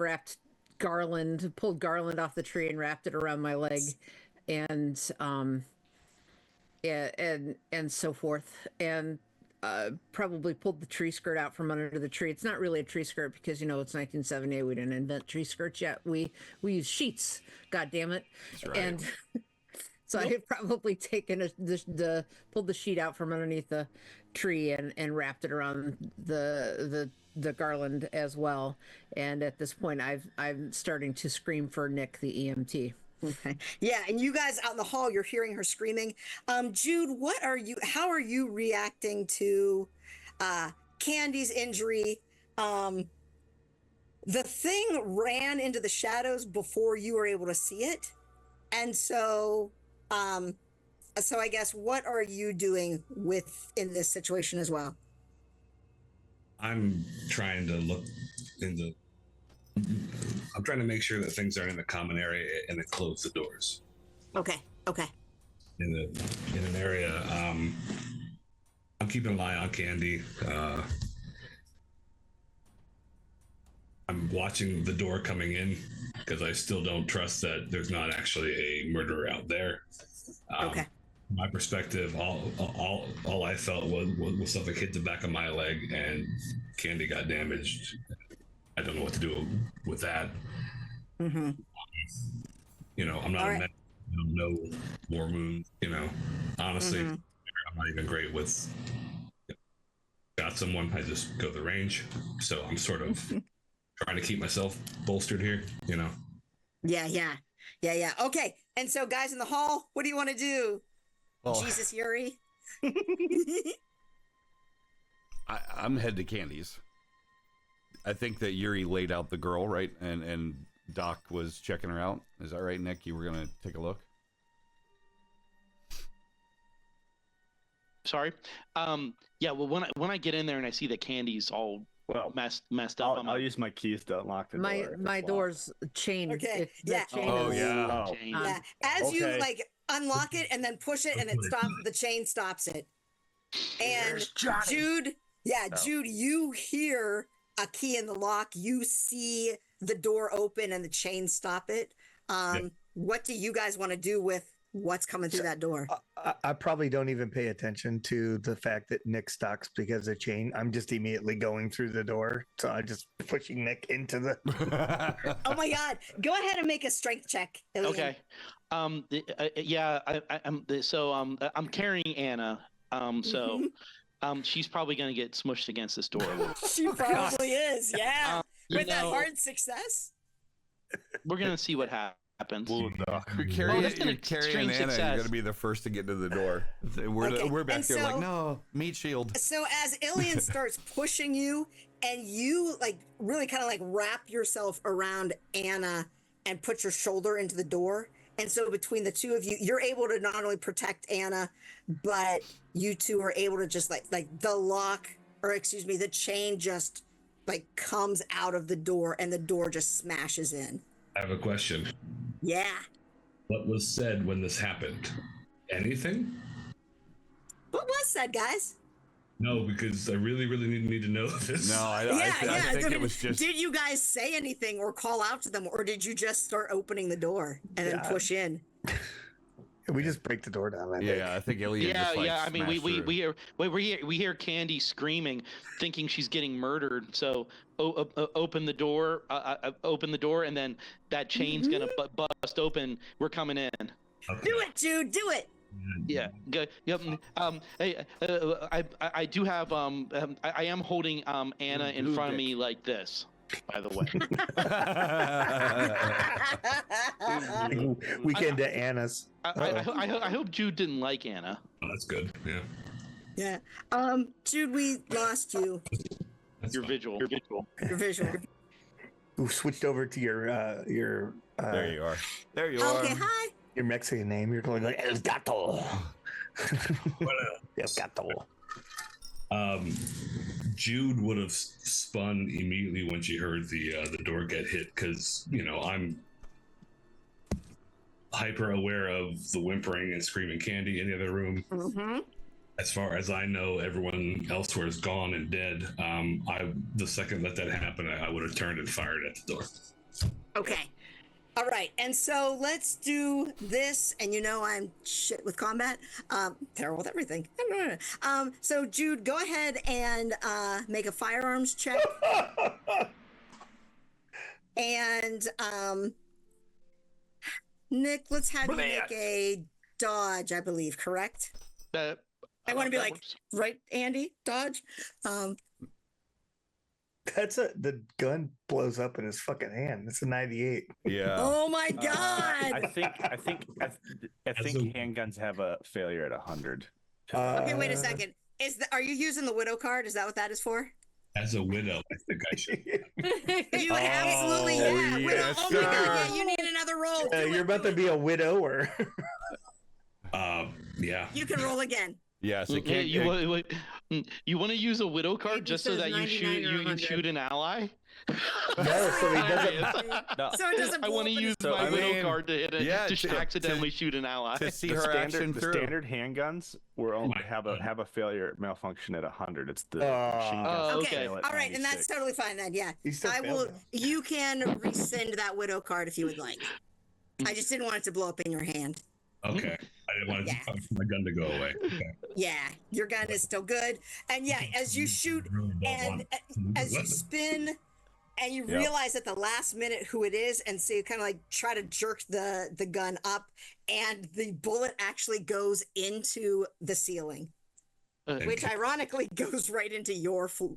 pulled garland off the tree and wrapped it around my leg, and so forth, and probably pulled the tree skirt out from under the tree. It's not really a tree skirt because it's 1978. We didn't invent tree skirts yet. We use sheets. God damn it! That's right. And so I had probably taken pulled the sheet out from underneath the tree and wrapped it around the garland as well. And at this point, I'm starting to scream for Nick, the EMT. Okay. Yeah, and you guys out in the hall, you're hearing her screaming. Jude, how are you reacting to Candy's injury? The thing ran into the shadows before you were able to see it. And so I guess, what are you doing in this situation as well? I'm trying to look I'm trying to make sure that things are in the common area and then close the doors. Okay. In an area, I'm keeping an eye on Candy. I'm watching the door coming in because I still don't trust that there's not actually a murderer out there. Okay. My perspective, all I felt was something hit the back of my leg and Candy got damaged. I don't know what to do with that. Mm-hmm. I'm not a medic, no war moons. Honestly, Mm-hmm. I'm not even great with. Got someone, I just go the range. So I'm sort of trying to keep myself bolstered here. Yeah. Okay. And so, guys in the hall, what do you want to do? Well, Jesus Yuri. I'm head to Candy's. I think that Yuri laid out the girl, right? And Doc was checking her out. Is that right, Nick? You were going to take a look? Sorry. Yeah. Well, when I get in there and I see that Candy's all messed up, I'll use my keys to unlock the door. My if it's locked. door's chained. Okay, If the yeah. chain Oh, is- yeah. Yeah. As you Okay. like unlock it and then push it and it stops, the chain stops it. And Jude, Jude, you hear a key in the lock. You see the door open and the chain stop it. What do you guys want to do with what's coming through that door? I probably don't even pay attention to the fact that Nick stocks because of chain. I'm just immediately going through the door. So I'm just pushing Nick into the. Oh my God. Go ahead and make a strength check, Illian. Okay. Yeah. I'm carrying Anna. So she's probably gonna get smushed against this door. She probably is, yeah. You With that know- hard success. We're gonna see what happens. You're Oh, carrying, that's been you're a carrying extreme Anna. You're success. going to be the first to get to the door. We're, Okay, we're back and there like, so- no, meat shield. So as Illian starts pushing you and you like really kind of like wrap yourself around Anna and put your shoulder into the door. And so between the two of you, you're able to not only protect Anna, but you two are able to just like the lock, or excuse me, the chain just like comes out of the door and the door just smashes in. I have a question. Yeah. What was said when this happened? Anything? What was said, guys? No, because I really, really need to know this. No, I think it was just. Did you guys say anything or call out to them, or did you just start opening the door and then push in? We just break the door down. I think Illian Yeah, just, like, I mean, smashed through. we hear Candy screaming, thinking she's getting murdered. So open the door, and then that chain's gonna bust open. We're coming in. Okay. Do it, Jude. Do it. Yeah. Good. Yep. Hey, I do have I am holding Anna in front of me like this. By the way. Weekend at Anna's. I hope Jude didn't like Anna. Oh, that's good. Yeah. Yeah. Jude, we lost you. That's Your fine. visual. Your visual. Who switched over to your There you are. There you are. Okay, hi. your Mexican name. You're going like El Gato. El Gato. Jude would have spun immediately when she heard the door get hit, because I'm hyper aware of the whimpering and screaming Candy in the other room. Mm-hmm. As far as I know, everyone elsewhere is gone and dead. The second that happened, I would have turned and fired at the door. Okay. All right. And so let's do this. And I'm shit with combat. Terrible with everything. So Jude, go ahead and make a firearms check. And Nick, let's have you make a dodge, I believe, correct? I want to be like, right, Andy? Dodge? The gun blows up in his fucking hand. It's a 98. Yeah. Oh my God. I think handguns have a failure at 100. Okay, wait a second. Are you using the widow card? Is that what that is for? As a widow, I think I should. You absolutely, yeah. Widow. yes, Oh my God, sir. yeah, you need another roll. Do You're it, about do to be a widower. Yeah. it. You can roll again. Yes, it can't. You want to use a widow card It just so says that you 99 or you can 100. shoot an ally? No, so he doesn't. No, So it doesn't I blow want to up in use his- my I widow mean, card to hit it yeah, to accidentally shoot an ally. to see the her action the through. standard handguns will only have a failure malfunction at 100. It's the machine guns. Oh, Okay. okay. fail at All right, and that's 96. totally fine then. Yeah. He still I failed will. though. You can rescind that widow card if you would like. I just didn't want it to blow up in your hand. Okay. I didn't want my gun to go away. Okay. Yeah, your gun is still good. And yeah, as you shoot Really don't and want to as you weapon. spin and you Yep. realize at the last minute who it is, and so you kind of like try to jerk the gun up, and the bullet actually goes into the ceiling, which ironically goes right into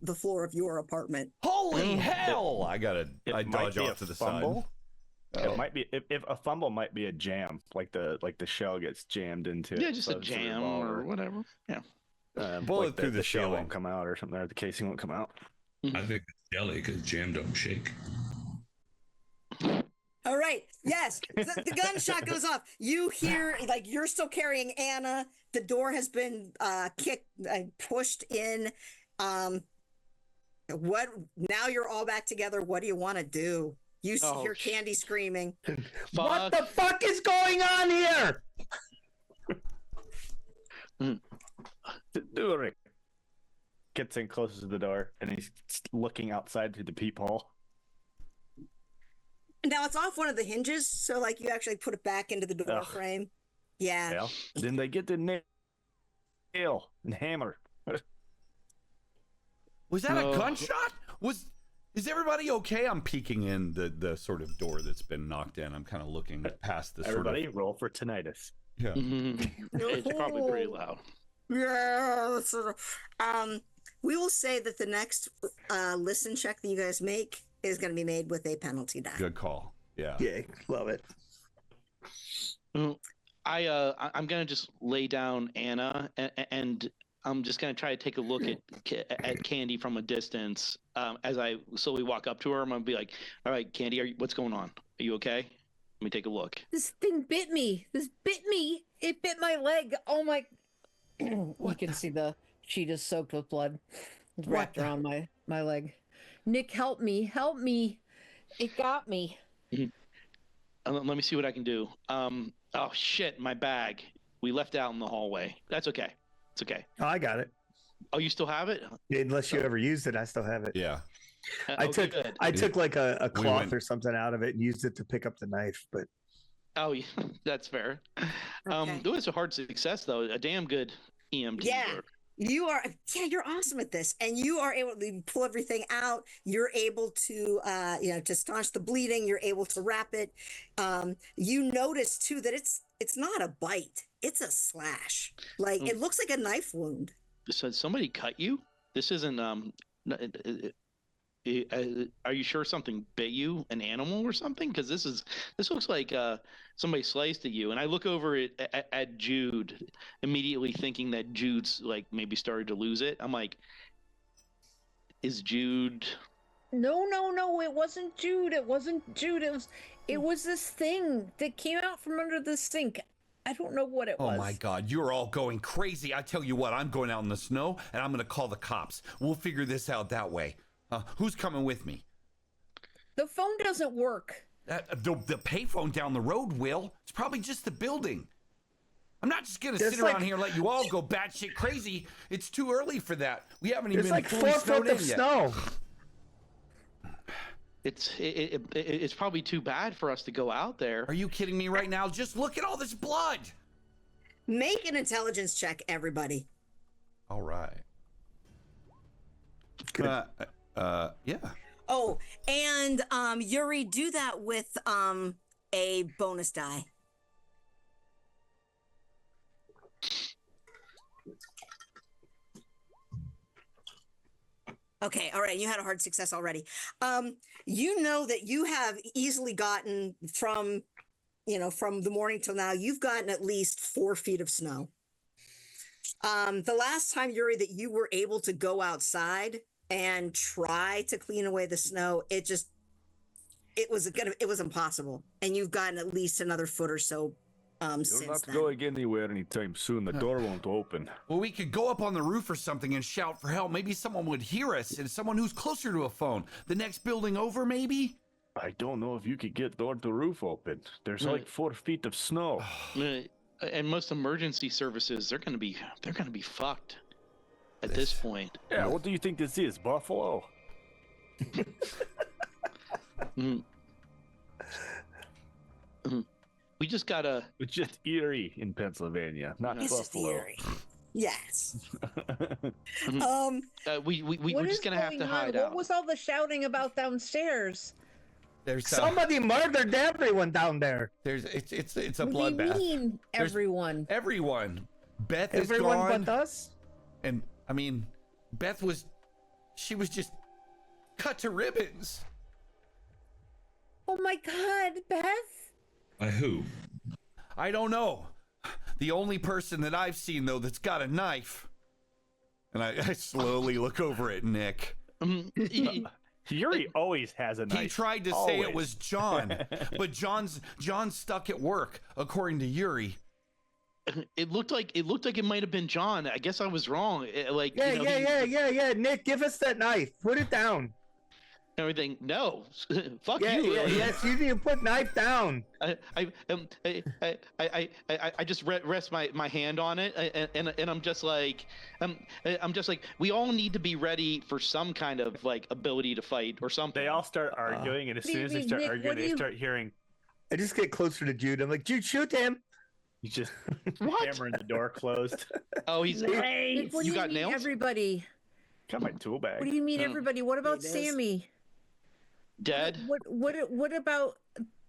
the floor of your apartment. Holy hell! I It might dodge be off a to the fumble. side. It might be if a fumble might be a jam, like the shell gets jammed into it. Yeah, just so a it's jam revolver. or whatever. Yeah. Bullet like through the shell ceiling. won't come out or something, or the casing won't come out. I think it's jelly because jam don't shake. All right. Yes. The gunshot goes off. You hear, like, you're still carrying Anna. The door has been pushed in. What? Now you're all back together. What do you want to do? You hear Candy screaming. What the fuck is going on here? Ulrich gets in close to the door and he's looking outside through the peephole. Now it's off one of the hinges, so like you actually put it back into the door frame. Yeah. Well, then they get the nail and hammer. Was that a gunshot? Is everybody okay? I'm peeking in the sort of door that's been knocked in. I'm kind of looking past the Everybody sort of... roll for tinnitus. Yeah. It's probably pretty loud. Yeah. We will say that the next listen check that you guys make is going to be made with a penalty die. Good call. Yeah. Yeah, love it. I'm gonna just lay down Anna, and I'm just gonna try to take a look at Candy from a distance. As I slowly walk up to her, I'm gonna be like, "All right, Candy, what's going on? Are you okay? Let me take a look." This thing bit me. It bit my leg. Oh my! You can see the sheet is soaked with blood. It's wrapped around my leg. Nick, help me! It got me. Let me see what I can do. Oh shit, my bag. We left it out in the hallway. That's okay. It's okay. Oh, I got it. Oh, you still have it? Unless you ever used it, I still have it. Yeah. I Good. took like a cloth went- or something out of it and used it to pick up the knife, but Oh, yeah, that's fair. Okay. It was a hard success though. A damn good EMT Yeah. work. You're awesome at this, and you are able to pull everything out. You're able to, to staunch the bleeding. You're able to wrap it. You notice too that it's not a bite; it's a slash. Like it looks like a knife wound. So somebody cut you? This isn't are you sure something bit you, an animal or something? Because this looks like somebody sliced at you. And I look over at Jude, immediately thinking that Jude's like maybe started to lose it. I'm like, is Jude? No, it wasn't Jude. It was this thing that came out from under the sink. I don't know what it was. Oh my God, you're all going crazy. I tell you what, I'm going out in the snow and I'm going to call the cops. We'll figure this out that way. Who's coming with me? The phone doesn't work. The payphone down the road will. It's probably just the building. I'm not just gonna There's sit around like- here and let you all go batshit crazy. It's too early for that. We haven't there's even like fully 4 snowed foot of in yet. snow. It's probably too bad for us to go out there. Are you kidding me right now? Just look at all this blood. Make an intelligence check, everybody. All right. Yeah. Oh, and Yuri, do that with a bonus die. Okay, all right. You had a hard success already. You know that you have easily gotten from the morning till now, you've gotten at least 4 feet of snow. The last time, Yuri, that you were able to go outside and try to clean away the snow, it was impossible. And you've gotten at least another foot or so You're since not then. going anywhere anytime soon. The door won't open. Well, we could go up on the roof or something and shout for help. Maybe someone would hear us, and someone who's closer to a phone. The next building over, maybe? I don't know if you could get door to roof open. There's like 4 feet of snow. And most emergency services, they're gonna be fucked at this point. Yeah, what do you think this is, Buffalo? We just gotta. It's just Erie in Pennsylvania, not This is the Buffalo. Yuri. Yes. We're just gonna have to hide What out. was all the shouting about downstairs? There's Somebody murdered everyone down there. it's a What do you bloodbath. mean, There's- everyone? Everyone. Beth is Everyone gone. but us? And I mean, Beth was just cut to ribbons. Oh my God, Beth! By who? I don't know. The only person that I've seen though that's got a knife. And I slowly look over at Nick. Yuri always has a knife. He tried to say it was John, but John's stuck at work, according to Yuri. It looked like it might have been John. I guess I was wrong. Yeah. Nick, give us that knife. Put it down. Everything. No, fuck Yeah, you. yes, you need to put knife down. I just rest my hand on it, and I'm just like, we all need to be ready for some kind of like ability to fight or something. They all start arguing, and as What do soon you as they mean, start Nick? arguing, What do they you- start hearing. I just get closer to Jude. I'm like, Jude, shoot him. You just What? hammering the door closed. Oh, he's Nick, what do You you got mean, nails? everybody? Got my tool bag. What do you mean, everybody? What about There it is. Sammy? dead. What about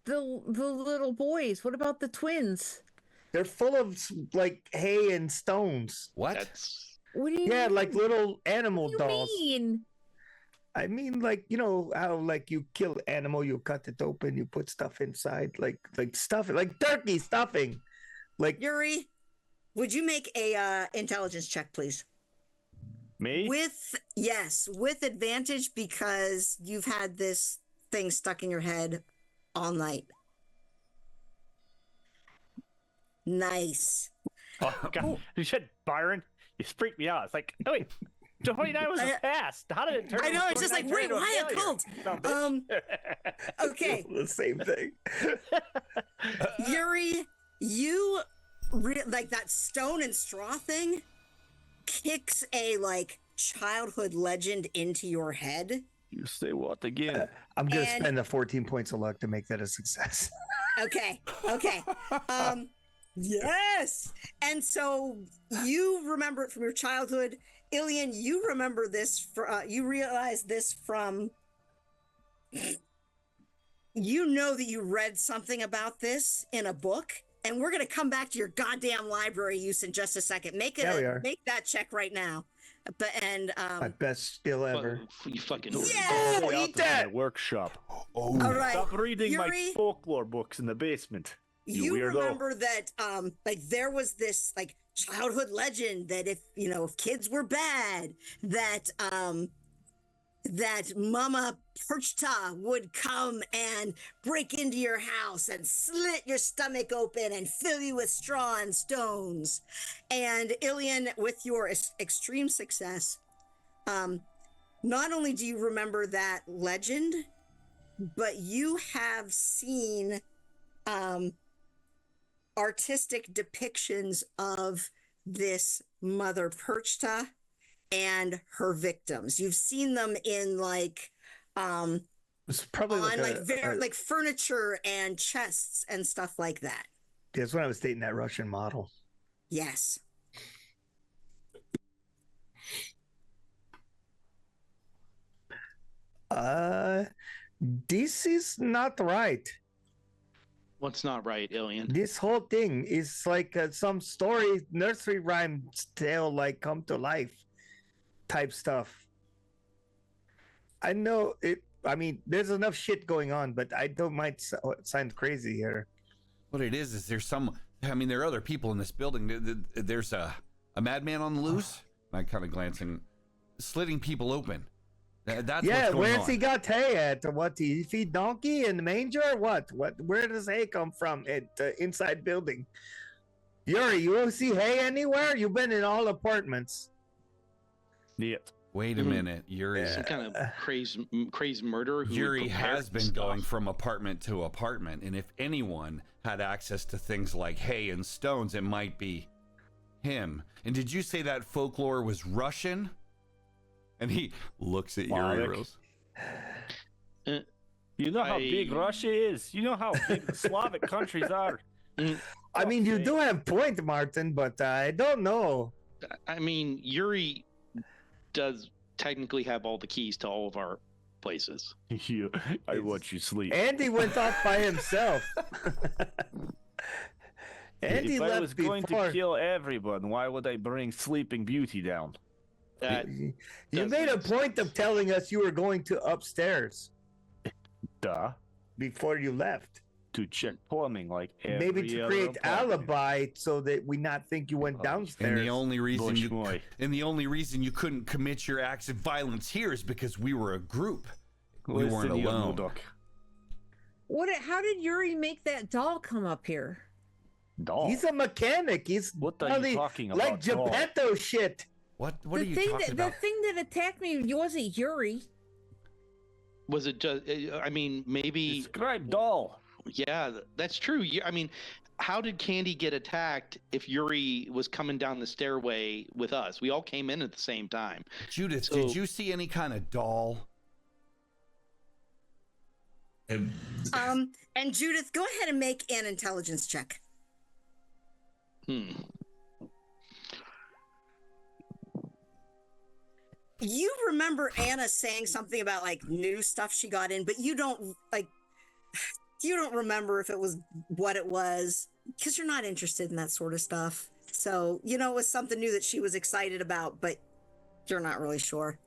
the little boys? What about the twins? They're full of like hay and stones. What? That's What do you Yeah, mean? like little animal What do dolls. you mean? I mean, like, you know how like you kill animal, you cut it open, you put stuff inside, like stuff, like turkey stuffing. Like Yuri, would you make a intelligence check, please? Me? With advantage because you've had this thing stuck in your head all night. Nice. Oh, God. You said Byron. You freaked me out. It's like, oh wait, 29 was a pass. How did it turn? I know, it's just 29 like, wait, turn into why a failure? cult? Son of a bitch. Okay, the same thing. Yuri, you like that stone and straw thing kicks a like childhood legend into your head. You say what again? I'm gonna And- spend the 14 points of luck to make that a success. Okay. Yes. And so you remember it from your childhood. Illian, you remember this you realize this from you know that you read something about this in a book, and we're going to come back to your goddamn library use in just a second. There we are. Make that check right now. But My best skill ever. you fucking. yeah. Oh, eat that! Workshop. All right. Stop reading my Yuri, folklore books in the basement. you weirdo. remember that like there was this like childhood legend that if kids were bad, that that Mama Perchta would come and break into your house and slit your stomach open and fill you with straw and stones. And Illian, with your extreme success, not only do you remember that legend, but you have seen artistic depictions of this Mother Perchta and her victims. You've seen them in like It's probably on like like furniture and chests and stuff like that. that's when I was dating that Russian model. Yes. This is not right. What's not right, Illian? This whole thing is like some story, nursery rhyme tale, like come to life type stuff. I know it. I mean, there's enough shit going on, but I don't mind sound crazy here. What it is there are other people in this building. There's a madman on the loose. I kind of glancing, slitting people open. That's Yeah, what's going where's on. he got hay at? What, he feed donkey in the manger? What? Where does hay come from at inside building? Yuri, you don't see hay anywhere? You've been in all apartments. Yep. Wait a minute, Yuri. Some kind of crazed murderer. Who Yuri would prepare has been stuff. going from apartment to apartment, and if anyone had access to things like hay and stones, it might be him. And did you say that folklore was Russian? And he looks at Yuri. Slavic. Rose. You know how big Russia is. You know how big the Slavic countries are. I mean, you do have point, Martin, but I don't know. I mean, Yuri does technically have all the keys to all of our places. I watch you sleep. Andy went off by himself. Andy if I left was going before. to kill everyone, why would I bring Sleeping Beauty down? That You does made a make point sense. of telling us you were going to upstairs Duh. before you left. To check plumbing like every Maybe to other create apartment. alibi so that we not think you went Oh, downstairs. And the only reason Bush boy. you couldn't commit your acts of violence here is because we were a group. We Listen, weren't you alone. Mudok. How did Yuri make that doll come up here? Doll. He's a mechanic. He's What are bloody- you talking like about? doll? Geppetto shit. What are you thing talking about? The thing that attacked me wasn't Yuri. Was it just? I mean, maybe. Describe doll. Yeah, that's true. I mean, how did Candy get attacked if Yuri was coming down the stairway with us? We all came in at the same time. Judith, So- did you see any kind of doll? And And Judith, go ahead and make an intelligence check. You remember Anna saying something about like new stuff she got in, but you don't remember if it was what it was because you're not interested in that sort of stuff. So, it was something new that she was excited about, but you're not really sure.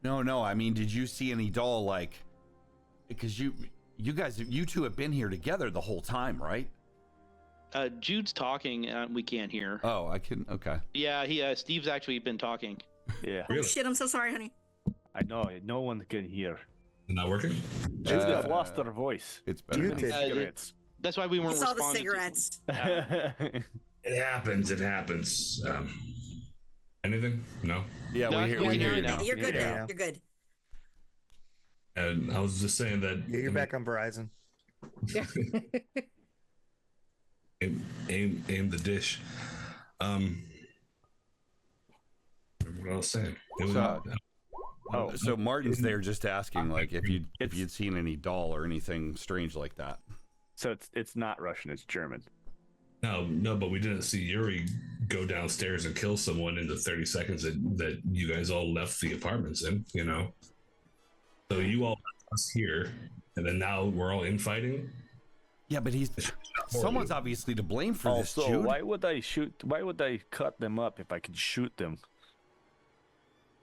No. I mean, did you see any doll like? Because you two have been here together the whole time, right? Jude's talking. We can't hear. Oh, I can. Okay. Yeah, Steve's actually been talking. Yeah, Oh, shit, I'm so sorry, honey. I know. No one can hear. not working? She's got lost her voice. It's better. You did. Cigarettes. That's why we weren't It's all the responding. cigarettes. It happens. Anything? No. Yeah, No, we hear yeah, you no, now. You're good Yeah. now. You're good. And I was just saying that. Yeah, you're back on Verizon. Aim the dish. What I was saying. It was, So Martin's there just asking, like, if you'd seen any doll or anything strange like that. So it's not Russian. It's German. no, but we didn't see Yuri go downstairs and kill someone in the 30 seconds that you guys all left the apartments in. So you all left us here, and then now we're all infighting. Yeah, but someone's obviously to blame for this, Also, Jude. why would I shoot? Why would I cut them up if I could shoot them?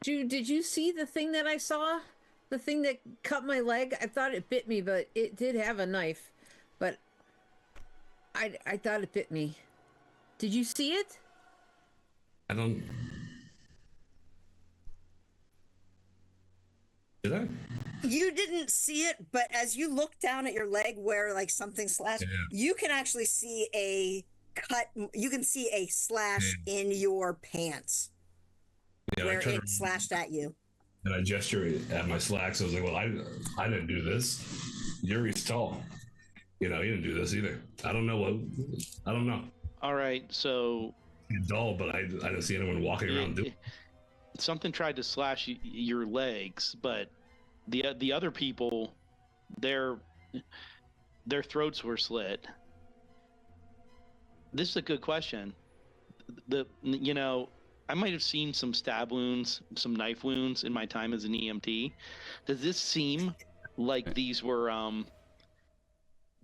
Jude, did you see the thing that I saw? The thing that cut my leg? I thought it bit me, but it did have a knife. But I thought it bit me. Did you see it? I don't. Did I? You didn't see it, but as you look down at your leg where like something slashed, Yeah. you can actually see a cut. You can see a slash in your pants Yeah, where I turned it slashed at you. and I gestured at my slacks. I was like, "Well, I didn't do this. Yuri's tall. He didn't do this either. I don't know. All right, so He's dull, but I didn't see anyone walking around doing. something tried to slash your legs, but the other people, their throats were slit. This is a good question. I might have seen some stab wounds, some knife wounds in my time as an EMT. Does this seem like these were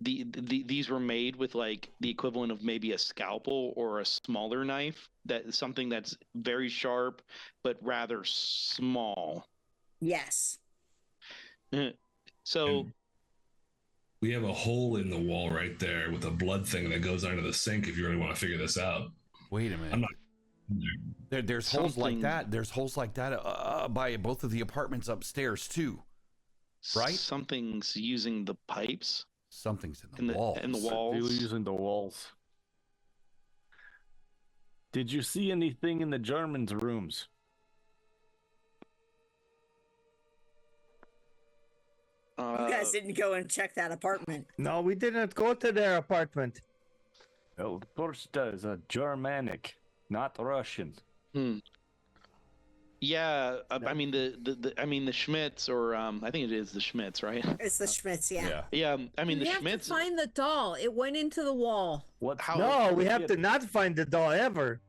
these were made with like the equivalent of maybe a scalpel or a smaller knife? That is something that's very sharp but rather small. Yes. So And we have a hole in the wall right there with a blood thing that goes under the sink. If you really want to figure this out, Wait a minute. I'm not. There's holes like Something- that. There's holes like that by both of the apartments upstairs too. Right? something's using the pipes Something's in in the the wall. in the They were walls. using the walls. Did you see anything in the Germans' rooms? You guys didn't go and check that apartment. No, we didn't go to their apartment. Well, of course, there's a Germanic, not Russian. Yeah, I mean the Schmitz, or I think it is the Schmitz, right? It's the Schmitz, yeah. Yeah, I mean You the have Schmitz. to find the doll. It went into the wall. No, we have to not find the doll ever.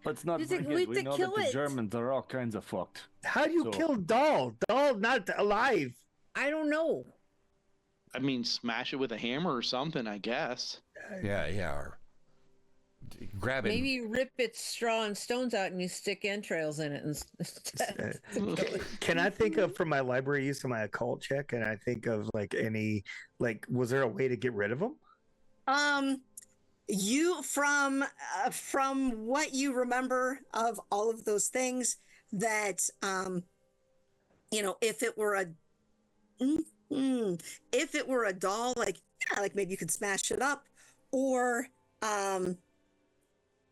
Let's not We have to- forget. we have We to know kill that the it. Germans are all kinds of fucked. How do you So- kill doll? Doll not alive. I don't know. I mean, smash it with a hammer or something, I guess. Yeah. Or grab it. Maybe you rip its straw and stones out and you stick entrails in it instead. Can I think of, from my library use of my occult check, and I think of was there a way to get rid of them? You from what you remember of all of those things, that if it were a doll, like maybe you could smash it up, or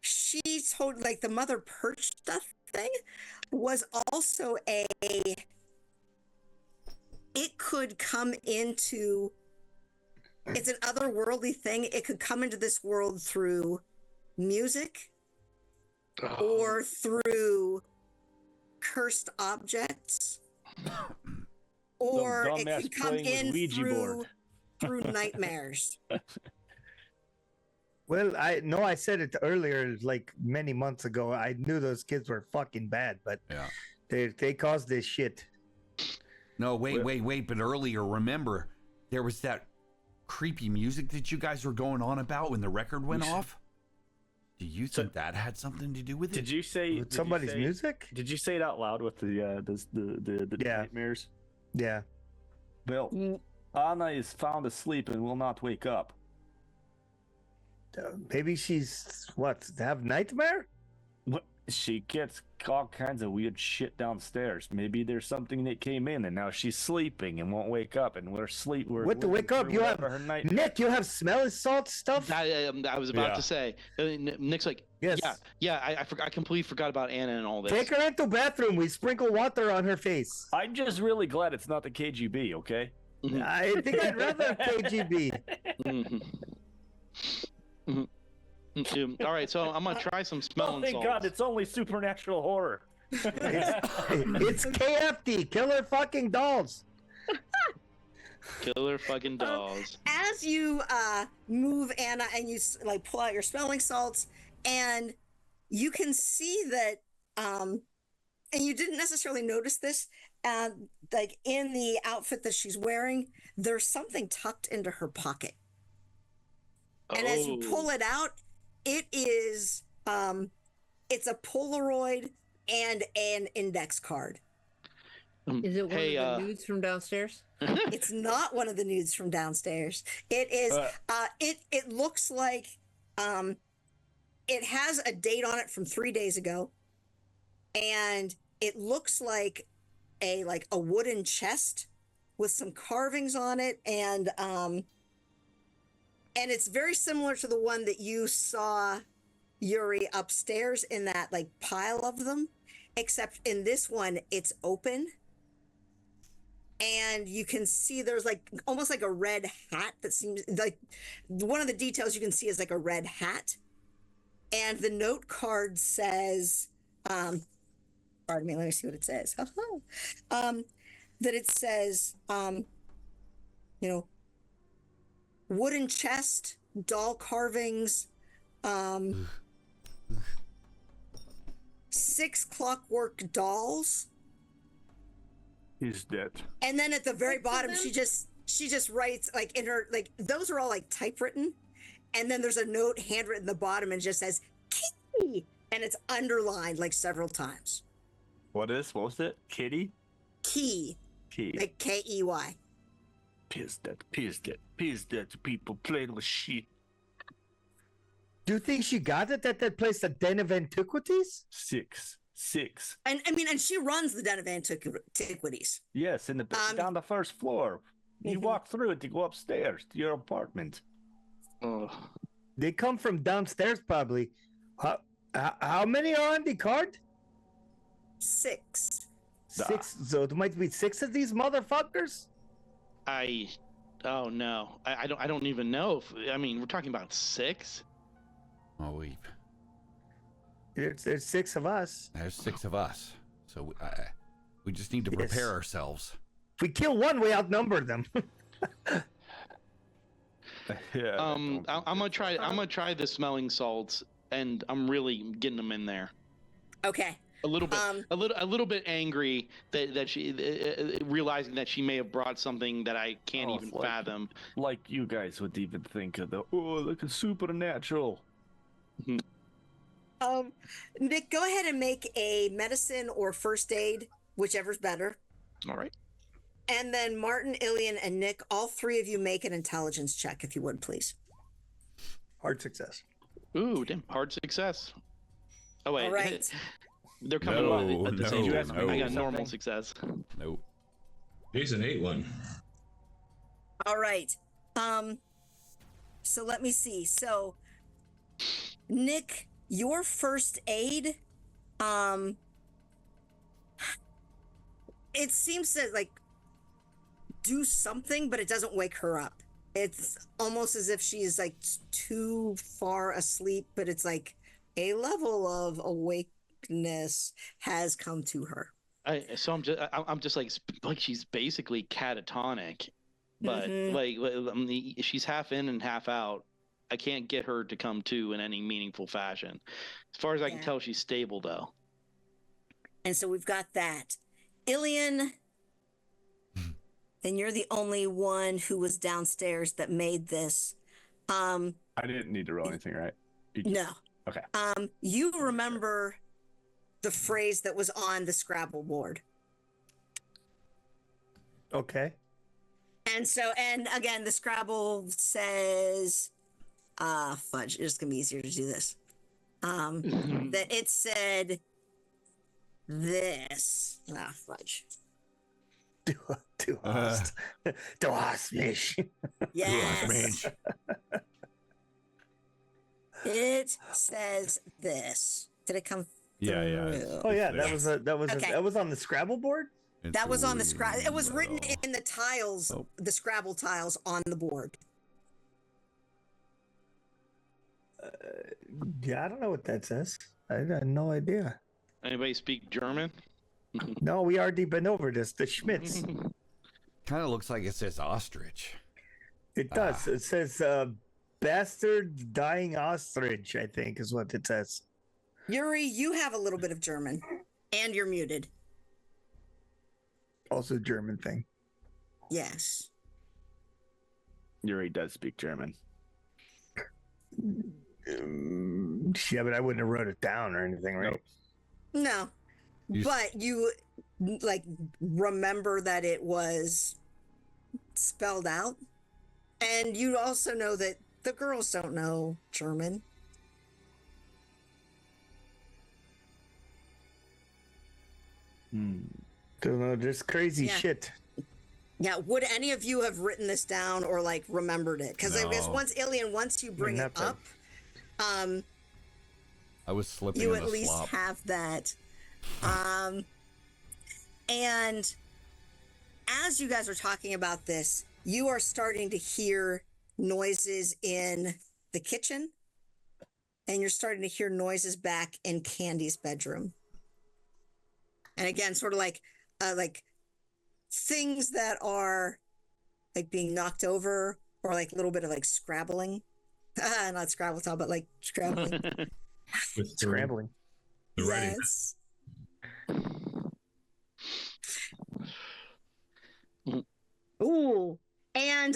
she told, like, the mother perch stuff thing was also it could come into, it's an otherworldly thing. It could come into this world through music or through cursed objects, or it dumbass could come playing with in Ouija board. through nightmares. Well, I said it earlier, like many months ago. I knew those kids were fucking bad, but Yeah. they caused this shit. No, wait. But earlier, remember, there was that creepy music that you guys were going on about when the record went off. Do you think that had something to do with it? Did you say With somebody's music? Did you say it out loud with the nightmares? Yeah. Well, Anna is found asleep and will not wake up. Maybe she's have nightmare? What? She gets all kinds of weird shit downstairs. Maybe there's something that came in and now she's sleeping and won't wake up, and we're What to wake up? You have Nick. You have smelling salt stuff. I was about to say. Nick's like, Yes. yeah. I completely forgot about Anna and all this. Take her into the bathroom. We sprinkle water on her face. I'm just really glad it's not the KGB. Okay. I think I'd rather KGB. All right, so I'm gonna try some smelling Thank salts. God, it's only supernatural horror. It's KFD, killer fucking dolls. Killer fucking dolls. As you move Anna and you pull out your smelling salts, and you can see that, and you didn't necessarily notice this, like in the outfit that she's wearing, there's something tucked into her pocket. And as you pull it out, it is it's a Polaroid and an index card. Is it one of the nudes from downstairs? It's not one of the nudes from downstairs. It is it looks like it has a date on it from 3 days ago, and it looks like a wooden chest with some carvings on it, and it's very similar to the one that you saw, Yuri, upstairs in that pile of them, except in this one it's open, and you can see there's almost like a red hat that seems like one of the details you can see is like a red hat, and the note card says, pardon me, let me see what it says. That it says, wooden chest, doll carvings, 6 clockwork dolls. He's dead. And then at the very bottom, she just writes in her those are all typewritten, and then there's a note handwritten at the bottom and it just says Kitty, and it's underlined several times. What was it? Kitty? Key. Like Key. Piss that to people playing with shit. Do you think she got it at that place, the Den of Antiquities? Six. And and she runs the Den of Antiquities. Yes, in the down the first floor. You walk through it to go upstairs to your apartment. Oh. They come from downstairs, probably. How many are on the card? 6. 6. So there might be 6 of these motherfuckers. Oh no, I don't even know. We're talking about 6. Oh, There's 6 of us. There's 6 of us. So we just need to prepare ourselves. If we kill one, we outnumber them. Yeah. I'm gonna try the smelling salts, and I'm really getting them in there. Okay. A little bit, a little bit angry that she realizing that she may have brought something that I can't even fathom. Like you guys would even think of look, a supernatural. Nick, go ahead and make a medicine or first aid, whichever's better. All right. And then Martin, Illian, and Nick, all three of you make an intelligence check, if you would, please. Hard success. Ooh, damn, hard success. Oh wait, All right. They're coming No, at the no, same time. no. I got normal success. Nope. Jason ate one. All right. So let me see. So, Nick, your first aid, it seems to like do something, but it doesn't wake her up. It's almost as if she's like too far asleep, but it's like a level of awakeness has come to her. I'm just like she's basically catatonic, but she's half in and half out. I can't get her to come to in any meaningful fashion. As far as I can tell, she's stable though. And so we've got that. Illian, and you're the only one who was downstairs that made this. I didn't need to roll anything, right? No. Okay. You remember the phrase that was on the Scrabble board. Okay. And again, the Scrabble says, fudge, it's going to be easier to do this. That it said this. Fudge. Du hast mich. Yes. It says this. Did it come? Yeah. Oh yeah, that was on the Scrabble board. That was on the Scrabble. It was written in the tiles, the Scrabble tiles on the board. Yeah, I don't know what that says. I had no idea. Anybody speak German? No, we already been over this. The Schmitz. Kind of looks like it says ostrich. It does. It says bastard dying ostrich, I think is what it says. Yuri, you have a little bit of German, and you're muted. Also German thing. Yes. Yuri does speak German. Yeah, but I wouldn't have wrote it down or anything, right? No. But you like remember that it was spelled out, and you also know that the girls don't know German. Don't know, just crazy shit. Yeah, would any of you have written this down or like remembered it? Because I guess once you bring it up, I was slipping. You in at the least slop. have that. And as you guys are talking about this, you are starting to hear noises in the kitchen, and you're starting to hear noises back in Candy's bedroom. And again, sort of like things that are like being knocked over, or like a little bit of like scrabbling. Not Scrabble talk, but like scrabbling. Scrambling. Yes. Ooh. And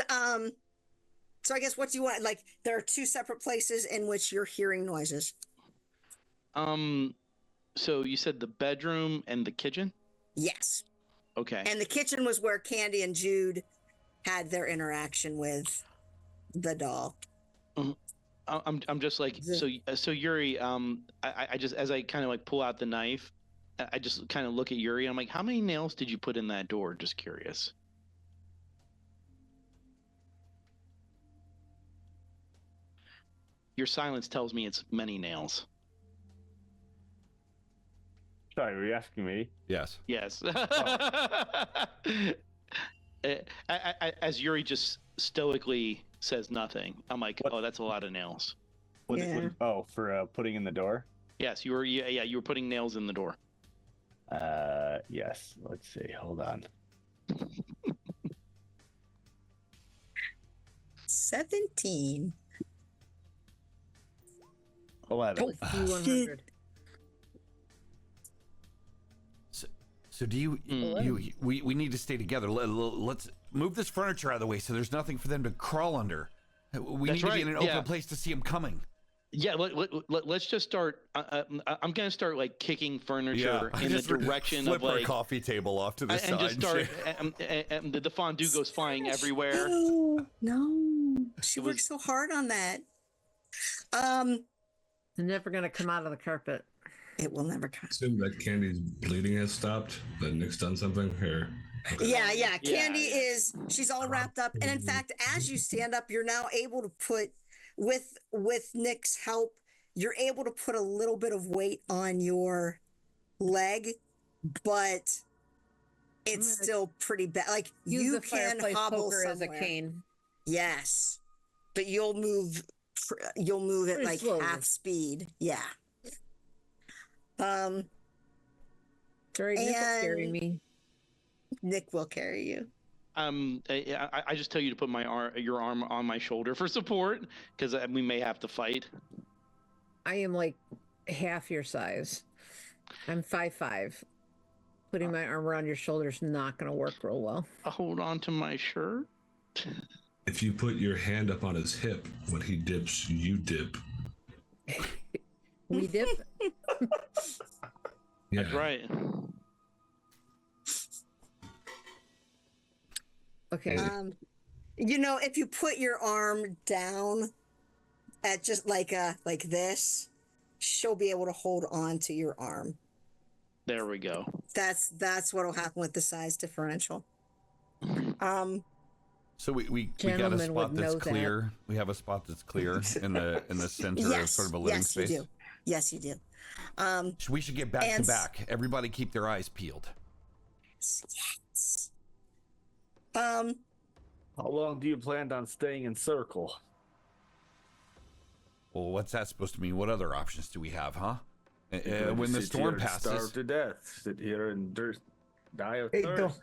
so I guess what do you want? Like, there are two separate places in which you're hearing noises. So you said the bedroom and the kitchen? Yes. Okay. And the kitchen was where Candy and Jude had their interaction with the doll. I'm just like, so Yuri, I just, as I kind of like pull out the knife, I just kind of look at Yuri and I'm like, how many nails did you put in that door? Just curious. Your silence tells me it's many nails. Sorry, were you asking me? Yes. Yes. As Yuri just stoically says nothing, I'm like, oh, that's a lot of nails. For putting in the door? Yes, you were. Yeah, you were putting nails in the door. Yes. Let's see. Hold on. 17. 11. Hopefully 100. So do you we need to stay together. Let's move this furniture out of the way so there's nothing for them to crawl under. We need to be in an open place to see them coming. Yeah, let's just start. I'm gonna start like kicking furniture in the direction flip of like our coffee table off to the side and just start. And the fondue goes flying everywhere. No, she worked so hard on that. They're never gonna come out of the carpet. It will never come. Assume that Candy's bleeding has stopped. That Nick's done something here. Okay. Yeah. Candy she's all wrapped up, and in fact, as you stand up, you're now able to put with Nick's help, you're able to put a little bit of weight on your leg, but it's still pretty bad. Like Use you the can fireplace hobble poker somewhere. as a cane. Yes, but you'll move at Pretty like slowly. half speed. Yeah. Sorry, Nick will carry me. Nick will carry you. I just tell you to put your arm on my shoulder for support because we may have to fight. I am like half your size. I'm 5'5". Putting my arm around your shoulder is not going to work real well. Hold on to my shirt. If you put your hand up on his hip, when he dips, you dip. We dip. Yeah. That's right. Okay. If you put your arm down at just like this, she'll be able to hold on to your arm. There we go. That's what'll happen with the size differential. So we got a Gentlemen spot would that's know that. clear. We have a spot that's clear in the center of Yes, sort of a living yes, space. you do. Yes, you do. So we should get back to And- back. Everybody keep their eyes peeled. Yes. How long do you plan on staying in circle? Well, what's that supposed to mean? What other options do we have, huh? You When the sit storm here and passes. starve to death. Sit here and die of Hey, thirst.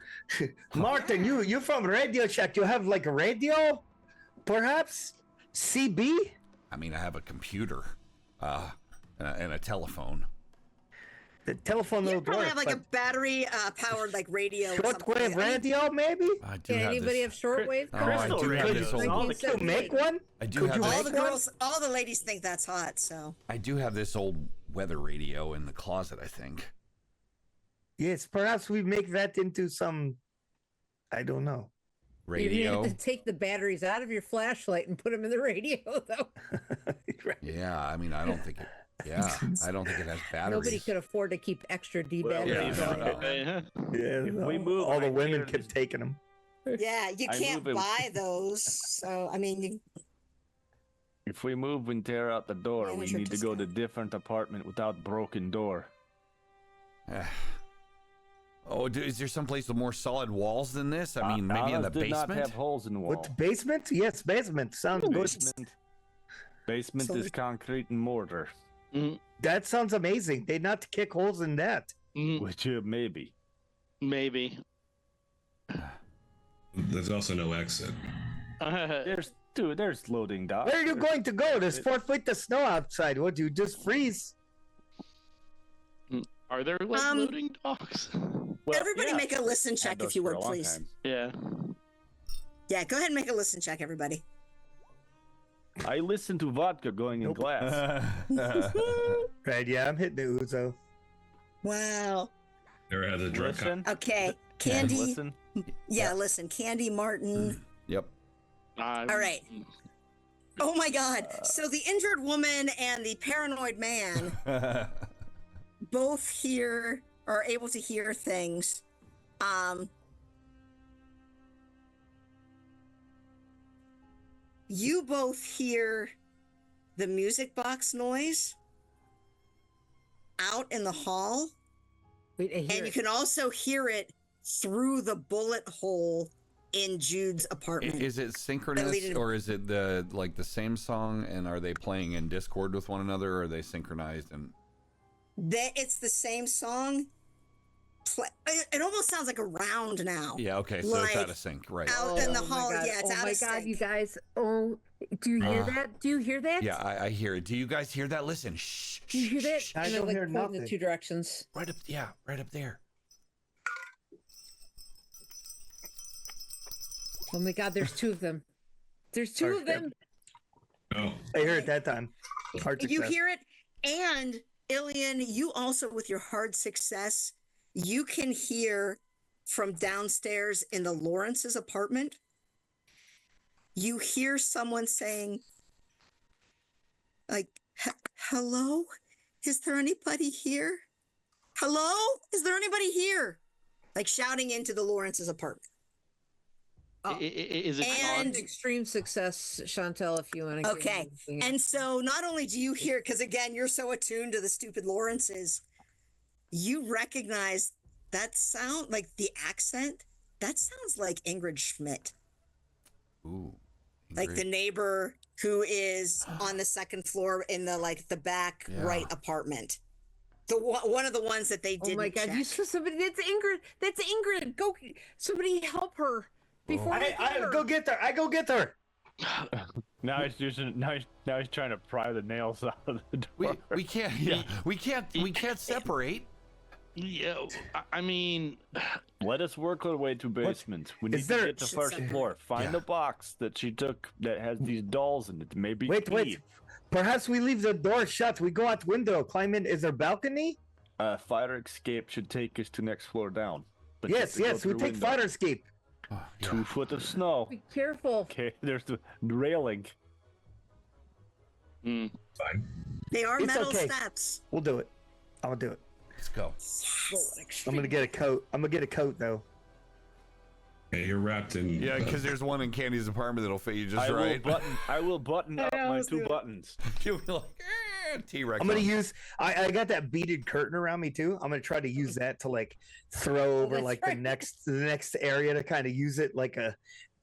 Martin, you from Radio Shack? You have like a radio, perhaps? CB? I mean, I have a computer and a telephone. The telephone You will probably work. have like a battery powered like radio. or something. shortwave radio, maybe? I do Can have anybody this. have shortwave? Oh, I Crystal do have radio. this old. All the Could you make one? I do Could have you this. All make the one? girls, all the ladies think that's hot. So I do have this old weather radio in the closet. I think. Yes, perhaps we make that into some, I don't know. You Radio. have to take the batteries out of your flashlight and put them in the radio, though. Yeah, I mean, I don't think it. Yeah, I don't think it has batteries. Nobody could afford to keep extra D Well, batteries. yeah, on no, it. no. Yeah, If we move all the right women here, kept taking them. yeah, you I can't move it. buy those. So I mean, If we move and tear out the door, we Manager need to go to discount. different apartment without broken door. Oh, is there someplace with more solid walls than this? I mean, maybe in the Ours did not basement. have holes in the wall. What, basement? Yes, basement. Sounds good. Basement So is concrete and mortar. That sounds amazing. They not kick holes in that. Which maybe. Maybe. There's also no exit. There's loading docks. Where are you going to go? There's 4 feet of snow outside. What, you just freeze? Are there like loading docks? Well, everybody yeah. make a listen Had check those if you for a would, long please. time. Yeah. Yeah, go ahead and make a listen check, everybody. I listen to vodka going in glass. Right, yeah, I'm hitting the Uzo. Wow. Never had a drunk. Listen. Okay, Candy. Listen. Yeah, listen, Candy, Martin. Yep. All right. Oh my God. So the injured woman and the paranoid man both are able to hear things. You both hear the music box noise out in the hall, Wait, I hear and you it. can also hear it through the bullet hole in Jude's apartment. Is it synchronous Deleted. or is it the same song? And are they playing in Discord with one another? Or are they synchronized? And It's the same song, It almost sounds like a round now. Yeah, okay, so it's out of sync, right? Out in the hall, my God. yeah, it's out of sync. Oh my God, you guys! Oh, do you hear that? Do you hear that? Yeah, I hear it. Do you guys hear that? Listen. Shh. Do you hear that? Shh, I And don't they're, hear pointing nothing. in 2 directions. right up. Yeah, right up there. Oh my God, there's 2 of them. There's 2 of them. Oh, I heard it that time. Hard You success. hear it, and Illian, you also with your hard success, you can hear from downstairs in the Lawrence's apartment. You hear someone saying, like, "Hello, is there anybody here? Hello, is there anybody here?" Like shouting into the Lawrence's apartment. Is it And- on? Extreme success, Chantel, if you want to. Okay. And so not only do you hear, because again, you're so attuned to the stupid Lawrences, you recognize that sound, like the accent, that sounds like Ingrid Schmidt, Ooh. like the Ingrid. neighbor who is on the second floor in the back Yeah. right apartment. One of the ones that they Oh didn't my God, check. you saw somebody. That's Ingrid. That's Ingrid. Go, somebody help her before they get I her. go get her. I go get her. Now he's using. Now he's trying to pry the nails out of the door. We can't. Yeah, we can't separate. Yeah, I mean, Let us work our way to basement. We need Is to there- get to first floor. Find Yeah. the box that she took that has these dolls in it. Maybe Wait. key. Perhaps we leave the door shut. We go out window, climb in. Is there balcony? Fire escape should take us to next floor down. But you have Yes, to go yes. We through take window. fire escape. Oh, yeah. 2 foot of snow. Be careful. Okay, there's the railing. mm, fine. They are It's metal okay. steps. We'll do it. I'll do it. Let's go. I'm gonna get a coat. I'm gonna get a coat though. Okay, you're wrapped in. Yeah, because there's one in Candy's apartment that'll fit you just right. I will button up Yeah, my let's do 2 it. buttons. You'll be like, T-Rex. I'm gonna on. use. I got that beaded curtain around me too. I'm gonna try to use that to like throw over that's like right. the next area to kind of use it like to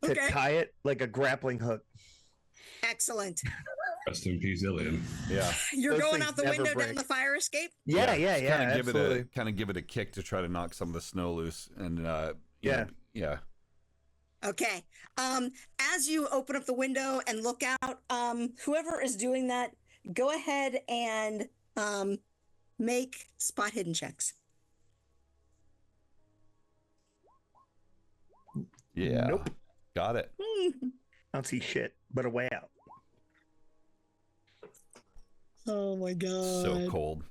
Okay. tie it like a grappling hook. Excellent. Rest in peace, Illian. Yeah. You're Those going things out the never window break. down the fire escape? Yeah. Just kinda Absolutely. kind of give it a kick to try to knock some of the snow loose, and Yeah. yeah. Okay. As you open up the window and look out, whoever is doing that, go ahead and make spot hidden checks. Yeah. Nope. Got it. I don't see shit, but a way out. Oh my god. So cold.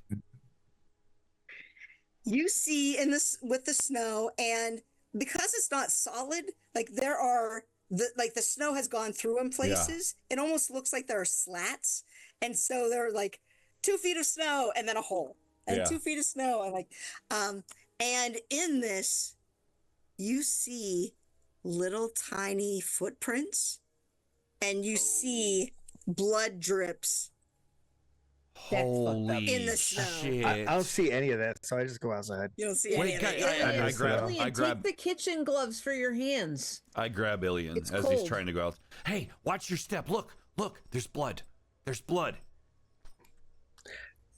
You see in this with the snow, and because it's not solid, like there are the snow has gone through in places. It almost looks like there are slats. And so there are like 2 feet of snow and then a hole. And Yeah. 2 feet of snow and and in this you see little tiny footprints and you see blood drips. That's fucked up. Holy In the snow. shit. I don't see any of that, so I just go outside. You don't see Wait, any of it. guys, I grab- Illian, I grab- take the kitchen gloves for your hands. I grab Illian It's as he's cold. trying to go out. Hey, watch your step. Look, there's blood. There's blood.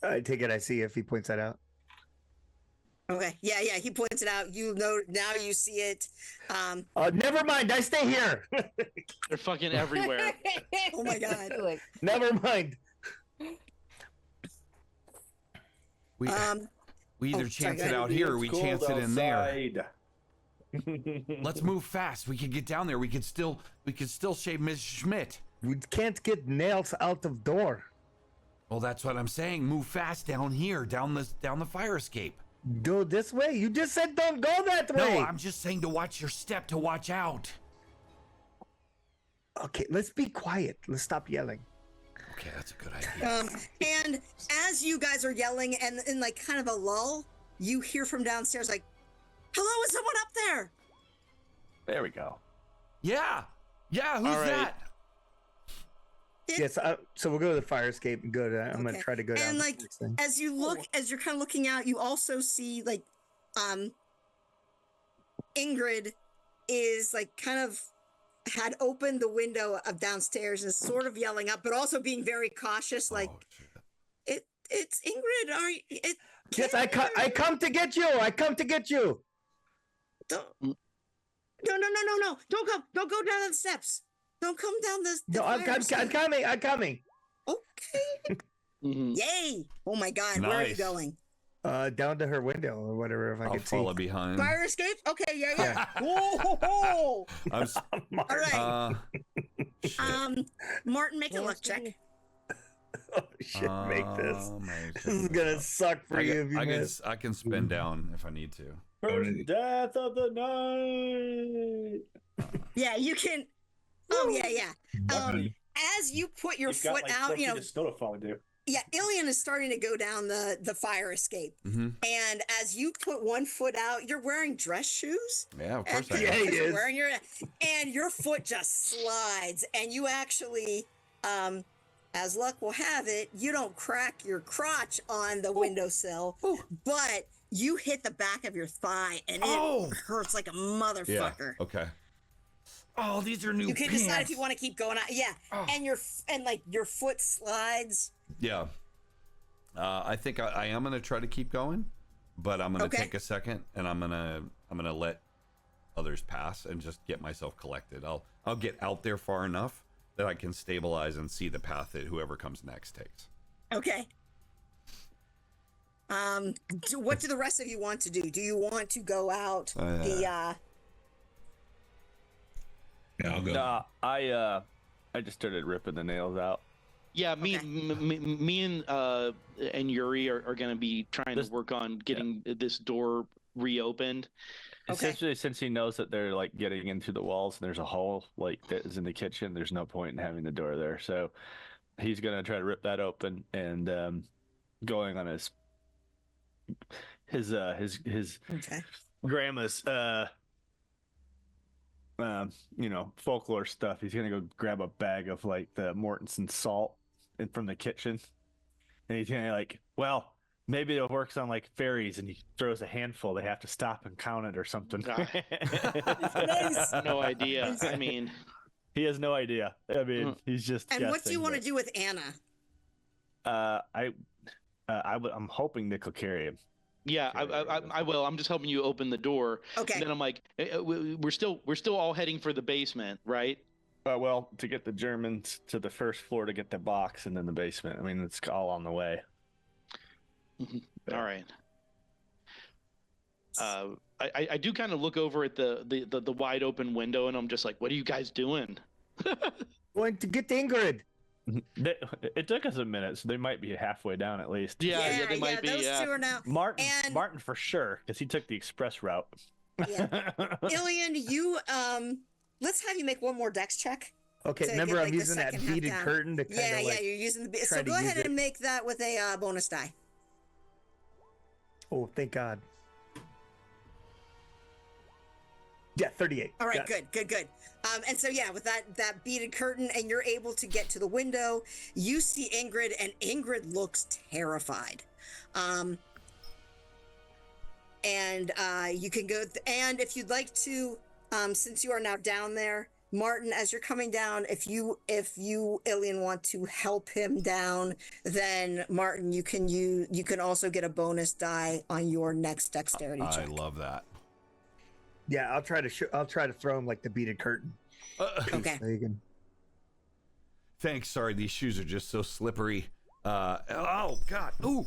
I take it. I see if he points that out. Okay. Yeah, he points it out. You know now you see it. Never mind. I stay here. they're fucking everywhere. Oh my god. Like, Never mind. We we either oh, chance sorry, it go out here or we chance it in there. there. Let's move fast. We can get down there. We could still shave Miss Schmidt. We can't get nails out of door. Well, that's what I'm saying. Move fast down here, down the fire escape. Go this way. You just said don't go that way. No, I'm just saying to watch your step, to watch out. Okay, let's be quiet. Let's stop yelling. Okay, that's a good idea. And as you guys are yelling and in like kind of a lull, you hear from downstairs like, "Hello, is someone up there?" There we go. Yeah, who's All right. that? Yes. So we'll go to the fire escape and go to. I'm gonna Okay. try to go down. And the like next thing. as you look, as you're kind of looking out, you also see like Ingrid is like kind of had opened the window of downstairs and is sort of yelling up, but also being very cautious, like Oh, shit. it's Ingrid. Yes, I come to get you. I come to get you. Don't. No. Don't come. Don't go down the steps. Don't come down the No, I'm coming. I'm coming. Okay. Mhm. Yay. Oh my God. Where are you Nice. going? Down to her window or whatever if I I'll could see. follow behind. Fire escape? Okay. Yeah. Whoa. I'm s- All right. shit. Martin, make a luck check. Oh, shit, make this. This is gonna suck for I, you can- if you I, can, miss. I can spin down if I need to. First death of the night. Yeah, you can. Oh yeah. As you put your You've got, foot like, out, 4 you know, feet of snow to fall into. yeah, Illian is starting to go down the fire escape. Mm-hmm. And as you put one foot out, you're wearing dress shoes. Yeah, of course I And am. Yeah, he you're is. wearing and your foot just slides, and you actually, as luck will have it, you don't crack your crotch on the windowsill, but you hit the back of your thigh, and it hurts like a Yeah. motherfucker. Okay. Oh, these are new You can pants. decide if you want to keep going out. Yeah, and your foot slides. Yeah. I think I am gonna try to keep going, but I'm gonna Okay. take a second and I'm gonna let others pass and just get myself collected. I'll get out there far enough that I can stabilize and see the path that whoever comes next takes. Okay. What do the rest of you want to do? Do you want to go out Yeah, I'll go. Nah, I just started ripping the nails out. Yeah, me, Okay. me and Yuri are going to be trying to work on getting this door reopened. Okay. Essentially, since he knows that they're like getting into the walls and there's a hole like that is in the kitchen, there's no point in having the door there. So he's gonna try to rip that open and going on his Okay. grandma's folklore stuff. He's gonna go grab a bag of like the Mortensen salt from the kitchen, and he's gonna like, well, maybe it works on like fairies, and he throws a handful. They have to stop and count it or something. Nice. No idea. I mean, He has no idea. I mean, Mm. he's just. And what do you guessing, want to do with Anna? I'm hoping Nick will carry him. yeah, I will. I'm just helping you open the door. Okay. And then I'm like, we're still all heading for the basement, right? Well, to get the Germans to the first floor to get the box, and then the basement. I mean, it's all on the way. All right. I do kind of look over at the wide open window, and I'm just like, what are you guys doing? Going to get Ingrid. It took us a minute, so they might be halfway down at least. Yeah, they might be. Those Yeah. two are now. And- Martin for sure, because he took the express route. Yeah. Illian, you let's have you make one more dex check. Okay, To remember get, I'm like, the using that second half beaded down. curtain to kind Yeah, of like. you're using the. try So to go use ahead it. and make that with a bonus die. Oh, thank God. Yeah, 38. All right, Got it. good. And so yeah, with that beaded curtain, and you're able to get to the window. You see Ingrid, and Ingrid looks terrified. And you can go. And if you'd like to, since you are now down there, Martin, as you're coming down, if you Illian want to help him down, then Martin, you can also get a bonus die on your next dexterity I check. love that. Yeah, I'll try to throw him like the beaded curtain. Okay. So you can. Thanks. Sorry, these shoes are just so slippery. Oh God. Ooh.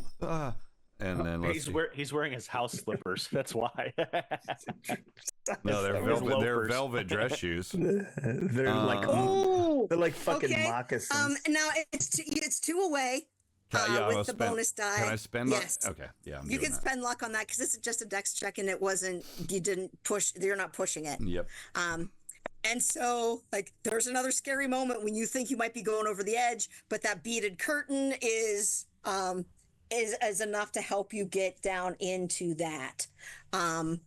And then let's see. He's wearing his house slippers. That's why. No, they're His velvet. They're loafers. velvet dress shoes. They're like Oh, they're like fucking okay. moccasins. Now it's two away. Yeah, With I'll the spend- bonus die. Can I spend? Yes. Okay. Yeah, I'm You doing can spend luck on that because this is just a dex check, and you didn't push. You're not pushing it. that. Yep. And so, like, there's another scary moment when you think you might be going over the edge, but that beaded curtain is enough to help you get down into that. And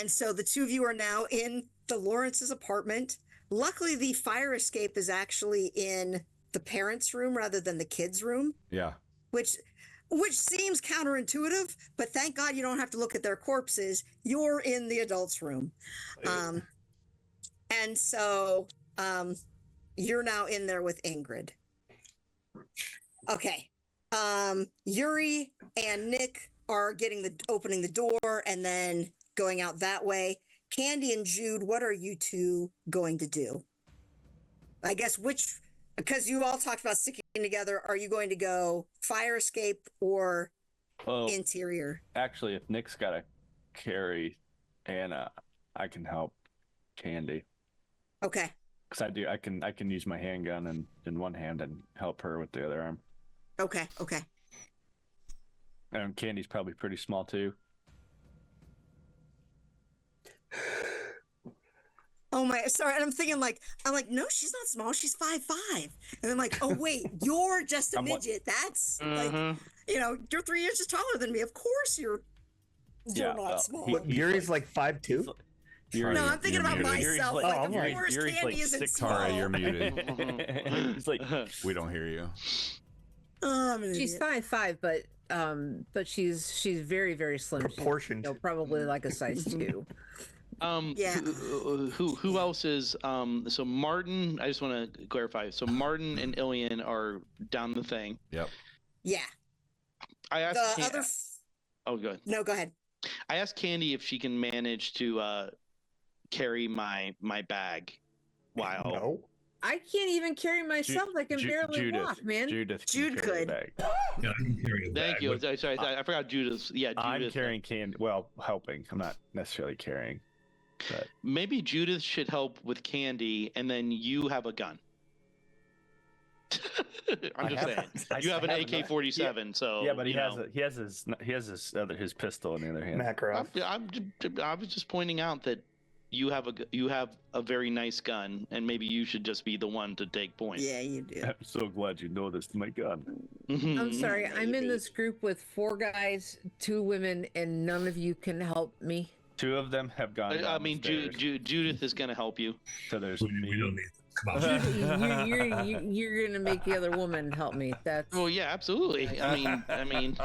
so the two of you are now in the Lawrence's apartment. Luckily, the fire escape is actually in the parents' room rather than the kids' room, Yeah. which seems counterintuitive, but thank God you don't have to look at their corpses. You're in the adults' room. And so you're now in there with Ingrid. Okay. Yuri and Nick are opening the door and then going out that way. Candy and Jude, what are you two going to do? I guess because you all talked about sticking together, are you going to go fire escape or interior? Actually, if Nick's got to carry Anna, I can help Candy. Okay. Because I can use my handgun in one hand and help her with the other arm. Okay. And Candy's probably pretty small too. Oh my, sorry. And I'm thinking I'm like, no, she's not small. She's 5'5". And I'm like, oh wait, you're just a midget. That's like, you're 3 inches taller than me. Of course you're not small. Yuri's like 5'2". No, I'm thinking about myself. Of course, Yuri's Candy isn't small. Tara, you're muted. He's like, We don't hear you. She's 5'5", but she's very, very slim. Proportioned. Probably like a size 2. Yeah. Who else is so Martin, I just want to clarify. So Martin and Illian are down the thing. Yep. Yeah. I asked Oh, go ahead. No, go ahead. I asked Candy if she can manage to carry my bag while No. I can't even carry myself. I can barely walk, man. Jude carry could. the bag. Yeah, I can carry a Thank bag, you. but- Sorry, I forgot Judith. Yeah, Judith. I'm carrying Candy. Well, helping. I'm not necessarily carrying. But Maybe Judith should help with Candy, and then you have a gun. I'm just saying. You have an AK-47, so yeah, but he has his pistol in the other hand. Makarov. I was just pointing out that you have a very nice gun, and maybe you should just be the one to take points. Yeah, you do. I'm so glad you noticed my gun. I'm sorry. I'm in this group with 4 guys, 2 women, and none of you can help me. 2 of them have gone. I mean, Judith is going to help you. So there's We me. don't need. Come on. You're gonna make the other woman help me. That's Well, yeah, absolutely. I mean,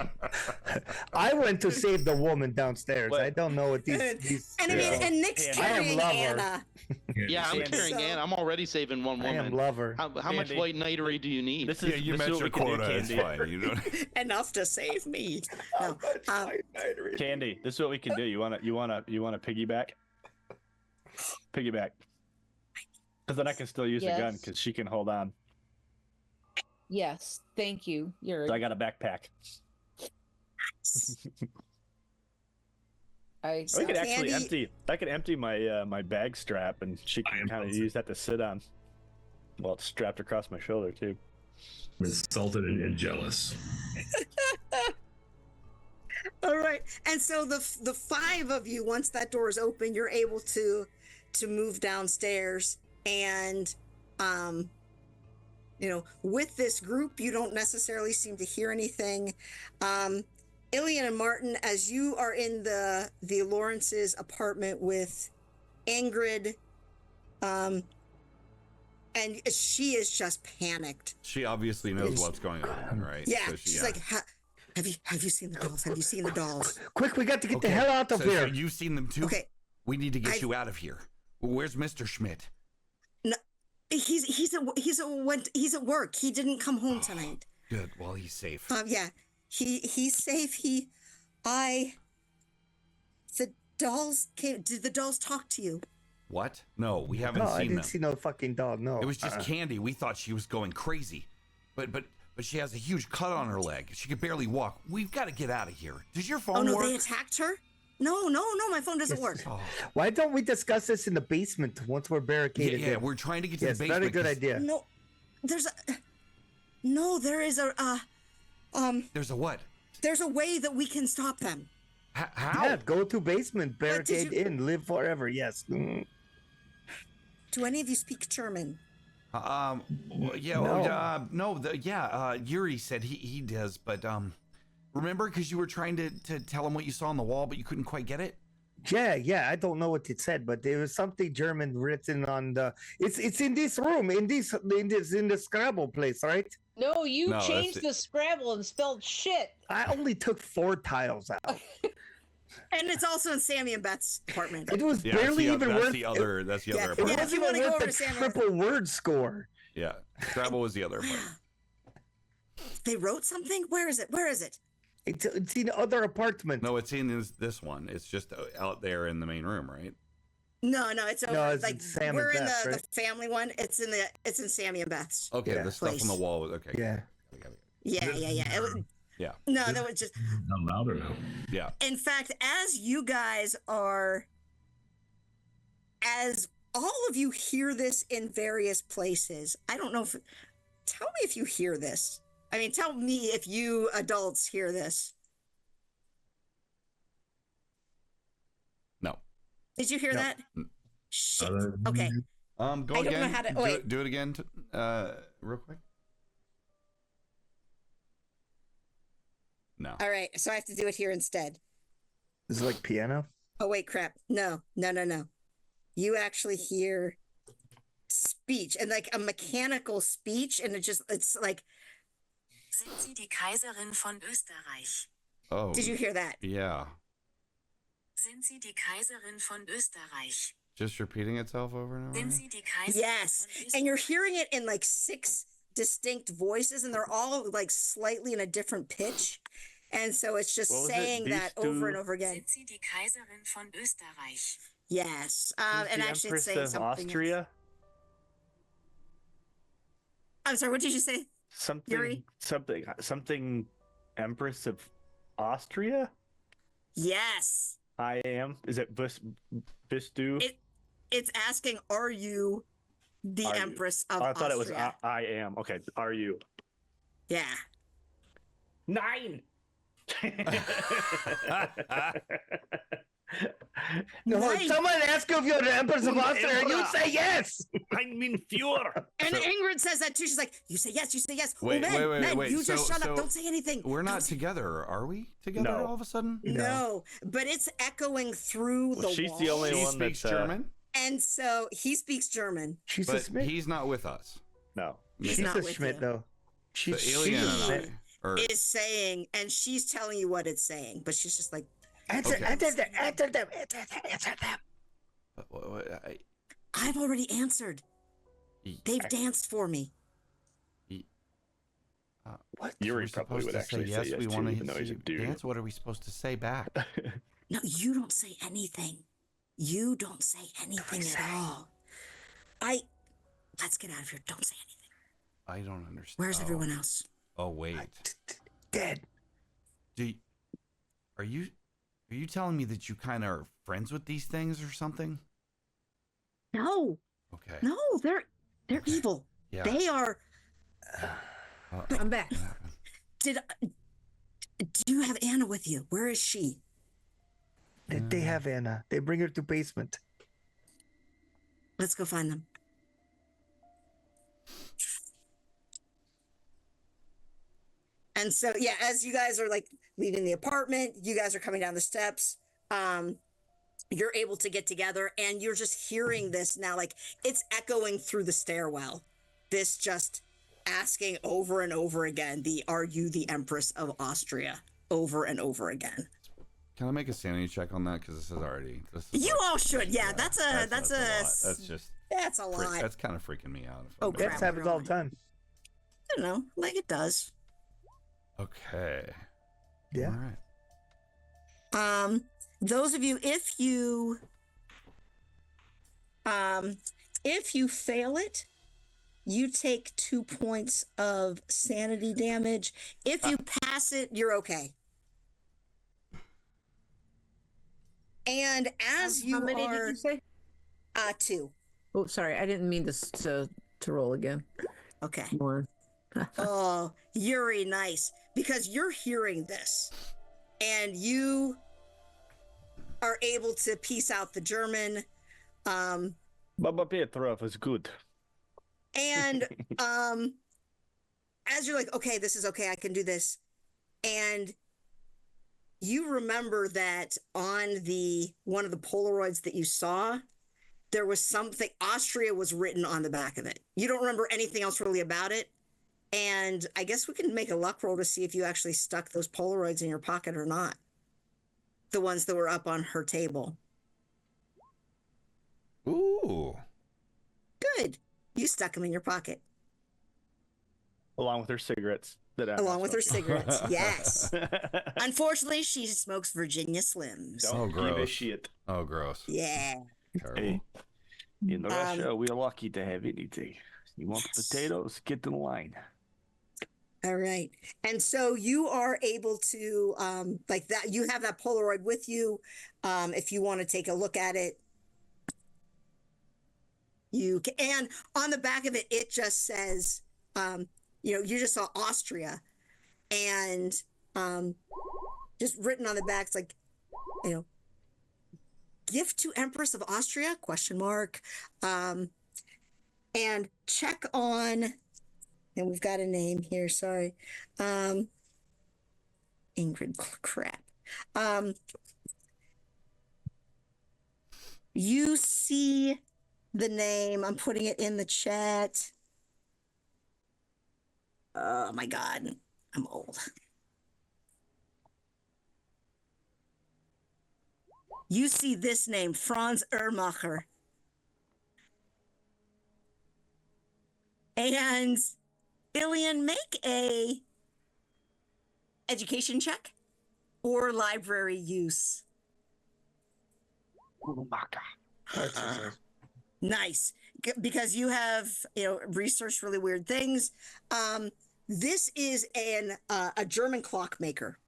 I went to save the woman downstairs. I don't know what these. And and Nick's I am carrying lover. Anna. yeah, I'm carrying Ann. I'm already saving one I woman. am lover. How much Candy. white knightery do you need? This is You this met is your what we can do, quota. It's Candy. fine. You know. Enough to save me. No, Candy, this is what we can do. You wanna piggyback? Piggyback. Because then I can still use the gun because she can hold on. yes. Thank you. You're. So I got a backpack. I I could actually Candy- empty. I could empty my my bag strap, and she can kind of use that to sit on. Well, it's strapped across my shoulder too. I'm insulted and jealous. All right. And so the 5 of you, once that door is open, you're able to move downstairs. And with this group, you don't necessarily seem to hear anything. Illian and Martin, as you are in the Lawrence's apartment with Ingrid, and she is just panicked. She obviously knows what's going on, right? Yeah, So she's like, have you seen the dolls? Have you seen the dolls? Quick, we got to get the Okay, hell out of so here. you've seen them too? Okay. We need to get you out of here. Where's Mr. Schmidt? No, he's at work. He didn't come home tonight. Good. Well, he's safe. Yeah, he's safe. The dolls came. Did the dolls talk to you? What? No, we haven't No, seen I didn't them. see no fucking dog. No, It was just Candy. We thought she was going crazy, but she has a huge cut on her leg. She could barely walk. We've got to get out of here. Does your phone Oh no, work? they attacked her. No, my phone doesn't work. Oh, Why don't we discuss this in the basement once we're barricaded? yeah, in? we're trying to get to Yes, the basement. very good 'cause idea. No, there is a There's a what? there's a way that we can stop them. How? Yeah, go to basement, But did barricade you- in, live forever. Yes. Do any of you speak German? Well, yeah, No. Yuri said he does, but remember, because you were trying to tell him what you saw on the wall, but you couldn't quite get it. Yeah. I don't know what it said, but there was something German written on the. It's in this room, in the Scrabble place, right? No, you No, changed that's the Scrabble and spelled shit. I only took 4 tiles out. And it's also in Sammy and Beth's apartment. It was Yeah, barely that's even the, that's worth. the other. That's the Yeah, other. It yeah, apartment. if you wasn't wanna even go worth over the to Sam- triple word score. Yeah, Scrabble was the other apartment. They wrote something? Where is it? Where is it? It's in the other apartment. No, it's in this one. It's just out there in the main room, right? No, it's over. No, it's like in Sam we're and in Beth, the right? family one. It's in Sammy and Beth's. Okay, Yeah. the stuff Place. on the wall was okay. Yeah. Yeah. It was, Yeah. no, that was just. I'm louder now. Yeah. In fact, as you guys are, as all of you hear this in various places, I don't know if. Tell me if you hear this. I mean, tell me if you adults hear this. No. Did you hear No. that? Shit. Uh, Okay. Go I don't know again. how to- do, wait. do it again, real quick. No. All right. So I have to do it here instead. Is it like piano? Oh, wait, crap. No. You actually hear speech and like a mechanical speech. And it's like, Sind Sie die Kaiserin von Österreich? Oh. did you hear that? Yeah. Sind Sie die Kaiserin von Österreich? Just repeating itself over and over. Sind again? Sie die Kaiserin Yes. von Österreich? And you're hearing it in like 6 distinct voices and they're all like slightly in a different pitch. And so it's just What was it? saying that These over two- and over again. Sind Sie die Kaiserin von Österreich? Yes. Who's And the actually it's Empress saying of something. Austria? I'm sorry, what did you say? Yuri? Something. Empress of Austria. Yes. I am. Is it Bistu? It's asking, are you the Are you? Empress of Oh, I thought it was Austria? I am. Okay. Are you? Yeah. 9. No, Nice. someone ask you if you're the Empress of Austria, and you say yes. I mean, Führer. And So- Ingrid says that too. She's like, you say yes, you say yes. Wait, oh, man, wait. you just So- shut so up. Don't say anything. We're Don't not say- together, are we? Together No. all of a sudden? No, but it's echoing through the She's wall. the only He one speaks that's German, And so he speaks German. She's a but Smith. he's not with us. No. He's She's not a with Schmidt, you. though. So She's Illian she's and a- I. Or, Is saying, and she's telling you what it's saying, but she's just like, Answer, Okay. answer them, answer them. I've already answered. They've danced for me. What? Yuri we're probably supposed would to actually say say yes. yes We too, want to even though he's a dude. dance. What are we supposed to say back? No, you don't say anything. You don't say anything at all. Let's get out of here. Don't say anything. I don't understand. Where's everyone else? Oh wait. Dead. Are you telling me that you kind of are friends with these things or something? No, Okay. no, they're evil. Yeah. They are. I'm back. What happened? Do you have Anna with you? Where is she? They have Anna. They bring her to basement. Let's go find them. And so, yeah, as you guys are like leaving the apartment, you guys are coming down the steps. You're able to get together and you're just hearing this now, like it's echoing through the stairwell. This just asking over and over again, are you the Empress of Austria? Over and over again. Can I make a sanity check on that? Because this is already. You all should. Yeah, that's a lot. that's a lot. That's kind of freaking me out. If Oh, I'm being crap. That happens all the time. I don't know, like it does. Okay. Yeah. All right. Those of you, if you fail it, you take 2 points of sanity damage. If you pass it, you're okay. And as you How many are, did you say? 2. Oh, sorry, I didn't mean to roll again. Okay. More. Oh, Yuri, nice. Because you're hearing this and you are able to piece out the German. Baba Petrov is good. And as you're like, okay, this is okay, I can do this. And you remember that on one of the Polaroids that you saw, there was something, Austria was written on the back of it. You don't remember anything else really about it. And I guess we can make a luck roll to see if you actually stuck those Polaroids in your pocket or not. The ones that were up on her table. Ooh. Good. You stuck them in your pocket. Along with her cigarettes. Along with her cigarettes, yes. Unfortunately, she smokes Virginia Slims. Oh, Don't give a gross. shit. Oh, gross. Yeah. Terrible. Hey, in Russia, we're lucky to have anything. You want potatoes? Get in line. All right. And so you are able to, like that, you have that Polaroid with you. If you want to take a look at it, you can. And on the back of it, it just says, you just saw Austria. And just written on the back, it's like, gift to Empress of Austria, ? And check on, and we've got a name here, sorry. Ingrid, crap. You see the name, I'm putting it in the chat. Oh my God, I'm old. You see this name, Franz Ermacher. And Illian, make a education check or library use. Oh my God. Nice. Because you have, researched really weird things. This is a German clockmaker.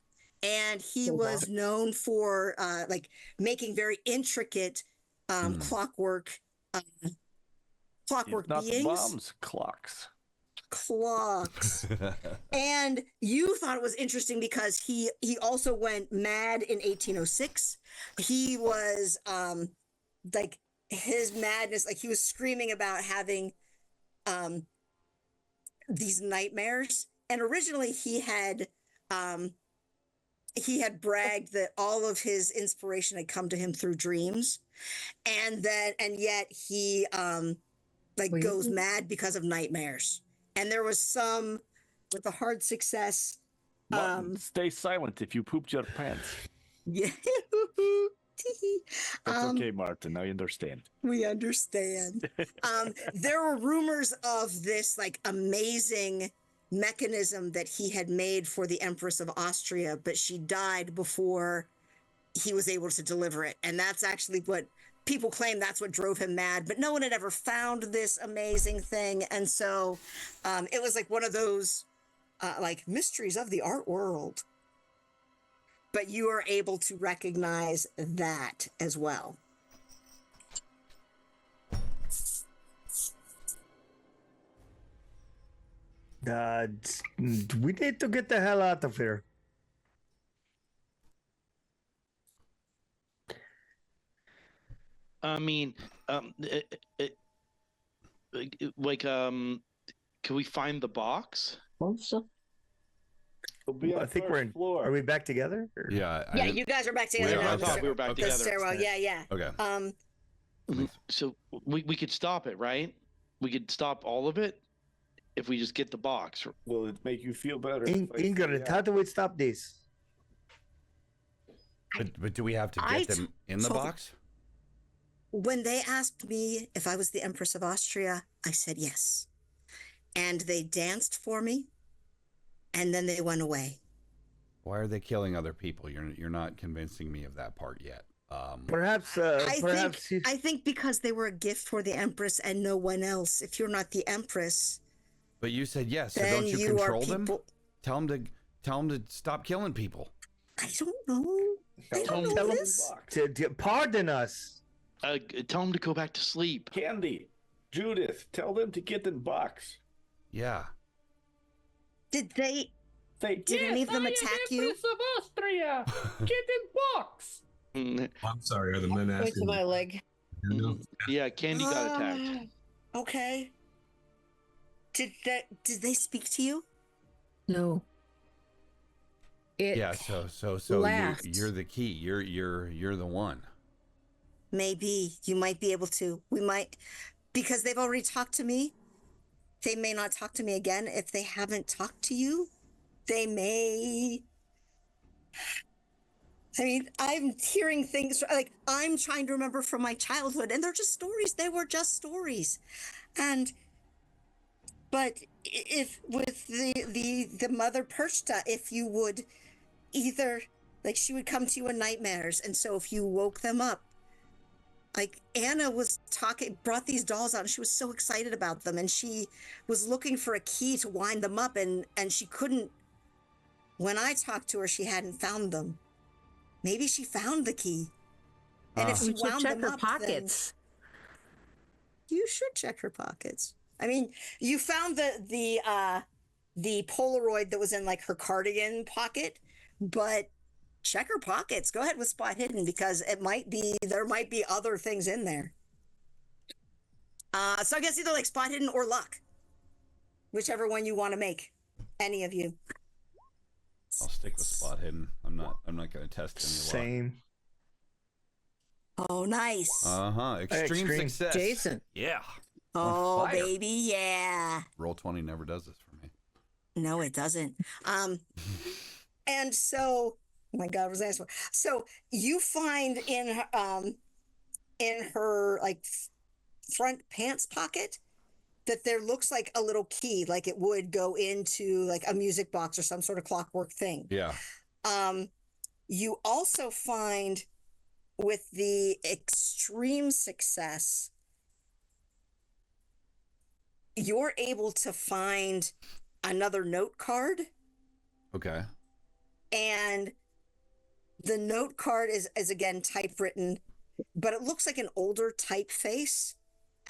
And he was known for making very intricate clockwork Not beings. bombs, clocks. And you thought it was interesting because he also went mad in 1806. He was his madness, like he was screaming about having these nightmares. And originally he had bragged that all of his inspiration had come to him through dreams, and yet he goes mad because of nightmares. And there was some with a hard success. Stay silent if you pooped your pants. Yeah. That's okay, Martin. I understand. We understand. There were rumors of this amazing mechanism that he had made for the Empress of Austria, but she died before he was able to deliver it. And that's actually what people claim, that's what drove him mad, but no one had ever found this amazing thing. And so it was one of those mysteries of the art world. But you are able to recognize that as well. We need to get the hell out of here. I mean, can we find the box? I think we're in. Floor. Are we back together? Or? Yeah. Yeah, you guys are back together now. I thought we were back together. Stairwell. Yeah. Okay. So we could stop it, right? We could stop all of it if we just get the box. Will it make you feel better? Ingrid, how do we stop this? But do we have to get them in the box? When they asked me if I was the Empress of Austria, I said yes. And they danced for me, and then they went away. Why are they killing other people? You're not convincing me of that part yet. Perhaps I think because they were a gift for the Empress and no one else. If you're not the Empress, but you said yes, so then don't you you control are them? people. Tell them to stop killing people. I don't know. I don't know this. Pardon us. Tell them to go back to sleep. Candy, Judith, tell them to get in box. Yeah. Did any of them attack you? Empress of Austria, get in box. I'm sorry, are the men Wait to asking? my leg. Yeah, Candy got attacked. Okay. Did they speak to you? No. Yeah, so you're the key. You're the one. Maybe you might be able to. We might, because they've already talked to me. They may not talk to me again. If they haven't talked to you, they may. I mean, I'm hearing things I'm trying to remember from my childhood, and they're just stories. They were just stories. And But if with the mother Perchta, if you would either, like, she would come to you in nightmares, and so if you woke them up, like Anna was brought these dolls out, and she was so excited about them, and she was looking for a key to wind them up, and she couldn't. When I talked to her, she hadn't found them. Maybe she found the key, and if she We should wound check them her up, pockets. then you should check her pockets. I mean, you found the Polaroid that was in like her cardigan pocket, but check her pockets. Go ahead with spot hidden, because there might be other things in there. So I guess either like spot hidden or luck, whichever one you want to make. Any of you. I'll stick with spot hidden. I'm not going to test any luck. Same. Oh, nice. Extreme success. Jason. Yeah. Oh, fire. baby, yeah. Roll 20 never does this for me. No, it doesn't. And so, oh my God, what was I asking for? So you find in her like front pants pocket that there looks like a little key, like it would go into like a music box or some sort of clockwork thing. Yeah. You also find, with the extreme success, you're able to find another note card. Okay. And the note card is again typewritten, but it looks like an older typeface,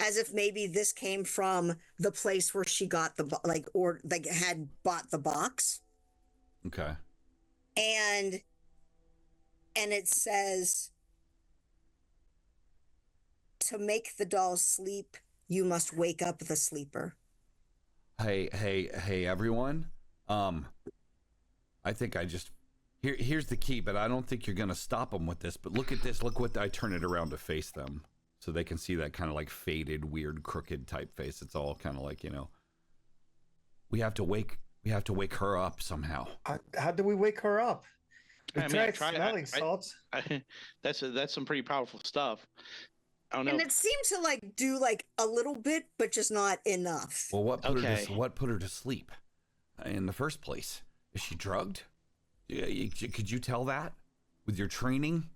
as if maybe this came from the place where she got had bought the box. Okay. And it says, to make the dolls sleep, you must wake up the sleeper. Hey, everyone. I think here's the key, but I don't think you're going to stop them with this. But look at this. Look what I turn it around to face them, so they can see that kind of like faded, weird, crooked typeface. It's all kind of like, we have to wake her up somehow. How do we wake her up? We tried try smelling salts. That's some pretty powerful stuff. I don't know. And it seemed to like do like a little bit, but just not enough. Well, what put her to sleep in the first place? Is she drugged? Could you tell that with your training?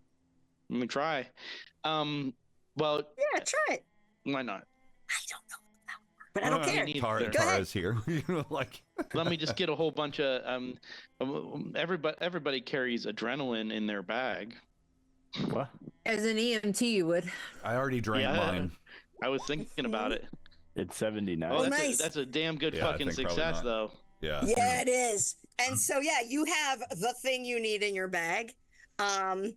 Let me try. Well, yeah, try it. Why not? I don't know, but I don't care. Tara's here. Like, let me just get a whole bunch of everybody carries adrenaline in their bag. What? As an EMT, you would. I already drank mine. I was thinking about it. It's 79. Oh, that's nice. That's a damn good Yeah, I fucking think probably success, not. though. Yeah. Yeah, it is. And so, yeah, you have the thing you need in your bag. And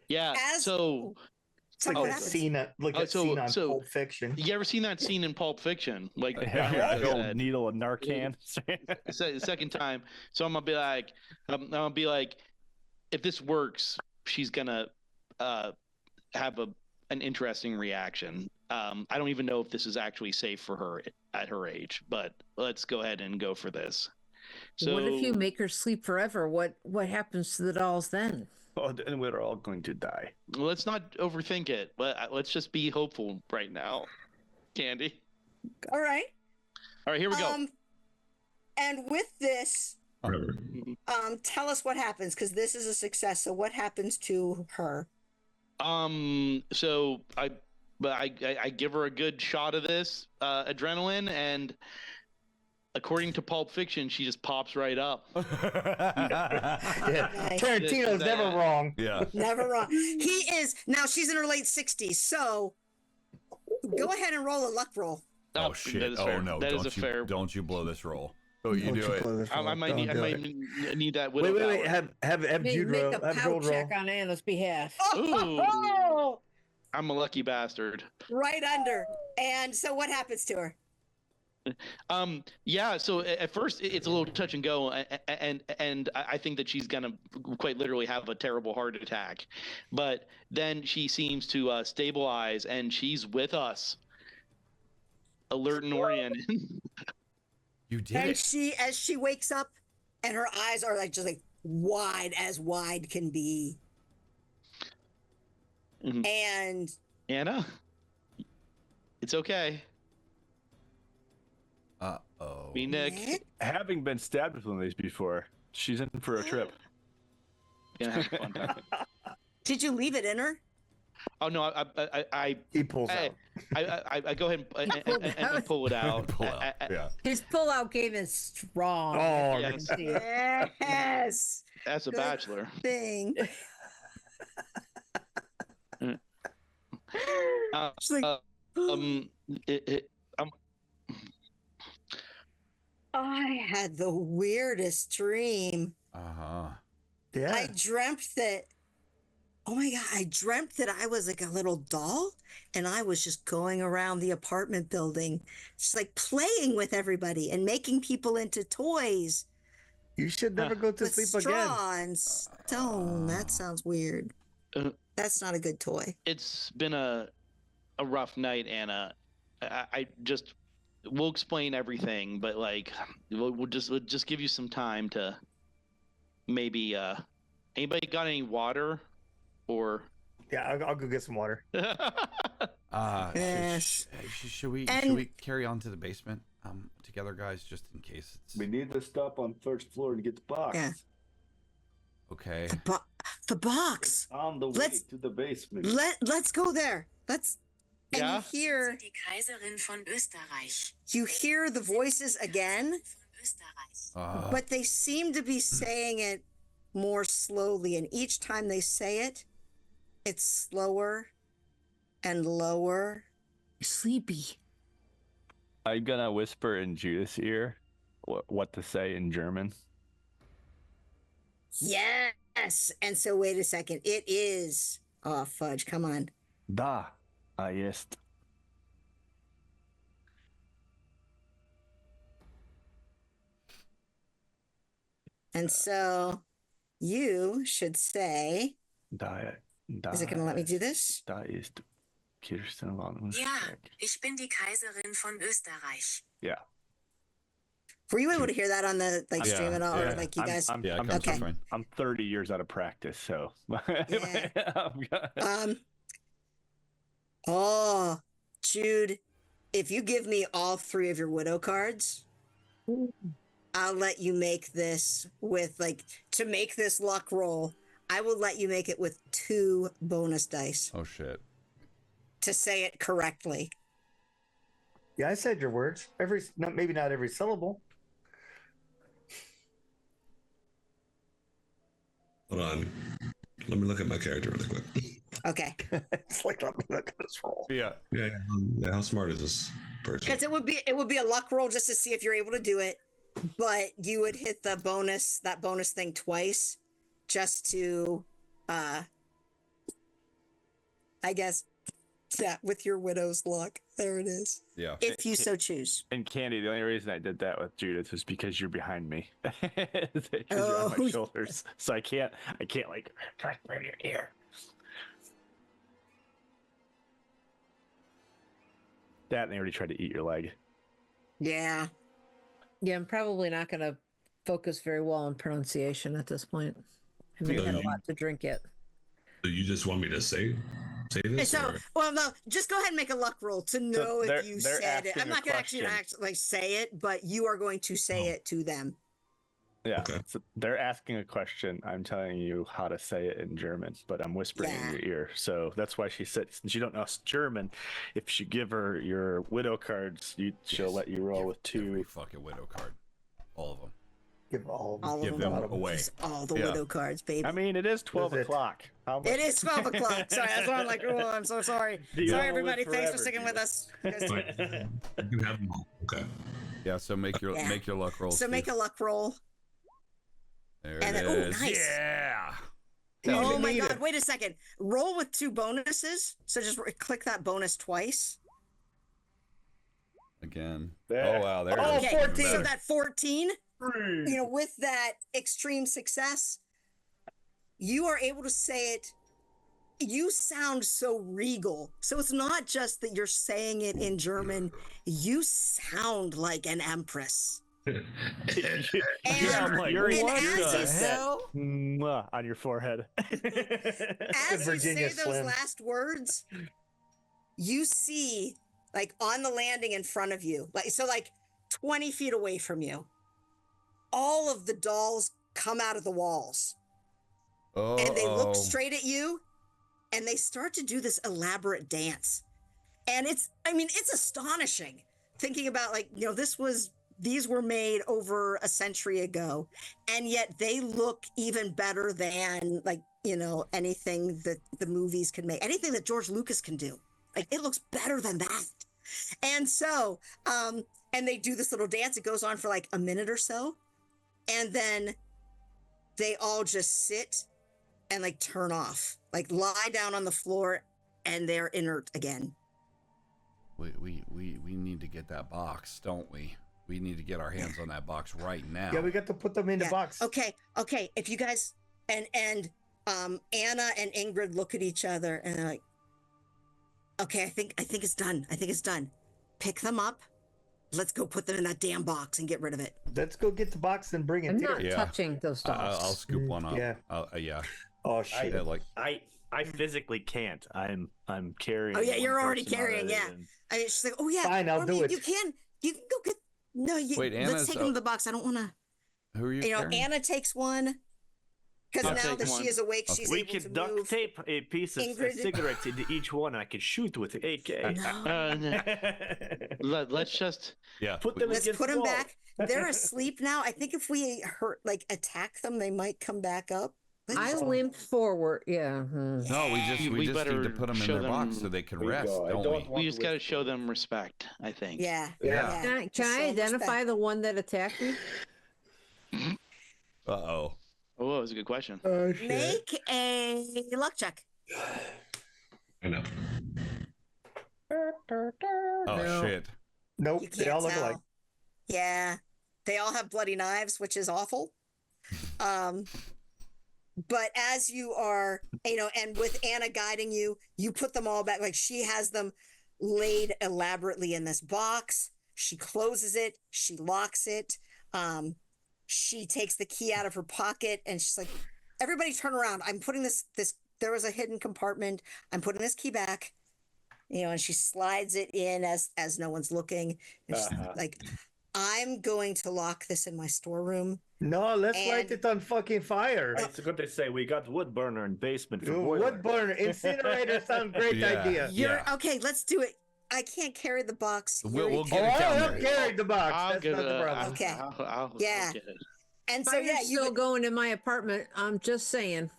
Yeah. So tell me what happens. Scene on Pulp Fiction. You ever seen that scene in Pulp Fiction? Like Yeah, the old needle and Narcan. Second time. So I'm gonna be like, if this works, she's gonna have an interesting reaction. I don't even know if this is actually safe for her at her age, but let's go ahead and go for this. So what if you make her sleep forever? What happens to the dolls then? Oh, then we're all going to die. let's not overthink it. Let's just be hopeful right now, Candy. All right. All right, here we go. And with this, tell us what happens, because this is a success. So what happens to her? So I give her a good shot of this adrenaline, and according to Pulp Fiction, she just pops right up. Yeah. Tarantino's never wrong. Yeah. Never wrong. He is. Now she's in her late 60s, so go ahead and roll a luck roll. Oh shit! That is Oh fair. no! That Don't is a you fair. don't you blow this roll? Oh, you do it. I might need that. Wait. Have Jude Make roll. a Have pout Jude roll. check on Anna's behalf. Ooh, I'm a lucky bastard. Right under. And so what happens to her? Yeah, so at first it's a little touch and go, and I think that she's gonna quite literally have a terrible heart attack, but then she seems to stabilize, and she's with us, alert and oriented. You did And it. as she wakes up, and her eyes are like just like wide as wide can be. Mhm. And Anna, It's okay. Uh-oh. Me, Nick. Nick? Having been stabbed with one of these before, she's in for a trip. Gonna have a fun time. Did you leave it in her? Oh no, He pulls out. I go ahead and pull it out. Pull out. Yeah. His pullout game is strong. Oh, Yeah. I can see it. Yes. As a Good bachelor. thing. She's like, I had the weirdest dream. Uh-huh. Yeah. I dreamt that, oh my God, I dreamt that I was like a little doll and I was just going around the apartment building, just like playing with everybody and making people into toys You should never go to with sleep straw again. and stone. That sounds weird. That's not a good toy. It's been a rough night, Anna. I just we'll explain everything, but like we'll just give you some time to maybe anybody got any water or Yeah, I'll go get some water. Yes. Should we carry on to the basement together, guys, just in case it's We need to stop on first floor to get the box. Yeah. okay? The box. On the way Let's- to the basement. Let's go there. Let's. And Yeah? you hear Die Kaiserin von Österreich. the voices again, Von Österreich. but they seem to be saying it more slowly, and each time they say it, it's slower and lower. Sleepy. I'm gonna whisper in Judith's ear what to say in German. Yes. And so wait a second. It is. Oh fudge! Come on. Da jest. And so you should say. Da Is it going to let me do this? Da ist Kirsten von Ja, ich bin die Kaiserin von Österreich. Yeah. Were you able to hear that on the stream at all? yeah. Or, like you guys? I'm, Yeah, it I'm, comes okay. fine. I'm 30 years out of practice, so. Yeah. Oh, Jude, if you give me all 3 of your widow cards, I'll let you make this with to make this luck roll. I will let you make it with 2 bonus dice Oh shit. to say it correctly. Yeah, I said your words. Maybe not every syllable. Hold on. Let me look at my character really quick. Okay. It's like, let me look at this roll. Yeah. Yeah. How smart is this person? Because it would be a luck roll just to see if you're able to do it, but you would hit that bonus thing twice, just to, I guess, yeah, with your widow's luck. There it is. Yeah. If you so choose. And Candy, the only reason I did that with Judith was because you're behind me. Because you're Oh, on my shoulders. So I can't like try to your ear. That and they already tried to eat your leg. Yeah. Yeah, I'm probably not going to focus very well on pronunciation at this point. I haven't had a lot to drink yet. So you just want me to say this? So, or- well, no, just go ahead and make a luck roll to know they're- if you they're said it. asking I'm a not going to actually question. say it, but you are going to say Oh. it to them. Yeah. Okay. So they're asking a question. I'm telling you how to say it in German, but I'm whispering Yeah. in your ear. So that's why she said, since you don't know German, if you give her your widow cards, she'll let you roll with Every 2. fucking widow card. All of them. Give all All Give of them them. away. Just all the Yeah. widow cards, baby. I mean, it is 12 Is it? o'clock. How much? It is 12 o'clock. Sorry, that's why I'm like, oh, I'm so sorry. You Sorry, wanna live everybody. Thanks for forever, sticking with Judith. us. You guys- Fine. You can have them all. Okay. Yeah. So make your Yeah. luck roll. So make a luck roll. There and it then- oh, is. nice. Yeah. Oh you my need God. it. Wait a second. Roll with 2 bonuses. So just click that bonus twice. Again. There. Oh wow. There Oh, it is. Okay. Even 14. So better. that 14, with that extreme success, you are able to say it. You sound so regal. So it's not just that you're saying it in German. You sound like an empress. Yeah, And, like, You're and what as the you say, hell? Mwah, on your forehead. as you Virginia say those Slim. last words, you see like on the landing in front of you, like 20 feet away from you, all of the dolls come out of the walls. And they look straight at you, and they start to do this elaborate dance. And it's astonishing thinking about, like, you know, these were made over a century ago, and yet they look even better than, like, you know, anything that the movies can make, anything that George Lucas can do. Like, it looks better than that. And so, and they do this little dance. It goes on for like a minute or so. And then they all just sit and like turn off, like lie down on the floor, and they're inert again. We need to get that box, don't we? We need to get our hands on that box right now. Yeah, we got to put them in the box. Okay. If you guys and Anna and Ingrid look at each other and they're like, okay, I think it's done. I think it's done. Pick them up. Let's go put them in that damn box and get rid of it. Let's go get the box and bring it I'm here. not touching those dolls. I'll scoop one up. Yeah. Yeah. Oh shit! I physically can't. I'm carrying. Oh yeah, you're one already person carrying. Yeah. and- I mean, she's like, oh yeah. Fine, I'll do it. You can go get. No, Wait, let's Anna's, take them to the box. I don't want to. Who are you? You know, carrying? Anna takes one because I'll now take that one. she is awake, she's We able could to duct move. tape a piece of Ingrid- cigarettes into each one, and I could shoot with the AK. Let's just Yeah. Put them Let's against put the them wall. back. They're asleep now. I think if we attack them, they might come back up. I limped forward. Yeah. No, we just We need to better put them in show their box them- so they can There you rest, go. I don't don't we? want- we just got to show them respect, I think. Yeah. Yeah. Can I Just show 'em identify respect. the one that attacked me? Uh-oh. Oh, that was a good question. Oh shit! Make a luck check. I know. Oh, No. shit. Nope, You they can't all look tell. alike. Yeah, they all have bloody knives, which is awful. But as you are, you know, and with Anna guiding you, you put them all back. Like, she has them laid elaborately in this box. She closes it. She locks it. She takes the key out of her pocket, and she's like, "Everybody, turn around. I'm putting this. There was a hidden compartment. I'm putting this key back." You know, and she slides it in as no one's looking. And she's like, "I'm going to lock this in my storeroom." No, let's light And- it on fucking fire. It's good to say we got wood burner in basement for Ooh, boiler. wood burner, incinerator sound great Yeah. idea. You're Yeah. okay. Let's do it. I can't carry the box. We'll Yuri get can. it Oh, down I'll there. carry the box. I'll That's get not the it. problem. Okay. I'll Yeah. get it. And so Byron's yeah, still going in my apartment. I'm just saying.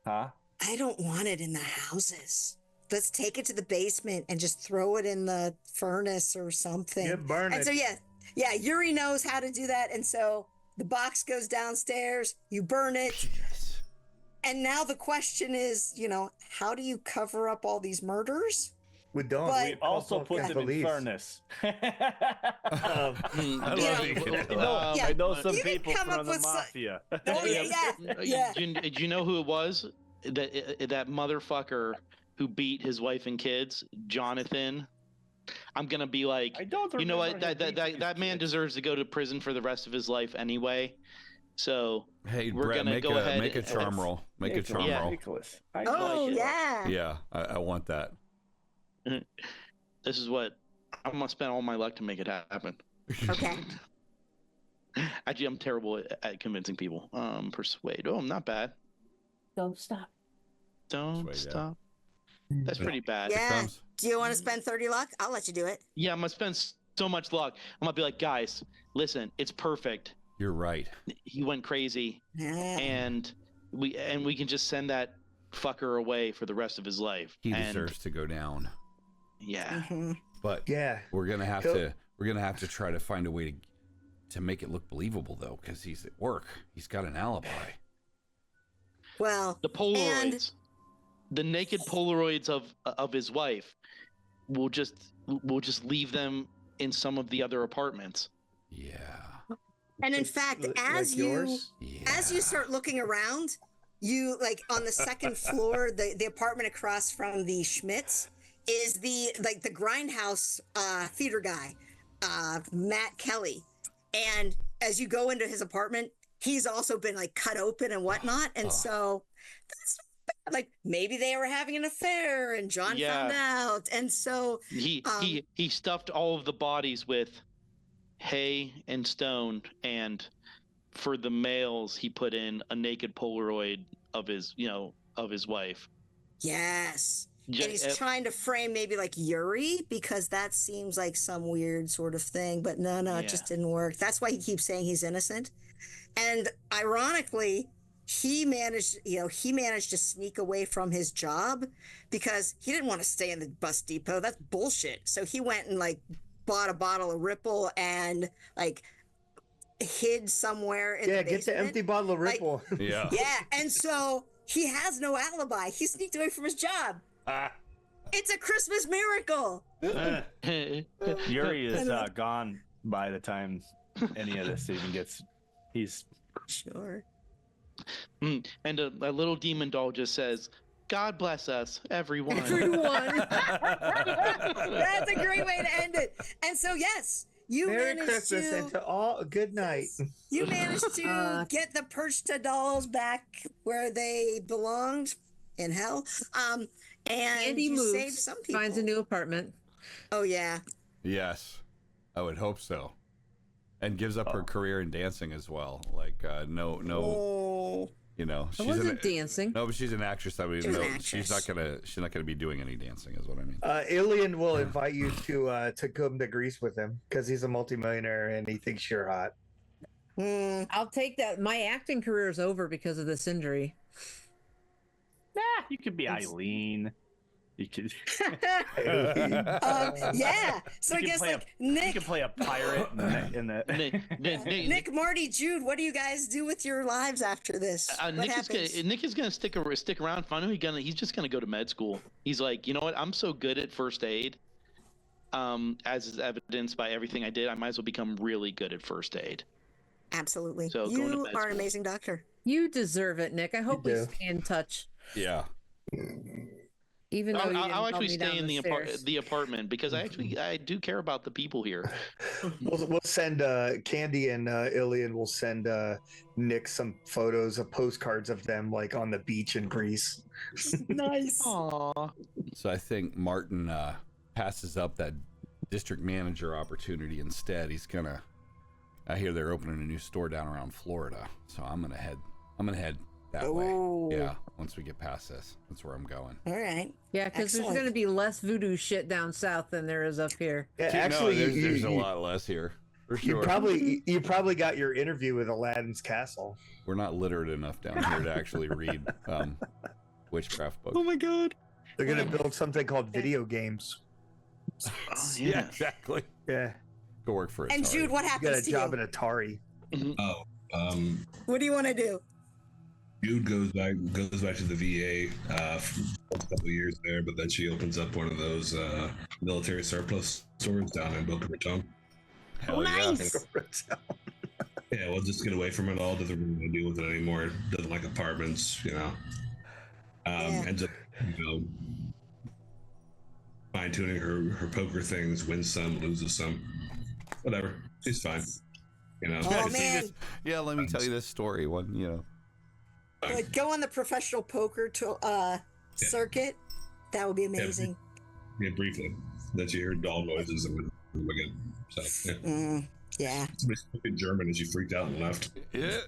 Huh? I don't want it in the houses. Let's take it to the basement and just throw it in the furnace or something. Yeah, burn And it. so yeah, Yuri knows how to do that. And so the box goes downstairs. You burn it. And now the question is, you know, how do you cover up all these murders? We don't. But- We also put them police. in furnace. I love it. Yeah. I know some You can people come up from the with some- mafia. Oh yeah. Do you know who it was? That motherfucker who beat his wife and kids, Jonathan. I'm gonna be like, I don't you know what? remember him beating That his man kids. deserves to go to prison for the rest of his life anyway. So Hey, We're Brett, gonna make go a ahead make a and- charm roll. Make a charm Yeah. roll. Nicholas. Oh like it. yeah. Yeah, I want that. this is what I'm gonna spend all my luck to make it happen. Okay. Actually, I'm terrible at convincing people. Persuade. Oh, I'm not bad. Don't stop. Don't Persuade, yeah. stop. That's pretty bad. Yeah. Comes. Do you want to spend 30 luck? I'll let you do it. Yeah, I'm gonna spend so much luck. I'm gonna be like, guys, listen, it's perfect. You're right. He went crazy, Yeah. and we can just send that fucker away for the rest of his life. He And, deserves to go down. Yeah. Mhm. But Yeah. we're gonna have He'll- to try to find a way to make it look believable though, because he's at work. He's got an alibi. Well, The Polaroids, the naked Polaroids of his wife, we'll just leave them in some of the other apartments. Yeah. and in fact, Like as yours? you start looking around, you like on the second floor, the apartment across from the Schmitz is the Grindhouse theater guy, Matt Kelly. And as you go into his apartment, he's also been like cut open and whatnot. And so that's not like maybe they were having an affair and John found out. And so he stuffed all of the bodies with hay and stone, and for the males he put in a naked Polaroid of his wife. Yes. And he's trying to frame maybe like Yuri, because that seems like some weird sort of thing, but no, it just didn't work. That's why he keeps saying he's innocent. And ironically, he managed to sneak away from his job because he didn't want to stay in the bus depot. That's bullshit. So he went and like bought a bottle of Ripple and like hid somewhere in the basement. Get the empty bottle of Ripple. Like, yeah. And so he has no alibi. He sneaked away from his job. It's a Christmas miracle. Yuri is gone by the time any of this even gets. He's sure. And a little demon doll just says, "God bless us, everyone." Everyone. That's a great way to end it. And so, yes, you Merry managed Christmas to, and to all good night. You managed to get the Perchta dolls back where they belonged, in hell. And Andy you moves, saved some people. finds a new apartment. Oh yeah. Yes, I would hope so. And gives up her career in dancing as well. Like no, you know, I wasn't dancing. No, but she's an actress. I mean, she's not gonna be doing any dancing, is what I mean. Illian will invite you to come to Greece with him because he's a multimillionaire and he thinks you're hot. I'll take that. My acting career is over because of this injury. You could be Eileen. You could. Yeah. So I guess like Nick. You can play a pirate in the. Nick, Marty, Jude, what do you guys do with your lives after this? Nick is gonna stick around. Finally, he's just gonna go to med school. He's like, you know what? I'm so good at first aid. As is evidenced by everything I did, I might as well become really good at first aid. Absolutely. So you are an amazing doctor. You deserve it, Nick. I hope we stay in touch. Yeah. Even though I'll actually stay in the apartment because I do care about the people here. We'll send Candy and Illian will send Nick some photos of postcards of them like on the beach in Greece. Nice. Aww. So I think Martin passes up that district manager opportunity instead. I hear they're opening a new store down around Florida, so I'm gonna head that way. Yeah, once we get past this, that's where I'm going. All right. Yeah, because there's going to be less voodoo shit down south than there is up here. Yeah, actually, there's a lot less here. For sure. You probably got your interview with Aladdin's Castle. We're not literate enough down here to actually read witchcraft books. Oh my god. They're gonna build something called video games. Yeah, exactly. Yeah. Go work for Atari. And Jude, what happens to you? You got a job at Atari. What do you want to do? Jude goes back to the VA for a couple of years there, but then she opens up one of those military surplus stores down in Boca Raton. Hell nice. Yeah, we'll just get away from it all. Doesn't really want to deal with it anymore. Doesn't like apartments, you know. Ends up, fine tuning her poker things, wins some, loses some, whatever. She's fine, Oh man. Yeah, let me tell you this story. Like, go on the professional poker circuit. That would be amazing. Yeah, briefly. Then she heard doll noises and again. So yeah. Somebody spoke in German and she freaked out and left. Yeah.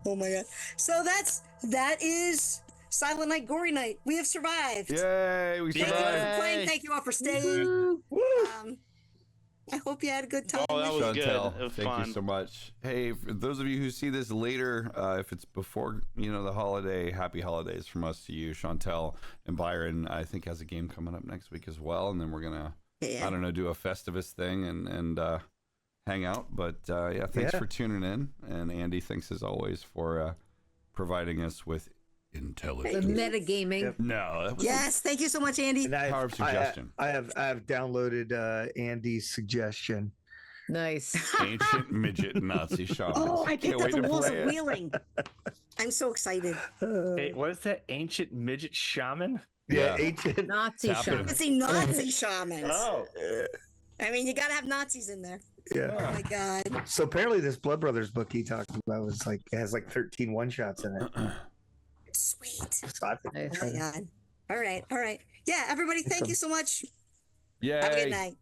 Oh my god. So that is Silent Night, Gory Night. We have survived. Yay, we Thank you all survived. for playing. Thank you all for staying. I hope you had a good time. Oh, that was Chantel, good. It was thank fun. you so much. Hey, for those of you who see this later, if it's before the holiday, happy holidays from us to you. Chantel and Byron, I think, has a game coming up next week as well, and then we're gonna, I don't know, do a Festivus thing and hang out. But thanks for tuning in, and Andy, thanks as always for providing us with intelligence. The metagaming. Yep. No. That was Yes, thank you so much, Andy. Power of suggestion. I have downloaded Andy's suggestion. Nice. Ancient midget Nazi shaman. Oh, I think that's a Wolves of it. Wheeling. I'm so excited. Hey, what is that? Ancient midget shaman? Yeah, Yeah. ancient. Nazi Tap shaman. It's a Nazi shamans. Oh. I mean, you gotta have Nazis in there. Yeah. Oh my god. So apparently, this Blood Brothers book he talked about has like 13 one shots in it. Sweet. So I think Nice. Oh my God. All right. Yeah, everybody, thank you so much. Yay. Have a good night.